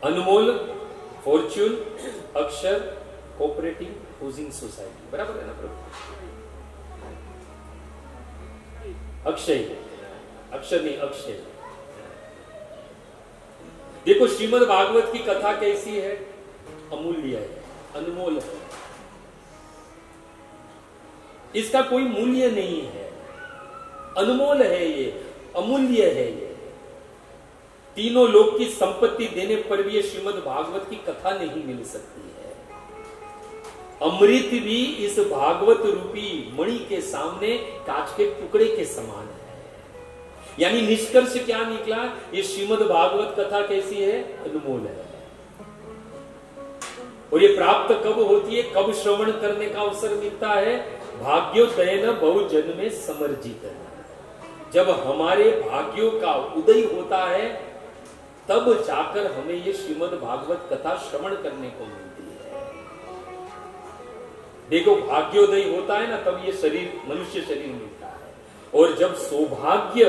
अनमोल फॉर्च्यून अक्षर कोऑपरेटिव हाउसिंग सोसाइटी, बराबर है ना प्रभु? अक्षय, अक्षर नहीं अक्षय। देखो श्रीमद् भागवत की कथा कैसी है? अमूल्य है, अनमोल है, इसका कोई मूल्य नहीं है, अनमोल है, ये अमूल्य है। ये तीनों लोक की संपत्ति देने पर भी ये श्रीमद् भागवत की कथा नहीं मिल सकती है। अमृत भी इस भागवत रूपी मणि के सामने कांच के टुकड़े के समान है। यानी निष्कर्ष क्या निकला, ये श्रीमद् भागवत कथा कैसी है, अनमोल है। और ये प्राप्त कब होती है, कब श्रवण करने का अवसर मिलता है, भाग्योदयन बहुजन में समर्जित है, जब हमारे भाग्यों का उदय होता है तब जाकर हमें ये श्रीमद् भागवत कथा श्रवण करने को मिलती है। देखो भाग्योदय होता है ना, तब ये शरीर, मनुष्य शरीर मिलता है, और जब सौभाग्य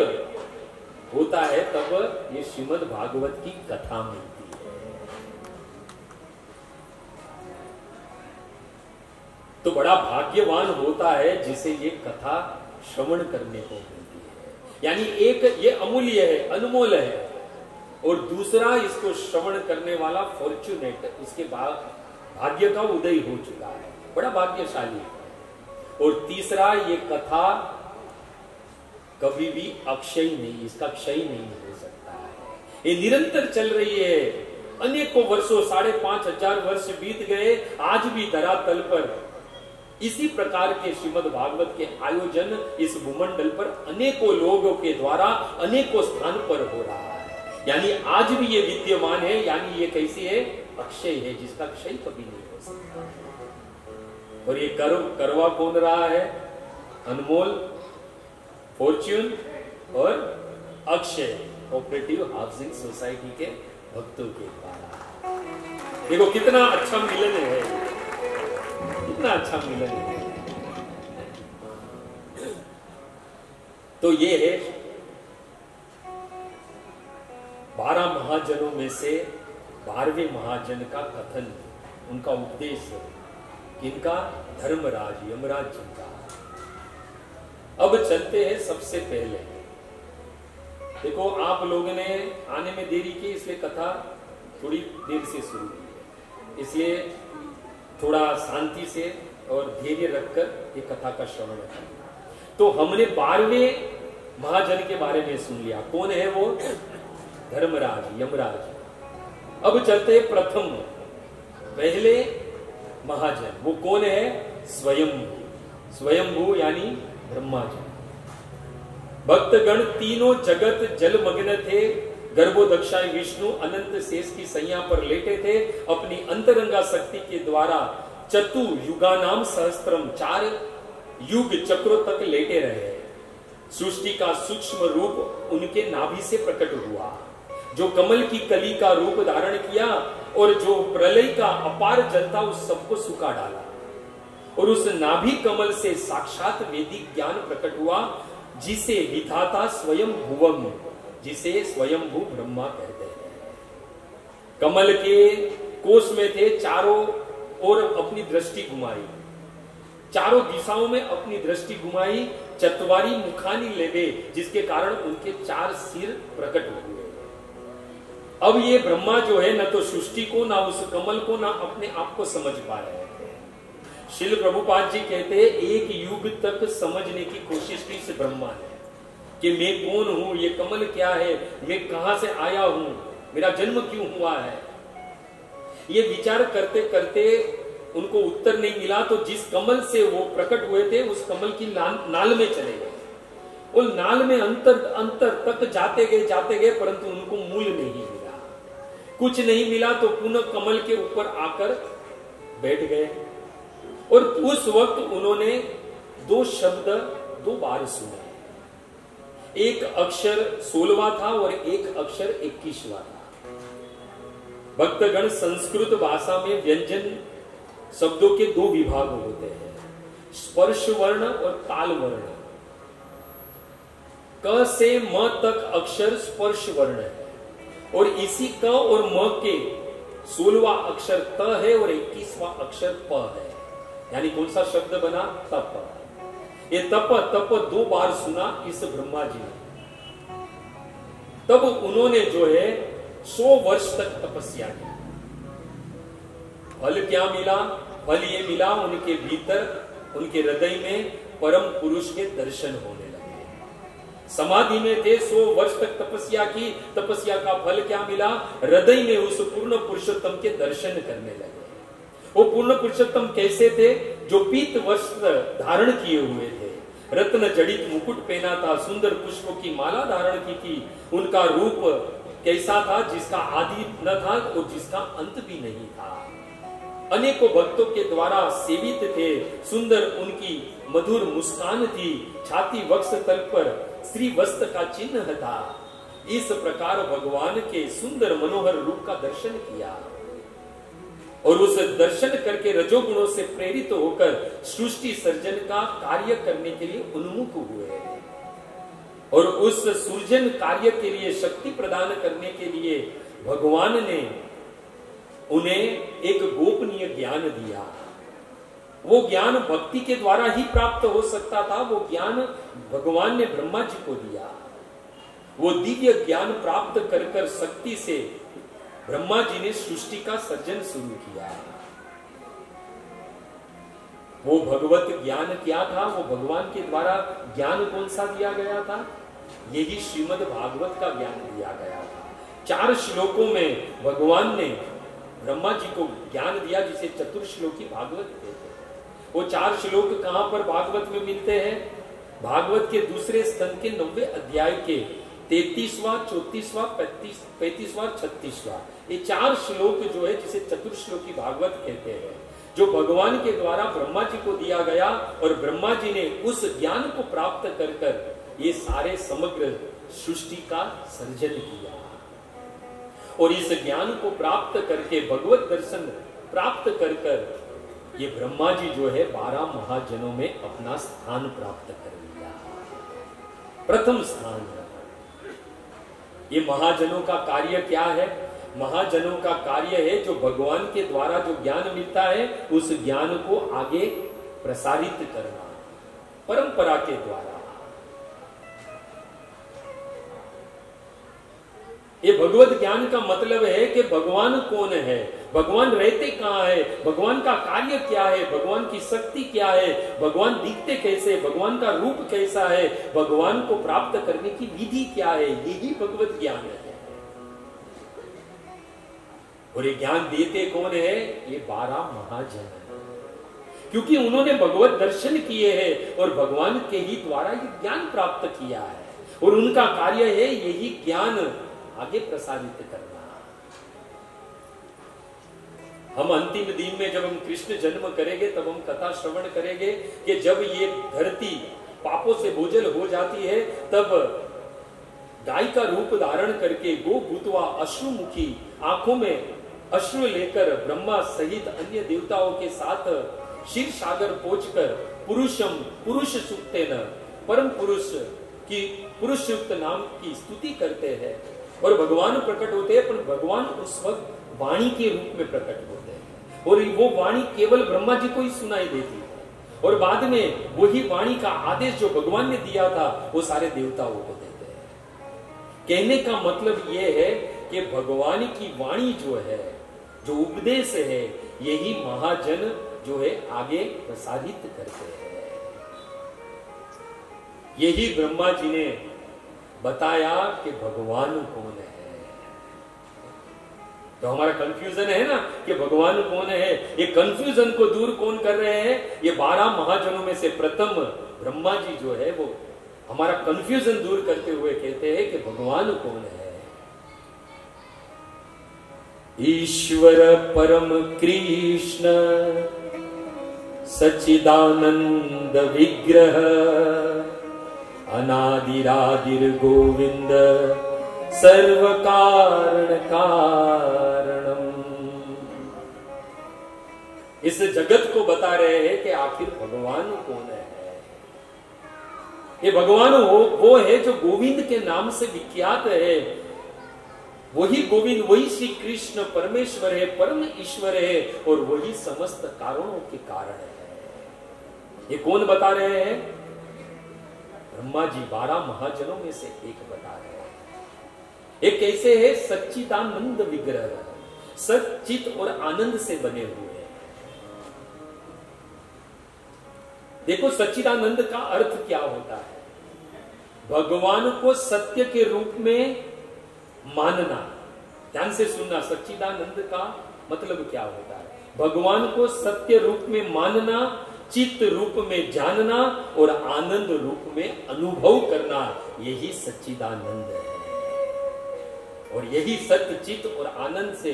होता है तब ये श्रीमद् भागवत की कथा मिलती है। तो बड़ा भाग्यवान होता है जिसे ये कथा श्रवण करने को मिलती है। यानी एक ये अमूल्य है, अनमोल है, और दूसरा इसको श्रवण करने वाला फॉर्चुनेट, उसके बाद भाग्य का उदय हो चुका है, बड़ा भाग्यशाली है। और तीसरा, ये कथा कभी भी अक्षय नहीं, इसका क्षय नहीं हो सकता है, ये निरंतर चल रही है। अनेकों वर्षों, 5,500 वर्ष बीत गए, आज भी धरातल पर इसी प्रकार के श्रीमद् भागवत के आयोजन इस भूमंडल पर अनेकों लोगों के द्वारा अनेकों स्थान पर हो रहा है। यानी आज भी ये विद्यमान है, यानी ये कैसी है, अक्षय है, जिसका क्षय कभी नहीं हो सकता। और ये करवा कौन रहा है, अनमोल, फॉर्च्यून और अक्षय, कोऑपरेटिव हाउसिंग सोसाइटी के भक्तों के द्वारा। देखो कितना अच्छा मिलन है, कितना अच्छा मिलन है। तो ये है 12 महाजनों में से 12वें महाजन का कथन, उनका उपदेश, किनका, धर्मराज, यमराज जी का। अब चलते हैं सबसे पहले। देखो आप लोगों ने आने में देरी की, इसलिए कथा थोड़ी देर से शुरू की, इसलिए थोड़ा शांति से और धैर्य रखकर ये कथा का श्रवण करना। तो हमने 12वें महाजन के बारे में सुन लिया, कौन है वो, धर्मराज, यमराज। अब चलते प्रथम, पहले महाजन, वो कौन है, स्वयंभू। स्वयंभू यानी ब्रह्मा जी। भक्तगण तीनों जगत जलमग्न थे, गर्भोदक्षाय विष्णु अनंत शेष की सैया पर लेटे थे, अपनी अंतरंगा शक्ति के द्वारा चतु युगानाम सहस्त्रम, 4 युग चक्रों तक लेटे रहे। सृष्टि का सूक्ष्म रूप उनके नाभि से प्रकट हुआ, जो कमल की कली का रूप धारण किया, और जो प्रलय का अपार जल था उस सबको सुखा डाला। और उस नाभि कमल से साक्षात वैदिक ज्ञान प्रकट हुआ, जिसे विधाता स्वयं भुवम, जिसे स्वयंभू ब्रह्मा कहते हैं। कमल के कोष में थे, चारों ओर अपनी दृष्टि घुमाई, चारों दिशाओं में अपनी दृष्टि घुमाई, चतवारी मुखानी लेवे, जिसके कारण उनके 4 सिर प्रकट हुए। अब ये ब्रह्मा जो है, न तो सृष्टि को, ना उस कमल को, ना अपने आप को समझ पा रहे थे। श्रील प्रभुपाद जी कहते हैं, एक युग तक समझने की कोशिश की इस ब्रह्मा ने, कि मैं कौन हूं, ये कमल क्या है, मैं कहां से आया हूं, मेरा जन्म क्यों हुआ है। ये विचार करते करते उनको उत्तर नहीं मिला, तो जिस कमल से वो प्रकट हुए थे उस कमल की नाल में चले गए। और नाल में अंतर तक जाते गए, परंतु उनको मूल नहीं मिला, कुछ नहीं मिला। तो पुनः कमल के ऊपर आकर बैठ गए, और उस वक्त उन्होंने 2 शब्द 2 बार सुने। एक अक्षर 16वां था और एक अक्षर 21वां था। भक्तगण, संस्कृत भाषा में व्यंजन शब्दों के 2 विभाग होते हैं, स्पर्श वर्ण और ताल वर्ण। क से म तक अक्षर स्पर्श वर्ण है, और इसी क और म के 16वां अक्षर त है और 21वां अक्षर प है। यानी कौन सा शब्द बना, तप। ये तप 2 बार सुना इस ब्रह्मा जी ने। तब उन्होंने जो है 100 वर्ष तक तपस्या की। फल क्या मिला, फल ये मिला, उनके भीतर, उनके हृदय में परम पुरुष के दर्शन होने लगे। समाधि में थे, 100 वर्ष तक तपस्या की, तपस्या का फल क्या मिला, हृदय में उस पूर्ण पुरुषोत्तम के दर्शन करने लगे। वो पूर्ण पुरुषोत्तम कैसे थे, जो पीत वस्त्र धारण किए हुए थे, रत्न जड़ित मुकुट पहना था, सुंदर पुष्पों की माला धारण की थी। उनका रूप कैसा था, जिसका आदि न था और जिसका अंत भी नहीं था। अनेकों भक्तों के द्वारा सेवित थे। सुंदर उनकी मधुर मुस्कान थी। छाती वक्ष तल पर श्री वस्त्र का चिन्ह था। इस प्रकार भगवान के सुंदर मनोहर रूप का दर्शन किया और उस दर्शन करके रजोगुणों से प्रेरित होकर सृष्टि सर्जन का कार्य करने के लिए उन्मुख हुए और उस सृजन कार्य के लिए शक्ति प्रदान करने के लिए भगवान ने उन्हें एक गोपनीय ज्ञान दिया। वो ज्ञान भक्ति के द्वारा ही प्राप्त हो सकता था। वो ज्ञान भगवान ने ब्रह्मा जी को दिया। वो दिव्य ज्ञान प्राप्त कर कर शक्ति से ब्रह्मा जी ने सृष्टि का सर्जन शुरू किया। वो भगवत ज्ञान क्या था? वो भगवान के द्वारा ज्ञान कौन सा दिया गया था? यही श्रीमद् भागवत का ज्ञान दिया गया था। 4 श्लोकों में भगवान ने ब्रह्मा जी को ज्ञान दिया, जिसे चतुर्श्लोकी भागवत कहते हैं। वो 4 श्लोक कहां पर भागवत में मिलते हैं? भागवत के दूसरे स्कंद के 90वें अध्याय के 33वां, 34वां, 35वां, 36वां, ये 4 श्लोक जो है, जिसे चतुर्श्लोकी भागवत कहते हैं, जो भगवान के द्वारा ब्रह्मा जी को दिया गया और ब्रह्मा जी ने उस ज्ञान को प्राप्त कर कर ये सारे समग्र सृष्टि का सर्जन किया। और इस ज्ञान को प्राप्त करके, भगवत दर्शन प्राप्त कर कर ये ब्रह्मा जी जो है 12 महाजनों में अपना स्थान प्राप्त कर लिया, प्रथम स्थान। ये महाजनों का कार्य क्या है? महाजनों का कार्य है जो भगवान के द्वारा जो ज्ञान मिलता है उस ज्ञान को आगे प्रसारित करना, परंपरा के द्वारा। ये भगवत ज्ञान का मतलब है कि भगवान कौन है, भगवान रहते कहां है, भगवान का कार्य क्या है, भगवान की शक्ति क्या है, भगवान दिखते कैसे, भगवान का रूप कैसा है, भगवान को प्राप्त करने की विधि क्या है, यही भगवत ज्ञान है। और ये ज्ञान देते कौन है? ये 12 महाजन है, क्योंकि उन्होंने भगवत दर्शन किए हैं और भगवान के ही द्वारा ये ज्ञान प्राप्त किया है और उनका कार्य है यही ज्ञान आगे प्रसारित करना। हम अंतिम दिन में जब हम कृष्ण जन्म करेंगे तब हम कथा श्रवण करेंगे कि जब ये धरती पापों से बोझल हो जाती है तब गाय का रूप धारण करके गो भूतवा अश्रुमुखी आंखों में अश्रु लेकर ब्रह्मा सहित अन्य देवताओं के साथ क्षीर सागर पहुंचकर पुरुषम पुरुष सुक्तेन परम पुरुष की पुरुष युक्त नाम की स्तुति करते हैं और भगवान प्रकट होते हैं। पर भगवान उस वक्त वाणी के रूप में प्रकट होते हैं और वो वाणी केवल ब्रह्मा जी को ही सुनाई देती है और बाद में वही वाणी का आदेश जो भगवान ने दिया था वो सारे देवताओं को देते हैं। कहने का मतलब ये है कि भगवान की वाणी जो है, जो उपदेश है, यही महाजन जो है आगे प्रसारित करते हैं। यही ब्रह्मा जी ने बताया कि भगवान कौन है। तो हमारा कंफ्यूजन है ना कि भगवान कौन है, ये कंफ्यूजन को दूर कौन कर रहे हैं? ये 12 महाजनों में से प्रथम ब्रह्मा जी जो है वो हमारा कंफ्यूजन दूर करते हुए कहते हैं कि भगवान कौन है। ईश्वर परम कृष्ण सच्चिदानंद विग्रह अनादिरादिर गोविंद सर्व कारण कारणम। इस जगत को बता रहे हैं कि आखिर भगवान कौन है। ये भगवान वो है जो गोविंद के नाम से विख्यात है। वही गोविंद, वही श्री कृष्ण परमेश्वर है, परम ईश्वर है और वही समस्त कारणों के कारण है। ये कौन बता रहे हैं? ब्रह्मा जी 12 महाजनों में से एक बता रहे हैं। एक कैसे है? सच्चिदानंद विग्रह, सच्चित और आनंद से बने हुए। देखो सच्चिदानंद का अर्थ क्या होता है? भगवान को सत्य के रूप में मानना। ध्यान से सुनना, सच्चिदानंद का मतलब क्या होता है? भगवान को सत्य रूप में मानना, चित्त रूप में जानना और आनंद रूप में अनुभव करना, यही सच्चिदानंद है। और यही सत्य चित्त और आनंद से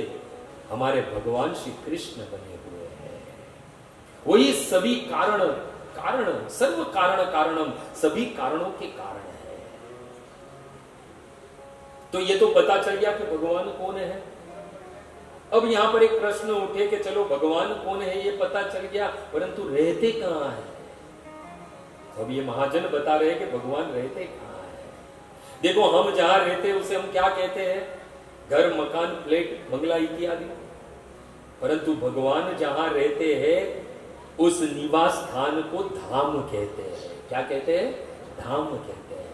हमारे भगवान श्री कृष्ण बने हुए हैं। वही सभी कारण सर्व कारणम, सभी कारणों के कारण है। तो ये तो पता चल गया कि भगवान कौन है। अब यहां पर एक प्रश्न उठे कि चलो भगवान कौन है ये पता चल गया, परंतु रहते कहां है। अब ये महाजन बता रहे हैं कि भगवान रहते कहां है। देखो, हम जहां रहते हैं उसे हम क्या कहते हैं, घर, मकान, फ्लैट, बंगला इत्यादि। परंतु भगवान जहां रहते हैं उस निवास स्थान को धाम कहते हैं। क्या कहते हैं, धाम कहते हैं।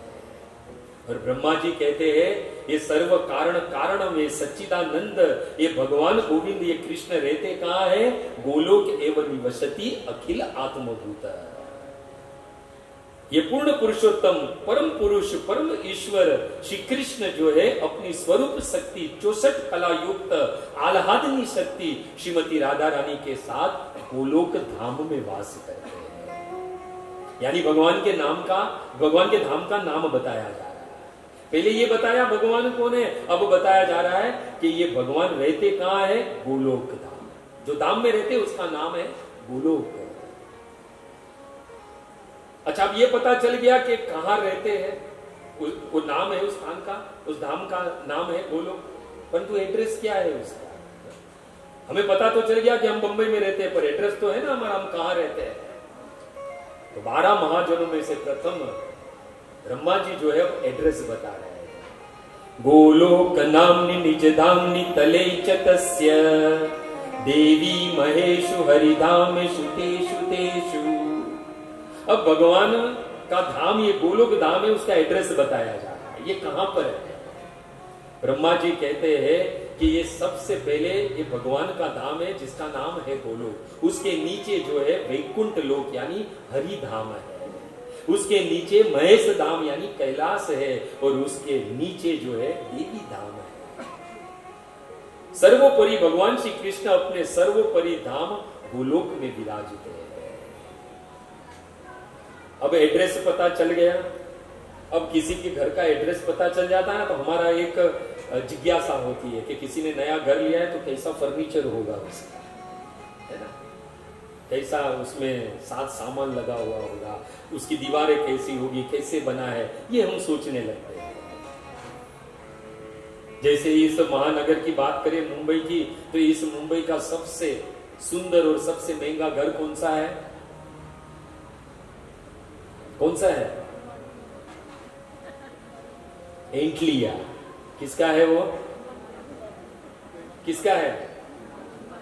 और ब्रह्मा जी कहते हैं ये सर्व कारणम, ये सच्चिदानंद, ये भगवान गोविंद, ये कृष्ण रहते कहां है, गोलोक एवं निवसति अखिल आत्मभूत। ये पूर्ण पुरुषोत्तम, परम पुरुष, परम ईश्वर श्री कृष्ण जो है अपनी स्वरूप शक्ति 64 कला युक्त आह्लादनी शक्ति श्रीमती राधा रानी के साथ गोलोक धाम में वास करते हैं। यानी भगवान के धाम का नाम बताया जा रहा है। पहले ये बताया भगवान कौन है, अब बताया जा रहा है कि ये भगवान रहते कहां है, गोलोक धाम। जो धाम में रहते उसका नाम है गोलोक। अच्छा, अब ये पता चल गया कि कहां रहते हैं, वो नाम है उस स्थान का, उस धाम का नाम है गोलोक, परंतु एड्रेस क्या है उसका। हमें पता तो चल गया कि हम बंबई में रहते हैं, पर एड्रेस तो है ना हमारा, हम कहां रहते हैं। तो 12 महाजनों में से प्रथम ब्रह्मा जी जो है एड्रेस बता रहे हैं। गोलोक नामनि निज धामनि तले च तस्य देवी महेशु हरिधामेषु तेषु तेषु। अब भगवान का धाम, ये गोलोक धाम है, उसका एड्रेस बताया जा रहा है। ये कहां पर है। ब्रह्मा जी कहते हैं कि ये सबसे पहले ये भगवान का धाम है जिसका नाम है गोलोक। उसके नीचे जो है वैकुंठ लोक यानी हरि धाम है। उसके नीचे महेश धाम यानी कैलाश है, और उसके नीचे जो है देवी धाम है। सर्वोपरि भगवान श्री कृष्ण अपने सर्वोपरि धाम गोलोक में विराजित है। अब एड्रेस पता चल गया। अब किसी के घर का एड्रेस पता चल जाता है तो हमारा एक जिज्ञासा होती है कि किसी ने नया घर लिया है तो कैसा फर्नीचर होगा उसका, है ना, कैसा उसमें साथ सामान लगा हुआ होगा, उसकी दीवारें कैसी होगी, कैसे बना है, ये हम सोचने लगते हैं। जैसे इस महानगर की बात करें मुंबई की, तो इस मुंबई का सबसे सुंदर और सबसे महंगा घर कौन सा है, कौन सा है, एंटलिया। किसका है वो, किसका है,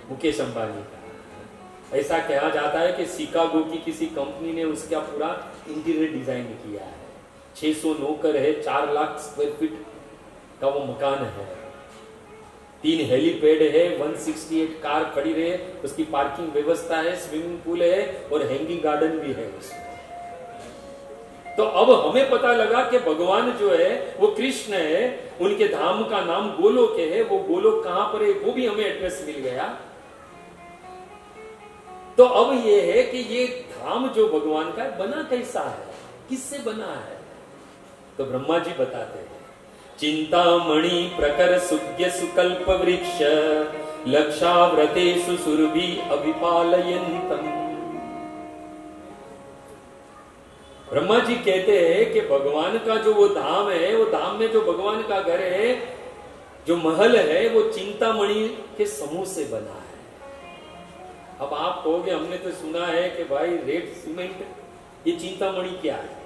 मुकेश अंबानी का। ऐसा कहा जाता है कि शिकागो की किसी कंपनी ने उसका पूरा इंटीरियर डिजाइन किया है। 600 नौकर है, 4 लाख स्क्वायर फीट का वो मकान है, 3 हेलीपैड है, 168 कार खड़ी रहे, उसकी पार्किंग व्यवस्था है, स्विमिंग पूल है और हैंगिंग गार्डन भी है उसमें। तो अब हमें पता लगा कि भगवान जो है वो कृष्ण है, उनके धाम का नाम गोलोक है। वो गोलोक कहां पर है वो भी हमें एड्रेस मिल गया। तो अब ये है कि ये धाम जो भगवान का बना कैसा है, किससे बना है। तो ब्रह्मा जी बताते हैं, चिंतामणि प्रकर सुज्ञ सुकल्प वृक्ष लक्षाव्रतेषु सुरभि अभिपालयन्तम्। ब्रह्मा जी कहते हैं कि भगवान का जो वो धाम है, वो धाम में जो भगवान का घर है, जो महल है, वो चिंतामणि के समूह से बना है। अब आप कहोगे हमने तो सुना है कि भाई रेड सीमेंट, ये चिंतामणि क्या है।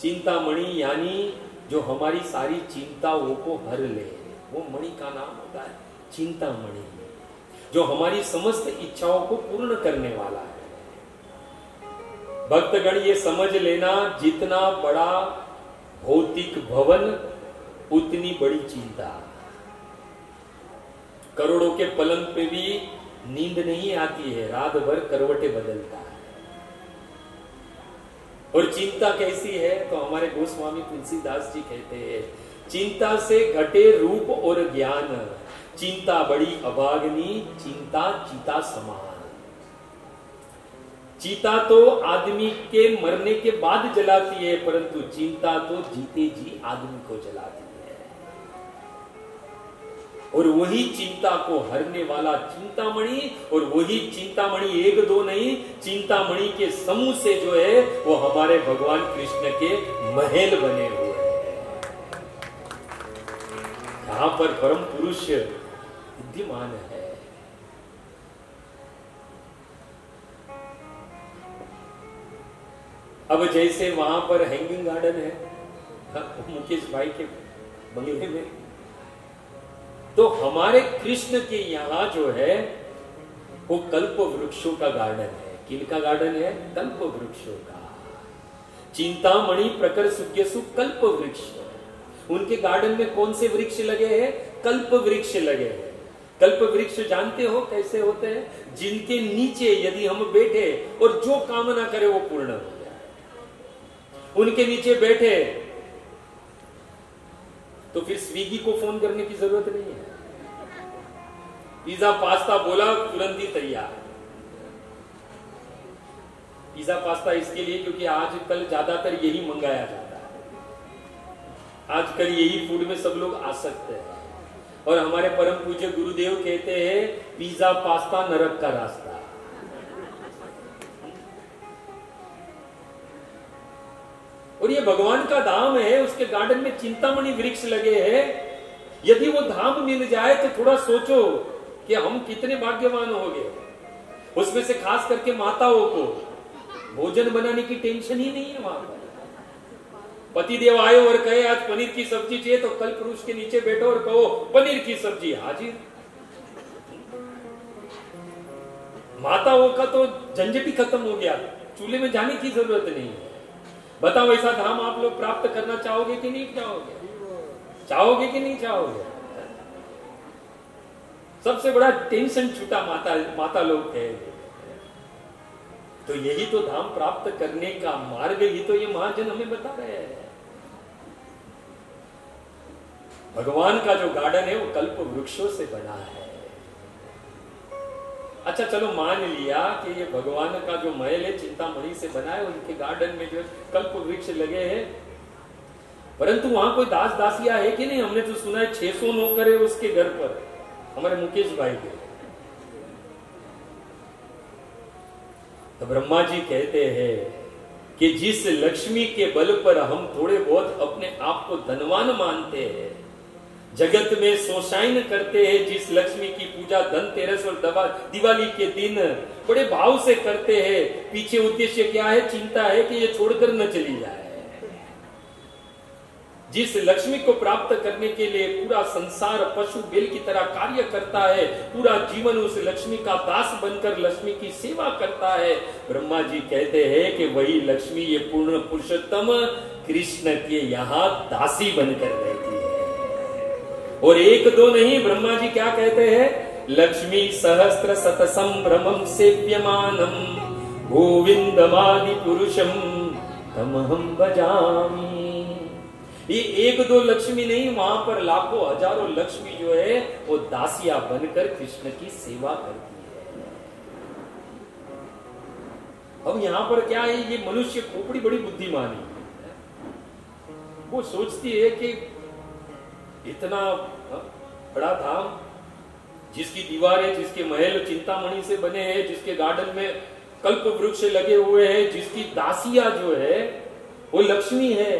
चिंतामणि यानी जो हमारी सारी चिंताओं को हर ले, वो मणि का नाम होता है चिंतामणि, जो हमारी समस्त इच्छाओं को पूर्ण करने वाला है। भक्तगण ये समझ लेना, जितना बड़ा भौतिक भवन उतनी बड़ी चिंता। करोड़ों के पलंग पे भी नींद नहीं आती है, रात भर करवटें बदलता है। और चिंता कैसी है, तो हमारे गोस्वामी तुलसीदास जी कहते हैं, चिंता से घटे रूप और ज्ञान, चिंता बड़ी अभागनी, चिंता चिता समान। चीता तो आदमी के मरने के बाद जलाती है, परंतु चिंता तो जीते जी आदमी को जलाती है। और वही चिंता को हरने वाला चिंतामणि, और वही चिंतामणि एक दो नहीं, चिंतामणि के समूह से जो है वो हमारे भगवान कृष्ण के महल बने हुए हैं, जहां पर परम पुरुष विद्यमान है। अब जैसे वहां पर हैंगिंग गार्डन है मुकेश भाई के बंगले में, तो हमारे कृष्ण के यहां जो है वो कल्प वृक्षों का गार्डन है। किनका गार्डन है? कल्प वृक्षों का। चिंतामणि प्रकर सुज्ञसु कल्प वृक्ष, उनके गार्डन में कौन से वृक्ष लगे हैं? कल्प वृक्ष लगे हैं। कल्प वृक्ष जानते हो कैसे होते हैं? जिनके नीचे यदि हम बैठे और जो कामना करे वो पूर्ण हो जाए, उनके नीचे बैठे तो फिर स्विगी को फोन करने की जरूरत नहीं है। पिज्जा पास्ता बोला तुरंत ही तैयार। पिज्जा पास्ता इसके लिए क्योंकि आजकल ज्यादातर यही मंगाया जाता है, आजकल यही फूड में सब लोग आसक्त हैं। और हमारे परम पूज्य गुरुदेव कहते हैं पिज्जा पास्ता नरक का रास्ता। और ये भगवान का धाम है, उसके गार्डन में चिंतामणि वृक्ष लगे हैं। यदि वो धाम मिल जाए तो थोड़ा सोचो कि हम कितने भाग्यवान हो गए। उसमें से खास करके माताओं को भोजन बनाने की टेंशन ही नहीं है। वहां पर पतिदेव आए और कहे आज पनीर की सब्जी चाहिए, तो कल पुरुष के नीचे बैठो और कहो पनीर की सब्जी हाजिर। माताओं का तो झंझट ही खत्म हो गया, चूल्हे में जाने की जरूरत नहीं है। बताओ ऐसा धाम आप लोग प्राप्त करना चाहोगे कि नहीं चाहोगे? चाहोगे कि नहीं चाहोगे? सबसे बड़ा टेंशन छूटा माता लोग है। तो यही तो धाम प्राप्त करने का मार्ग ही तो ये महाजन हमें बता रहे हैं। भगवान का जो गार्डन है वो कल्प वृक्षों से बना है। अच्छा चलो मान लिया कि ये भगवान का जो महल है चिंतामणि से बना है, उनके गार्डन में जो कल्प वृक्ष लगे हैं, परंतु वहां कोई दास दासिया है कि नहीं? हमने तो सुना है 600 नौकर है उसके घर पर, हमारे मुकेश भाई के। तो ब्रह्मा जी कहते हैं कि जिस लक्ष्मी के बल पर हम थोड़े बहुत अपने आप को धनवान मानते हैं, जगत में सोशाइन करते हैं, जिस लक्ष्मी की पूजा धनतेरस और दिवाली के दिन बड़े भाव से करते हैं, पीछे उद्देश्य क्या है? चिंता है कि ये छोड़कर न चली जाए। जिस लक्ष्मी को प्राप्त करने के लिए पूरा संसार पशु बैल की तरह कार्य करता है, पूरा जीवन उस लक्ष्मी का दास बनकर लक्ष्मी की सेवा करता है, ब्रह्मा जी कहते हैं कि वही लक्ष्मी ये पूर्ण पुरुषोत्तम कृष्ण के यहाँ दासी बनकर रहती है। और एक दो नहीं, ब्रह्मा जी क्या कहते हैं? लक्ष्मी सहस्त्र शत संभ्रमं सेव्यमानम गोविंदमादि पुरुषम तमहं भजामि। ये एक दो लक्ष्मी नहीं, वहां पर लाखों हजारों लक्ष्मी जो है वो दासिया बनकर कृष्ण की सेवा करती है। अब यहां पर क्या है? ये मनुष्य खोपड़ी बड़ी बुद्धिमानी है। वो सोचती है कि इतना बड़ा धाम, जिसकी दीवारें, जिसके महल चिंतामणि से बने हैं, जिसके गार्डन में कल्प वृक्ष लगे हुए हैं, जिसकी दासिया जो है वो लक्ष्मी है,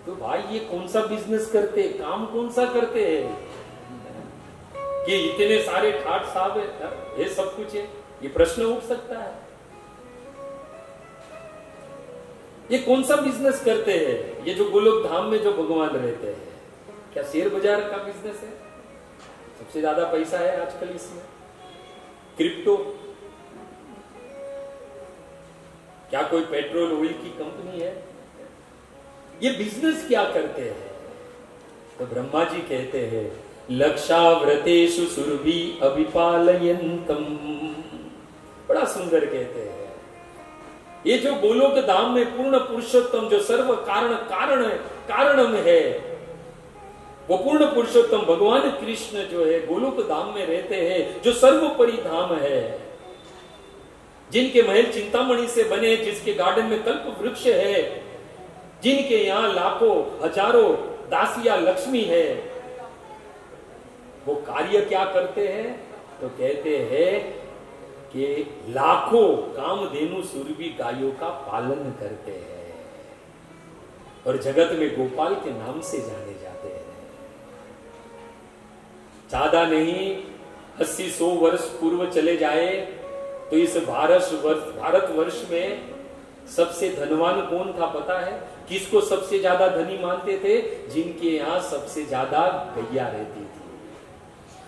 तो भाई ये कौन सा बिजनेस करते, काम कौन सा करते हैं कि इतने सारे ठाट साहब है, ये सब कुछ है? ये प्रश्न उठ सकता है। ये कौन सा बिजनेस करते हैं? ये जो गोलोक धाम में जो भगवान रहते हैं, क्या शेयर बाजार का बिजनेस है? सबसे ज्यादा पैसा है आजकल इसमें। क्रिप्टो, क्या कोई पेट्रोल ऑयल की कंपनी है? ये बिजनेस क्या करते हैं? तो ब्रह्मा जी कहते हैं लक्षाव्रतेषु सुरभि अभिपालयन्तम। बड़ा सुंदर कहते हैं, ये जो गोलोक धाम में पूर्ण पुरुषोत्तम जो सर्व कारणम है, वो पूर्ण पुरुषोत्तम भगवान कृष्ण जो है गोलोक धाम में रहते हैं, जो सर्वोपरि धाम है। जिनके महल चिंतामणि से बने, जिसके गार्डन में कल्प वृक्ष है, जिनके यहां लाखों हजारों दासिया लक्ष्मी है, वो कार्य क्या करते हैं? तो कहते हैं कि लाखों कामधेनु सुरभि गायों का पालन करते हैं और जगत में गोपाल के नाम से जाने जाते हैं। ज्यादा नहीं 80-100 वर्ष पूर्व चले जाए तो इस भारतवर्ष में सबसे धनवान कौन था पता है? किसको सबसे ज्यादा धनी मानते थे? जिनके यहां सबसे ज्यादा गैया रहती थी,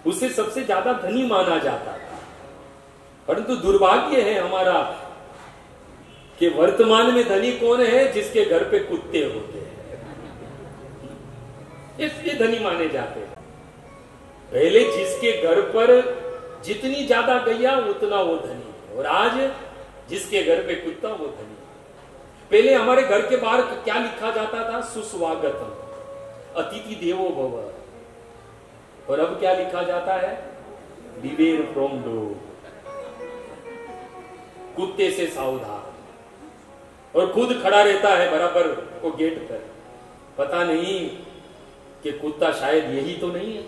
उसे सबसे ज्यादा धनी माना जाता था। परंतु दुर्भाग्य है हमारा कि वर्तमान में धनी कौन है? जिसके घर पे कुत्ते होते हैं, इसलिए धनी माने जाते हैं। पहले जिसके घर पर जितनी ज्यादा गैया उतना वो धनी, और आज जिसके घर पे कुत्ता वो धनी। पहले हमारे घर के बाहर क्या लिखा जाता था? सुस्वागतम, अतिथि देवो भव। और अब क्या लिखा जाता है? बिवेर फ्रॉम डॉग, कुत्ते से सावधान। और खुद खड़ा रहता है बराबर वो गेट पर। पता नहीं कि कुत्ता शायद यही तो नहीं है।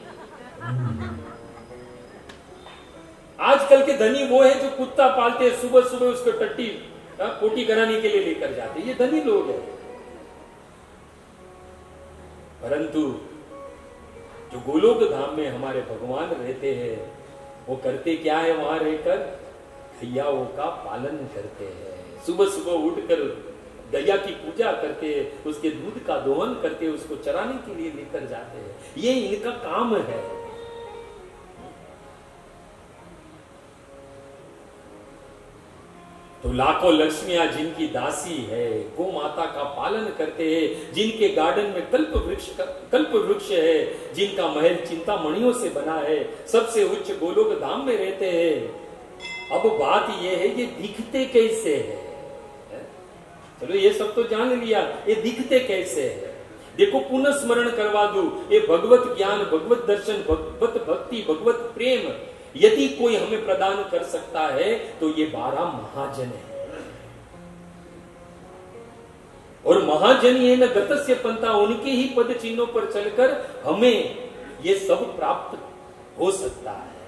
आजकल के धनी वो है जो कुत्ता पालते हैं, सुबह सुबह उसको टट्टी पोटी कराने के लिए लेकर जाते हैं, ये धनी लोग हैं। परंतु जो गोलोक धाम में हमारे भगवान रहते हैं वो करते क्या है? वहां रहकर गैयाओं का पालन करते हैं। सुबह सुबह उठकर गैया की पूजा करके, उसके दूध का दोहन करके उसको चराने के लिए लेकर जाते हैं। ये इनका काम है। तो लाखों लक्ष्मियां जिनकी दासी है, गो माता का पालन करते हैं, जिनके गार्डन में कल्प वृक्ष है, जिनका महल चिंतामणियों से बना है, सबसे उच्च गोलोक धाम में रहते हैं। अब बात यह है ये दिखते कैसे है? चलो ये सब तो जान लिया, ये दिखते कैसे है? देखो पुनः स्मरण करवा दूं, ये भगवत ज्ञान, भगवत दर्शन, भगवत भक्ति, भगवत प्रेम यदि कोई हमें प्रदान कर सकता है तो ये 12 महाजन है। और महाजन ये न गतस्य पंथा, उनके ही पद चिन्हों पर चलकर हमें ये सब प्राप्त हो सकता है।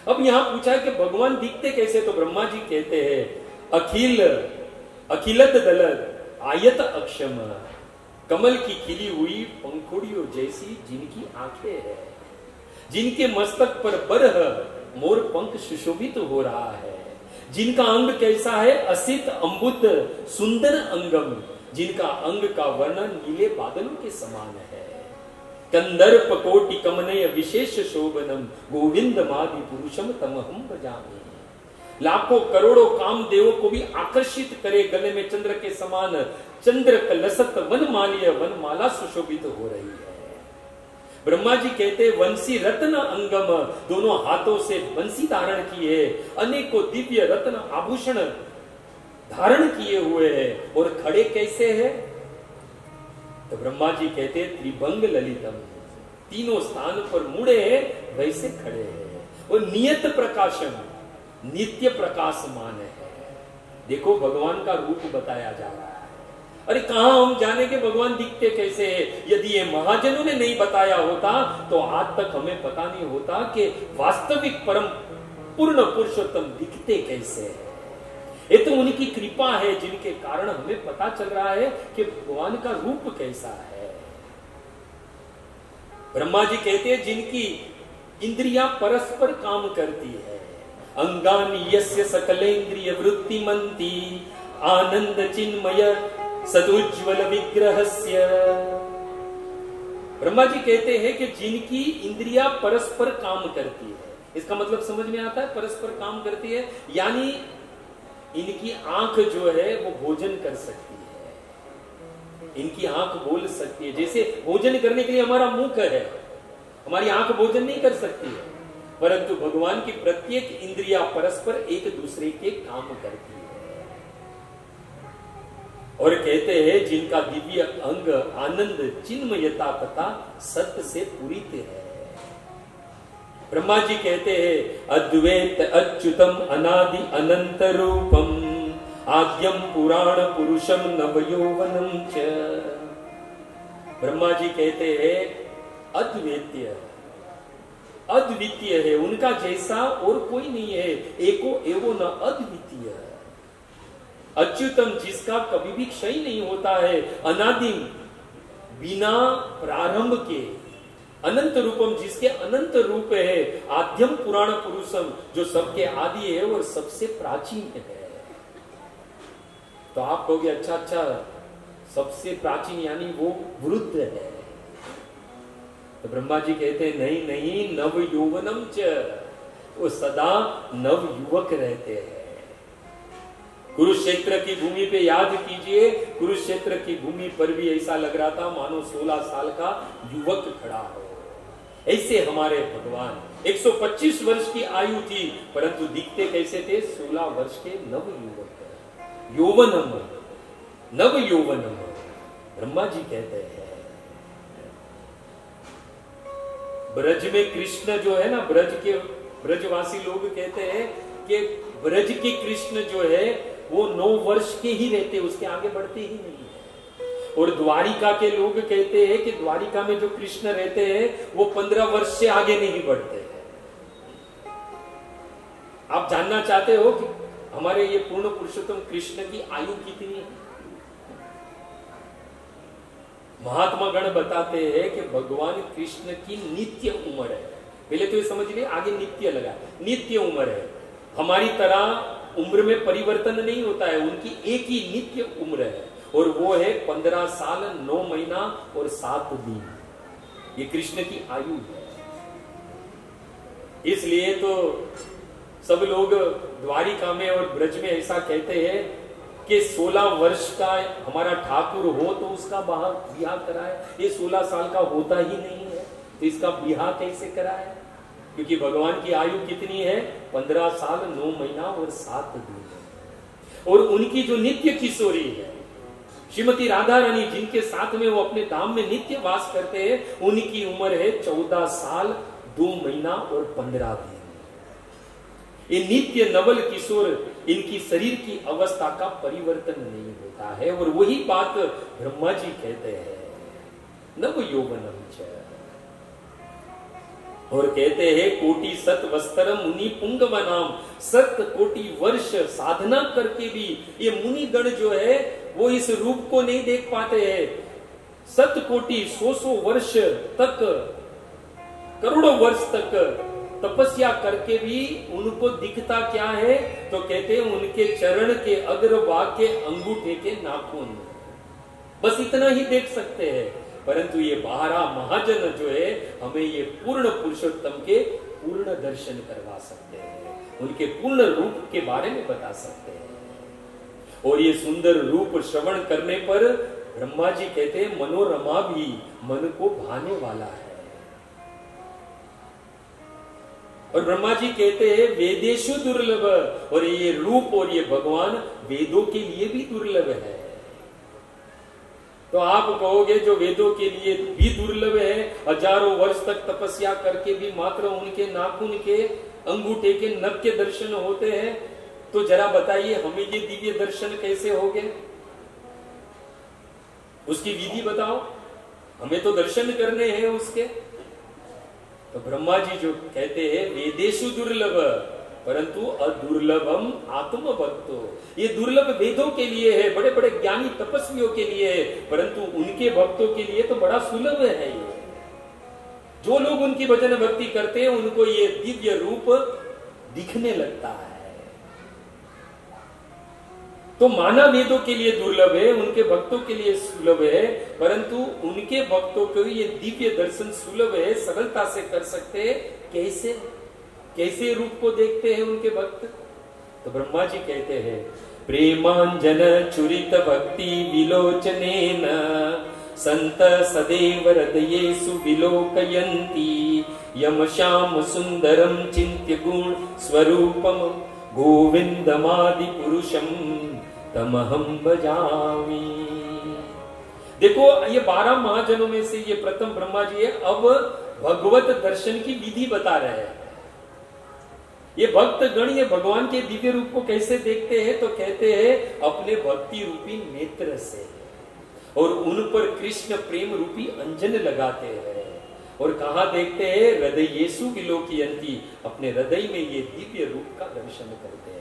अब यहां पूछा है कि भगवान दिखते कैसे? तो ब्रह्मा जी कहते हैं अखिलत दलत आयत अक्षम, कमल की खिली हुई पंखुड़ियों जैसी जिनकी आंखें हैं, जिनके मस्तक पर बरह मोर पंख सुशोभित हो रहा है, जिनका अंग कैसा है? असित अम्बुद सुंदर अंगम, जिनका अंग का वर्णन नीले बादलों के समान है। कंदर्प कोटि कमनय विशेष शोभनम, गोविंद मादि पुरुषम तमहम भजामि। लाखों करोड़ों कामदेवों को भी आकर्षित करे, गले में चंद्र के समान चंद्र कलसत वनमाला सुशोभित हो रही है। ब्रह्मा जी कहते वंशी रत्न अंगम, दोनों हाथों से वंशी धारण किए, अनेकों दिव्य रत्न आभूषण धारण किए हुए हैं। और खड़े कैसे हैं? तो ब्रह्मा जी कहते त्रिभंग ललितम, तीनों स्थान पर मुड़े हैं वैसे खड़े हैं। और नियत प्रकाशम, नित्य प्रकाशमान है। देखो भगवान का रूप बताया जा रहा है। अरे कहां हम जाने के भगवान दिखते कैसे है? यदि ये महाजनों ने नहीं बताया होता तो आज तक हमें पता नहीं होता कि वास्तविक परम पूर्ण पुरुषोत्तम दिखते कैसे है। ये तो उनकी कृपा है जिनके कारण हमें पता चल रहा है कि भगवान का रूप कैसा है। ब्रह्मा जी कहते हैं जिनकी इंद्रियां परस्पर काम करती है, अंगानि यस्य सकलेन्द्रिय वृत्तिमन्ति, आनंद चिन्मय सदुज्ज्वल विग्रहस्य। ब्रह्मा जी कहते हैं कि जिनकी इंद्रियां परस्पर काम करती है, इसका मतलब समझ में आता है? परस्पर काम करती है यानी इनकी आंख जो है वो भोजन कर सकती है, इनकी आंख बोल सकती है। जैसे भोजन करने के लिए हमारा मुख है, हमारी आंख भोजन नहीं कर सकती है, परंतु भगवान की प्रत्येक इंद्रिया परस्पर एक दूसरे के काम करती है। और कहते हैं जिनका दिव्य अंग आनंद चिन्मयता तथा सत्य से पूरित है। ब्रह्मा जी कहते हैं अद्वैत अच्युतम अनादि अनंत रूपम आद्यम पुराण पुरुषम नवयौवनम च। ब्रह्मा जी कहते हैं अद्वैतीय अद्वितीय है, उनका जैसा और कोई नहीं है, एको एवो न अद्वितीय। अच्युतम जिसका कभी भी क्षय नहीं होता है, अनादि बिना प्रारंभ के, अनंत रूपम जिसके अनंत रूप है, आद्यम पुराण पुरुषम जो सबके आदि है और सबसे प्राचीन है। तो आप कहोगे अच्छा सबसे प्राचीन यानी वो वृद्ध है। तो ब्रह्मा जी कहते हैं नहीं नहीं, नव यौवनम च, वो सदा नव युवक रहते हैं। कुरुक्षेत्र की भूमि पे याद कीजिए, कुरुक्षेत्र की भूमि पर भी ऐसा लग रहा था मानो 16 साल का युवक खड़ा हो। ऐसे हमारे भगवान 125 वर्ष की आयु थी, परंतु दिखते कैसे थे? 16 वर्ष के नव युवक, यौवनम, नव यौवनम। ब्रह्मा जी कहते हैं ब्रज में कृष्ण जो है ना, ब्रजवासी लोग कहते हैं कि ब्रज के कृष्ण जो है वो 9 वर्ष के ही रहते, उसके आगे बढ़ते ही नहीं है। और द्वारिका के लोग कहते हैं कि द्वारिका में जो कृष्ण रहते हैं वो 15 वर्ष से आगे नहीं बढ़ते हैं। आप जानना चाहते हो कि हमारे ये पूर्ण पुरुषोत्तम कृष्ण की आयु कितनी है? महात्मा गण बताते हैं कि भगवान कृष्ण की नित्य उम्र है। पहले तो ये समझ लिए, आगे नित्य लगा, नित्य उम्र है। हमारी तरह उम्र में परिवर्तन नहीं होता है, उनकी एक ही नित्य उम्र है और वो है 15 साल 9 महीना और 7 दिन। ये कृष्ण की आयु है। इसलिए तो सब लोग द्वारिका में और ब्रज में ऐसा कहते हैं कि 16 वर्ष का हमारा ठाकुर हो तो उसका ब्याह कराए। ये 16 साल का होता ही नहीं है तो इसका ब्याह कैसे कराए? क्योंकि भगवान की आयु कितनी है? 15 साल 9 महीना और 7 दिन। और उनकी जो नित्य किशोरी है श्रीमती राधा रानी, जिनके साथ में वो अपने धाम में नित्य वास करते हैं, उनकी उम्र है 14 साल 2 महीना और 15 दिन। ये नित्य नवल किशोर, इनकी शरीर की अवस्था का परिवर्तन नहीं होता है। और वही बात ब्रह्मा जी कहते हैं नव यौवनम च। और कहते हैं कोटि सत वस्त्रम मुनि पुंगव नाम, 7 कोटि वर्ष साधना करके भी ये मुनि गण जो है वो इस रूप को नहीं देख पाते हैं। 7 कोटि 100 वर्ष तक, करोड़ों वर्ष तक तपस्या करके भी उनको दिखता क्या है? तो कहते हैं उनके चरण के अग्रभाग के अंगूठे के नाखून, बस इतना ही देख सकते हैं। परंतु ये 12 महाजन जो है हमें ये पूर्ण पुरुषोत्तम के पूर्ण दर्शन करवा सकते हैं, उनके पूर्ण रूप के बारे में बता सकते हैं। और ये सुंदर रूप श्रवण करने पर ब्रह्मा जी कहते हैं मनोरमा भी मन को भाने वाला है। और ब्रह्मा जी कहते हैं वेदेशु दुर्लभ, और ये रूप और ये भगवान वेदों के लिए भी दुर्लभ है। तो आप कहोगे जो वेदों के लिए भी दुर्लभ है, हजारों वर्ष तक तपस्या करके भी मात्र उनके नाखून के अंगूठे के नख के दर्शन होते हैं, तो जरा बताइए हमें ये दिव्य दर्शन कैसे हो गए? उसकी विधि बताओ, हमें तो दर्शन करने हैं उसके। तो ब्रह्मा जी जो कहते हैं वेदेशु दुर्लभ परंतु अदुर्लभम आत्म भक्तो, ये दुर्लभ वेदों के लिए है, बड़े बड़े ज्ञानी तपस्वियों के लिए है, परंतु उनके भक्तों के लिए तो बड़ा सुलभ है। ये जो लोग उनकी भजन भक्ति करते हैं उनको ये दिव्य रूप दिखने लगता है। तो माना वेदों के लिए दुर्लभ है, उनके भक्तों के लिए सुलभ है, परंतु उनके भक्तों को ये दिव्य दर्शन सुलभ है, सरलता से कर सकते हैं। कैसे कैसे रूप को देखते हैं उनके भक्त? तो ब्रह्मा जी कहते हैं प्रेमांजन चुरित भक्ति विलोचनेन संत सदैव हृदयेषु विलोकयन्ति यम श्याम सुंदरम चिन्त्य गुण स्वरूपम गोविंदमादि पुरुषम तमहम भजामि। देखो ये 12 महाजनों में से ये प्रथम ब्रह्मा जी है। अब भगवत दर्शन की विधि बता रहे हैं। ये भक्त गण ये भगवान के दिव्य रूप को कैसे देखते हैं? तो कहते हैं अपने भक्ति रूपी नेत्र से, और उन पर कृष्ण प्रेम रूपी अंजन लगाते हैं। और कहा देखते हैं? हृदय येसु विलोकयन्ति, अपने हृदय में ये दिव्य रूप का दर्शन करते हैं।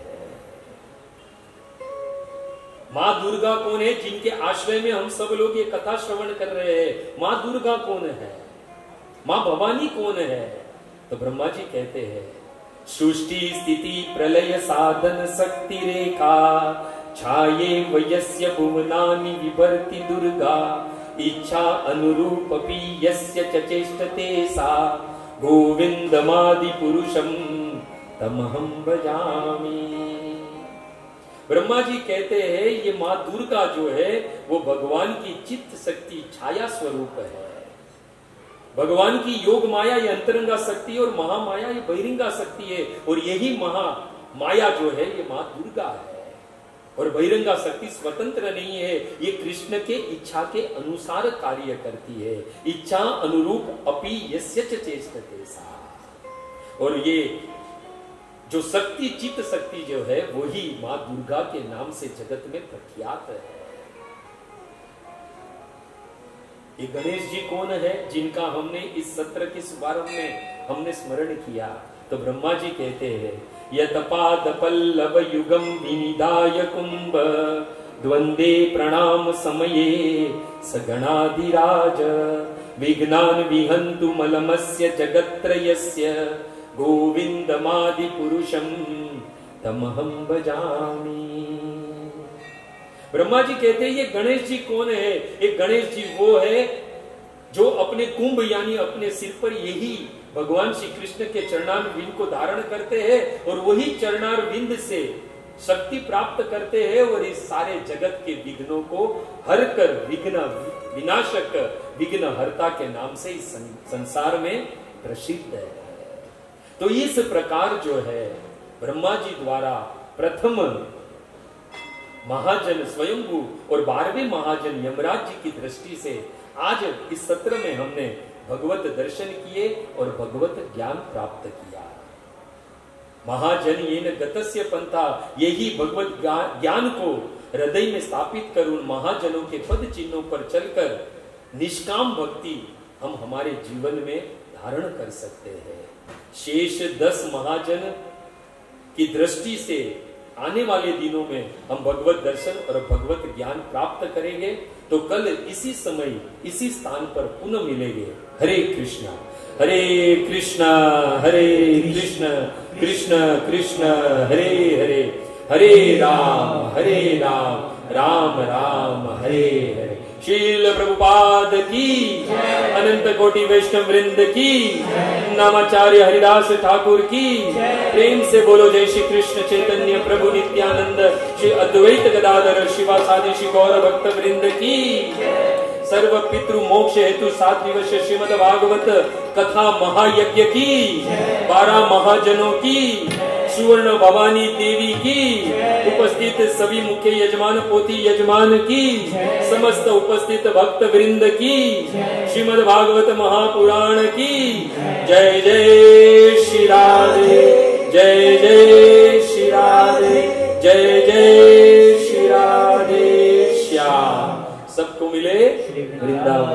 माँ दुर्गा कौन है जिनके आश्रय में हम सब लोग ये कथा श्रवण कर रहे हैं? माँ दुर्गा कौन है? माँ भवानी कौन है? तो ब्रह्मा जी कहते हैं सृष्टि स्थिति प्रलय साधन शक्ति रेखा छाये वयस्य भुवनानि विभर्ति दुर्गा इच्छा अनुरूपपि यस्य च चेष्टते सा गोविंदमादि पुरुषम तमहं भजामि। ब्रह्मा जी कहते हैं ये माँ दुर्गा जो है वो भगवान की चित्त शक्ति छाया स्वरूप है। भगवान की योग माया ये अंतरंगा शक्ति और महामाया ये बहिरंगा शक्ति है, और यही महा माया जो है ये माँ दुर्गा है। और बहिरंगा शक्ति स्वतंत्र नहीं है, ये कृष्ण के इच्छा के अनुसार कार्य करती है। इच्छा अनुरूप अपि यस्य च चेष्टते सा। और ये जो शक्ति चित्त शक्ति जो है वही माँ दुर्गा के नाम से जगत में प्रख्यात है। ये गणेश जी कौन है जिनका हमने इस सत्र के शुभारंभ में हमने स्मरण किया? तो ब्रह्मा जी कहते हैं यतपाद पल्लव युगम विनिदाय कुंभ द्वंदे प्रणाम समये सगणाधिराज विघ्नान विहन्तु मलमस्य जगत्त्रयस्य गोविंदमादि पुरुषम तमहं भजामि। ब्रह्मा जी कहते हैं ये गणेश जी कौन है? ये गणेश जी वो है जो अपने कुंभ यानी अपने सिर पर यही भगवान श्री कृष्ण के चरणार विंद को धारण करते हैं, और वही चरणार विंद से शक्ति प्राप्त करते हैं, और इस सारे जगत के विघ्नों को हर कर विघ्न विनाशक विघ्न हरता के नाम से इस संसार में प्रसिद्ध है। तो इस प्रकार जो है ब्रह्मा जी द्वारा प्रथम महाजन स्वयंभू और 12वें महाजन यमराज जी की दृष्टि से आज इस सत्र में हमने भगवत दर्शन किए और भगवत ज्ञान प्राप्त किया। महाजन येन गतस्य पंथा, यही भगवत ज्ञान को हृदय में स्थापित कर उन महाजनों के पद चिन्हों पर चलकर निष्काम भक्ति हम हमारे जीवन में धारण कर सकते हैं। शेष 10 महाजन की दृष्टि से आने वाले दिनों में हम भगवत दर्शन और भगवत ज्ञान प्राप्त करेंगे। तो कल इसी समय इसी स्थान पर पुनः मिलेंगे। हरे कृष्णा हरे कृष्ण कृष्ण कृष्ण हरे हरे, हरे राम राम राम हरे हरे। शील प्रभुपाद की अनंत कोटि वैष्णव वृंद की, नामाचार्य हरिदास ठाकुर की, प्रेम से बोलो जय श्री कृष्ण चैतन्य प्रभु नित्यानंद श्री अद्वैत गदाधर शिवासादि श्री गौर भक्त वृंद की। सर्व पितृ मोक्ष हेतु 7 दिवस श्रीमद् भागवत कथा महायज्ञ की 12 महाजनों की, सुवर्ण भवानी देवी की, उपस्थित सभी मुख्य यजमान पोथी यजमान की, समस्त उपस्थित भक्त वृंद की, श्रीमद् भागवत महापुराण की। जय जय श्री राधे, जय जय श्री राधे, जय जय श्री राधे श्याम। सबको मिले वृंदावन।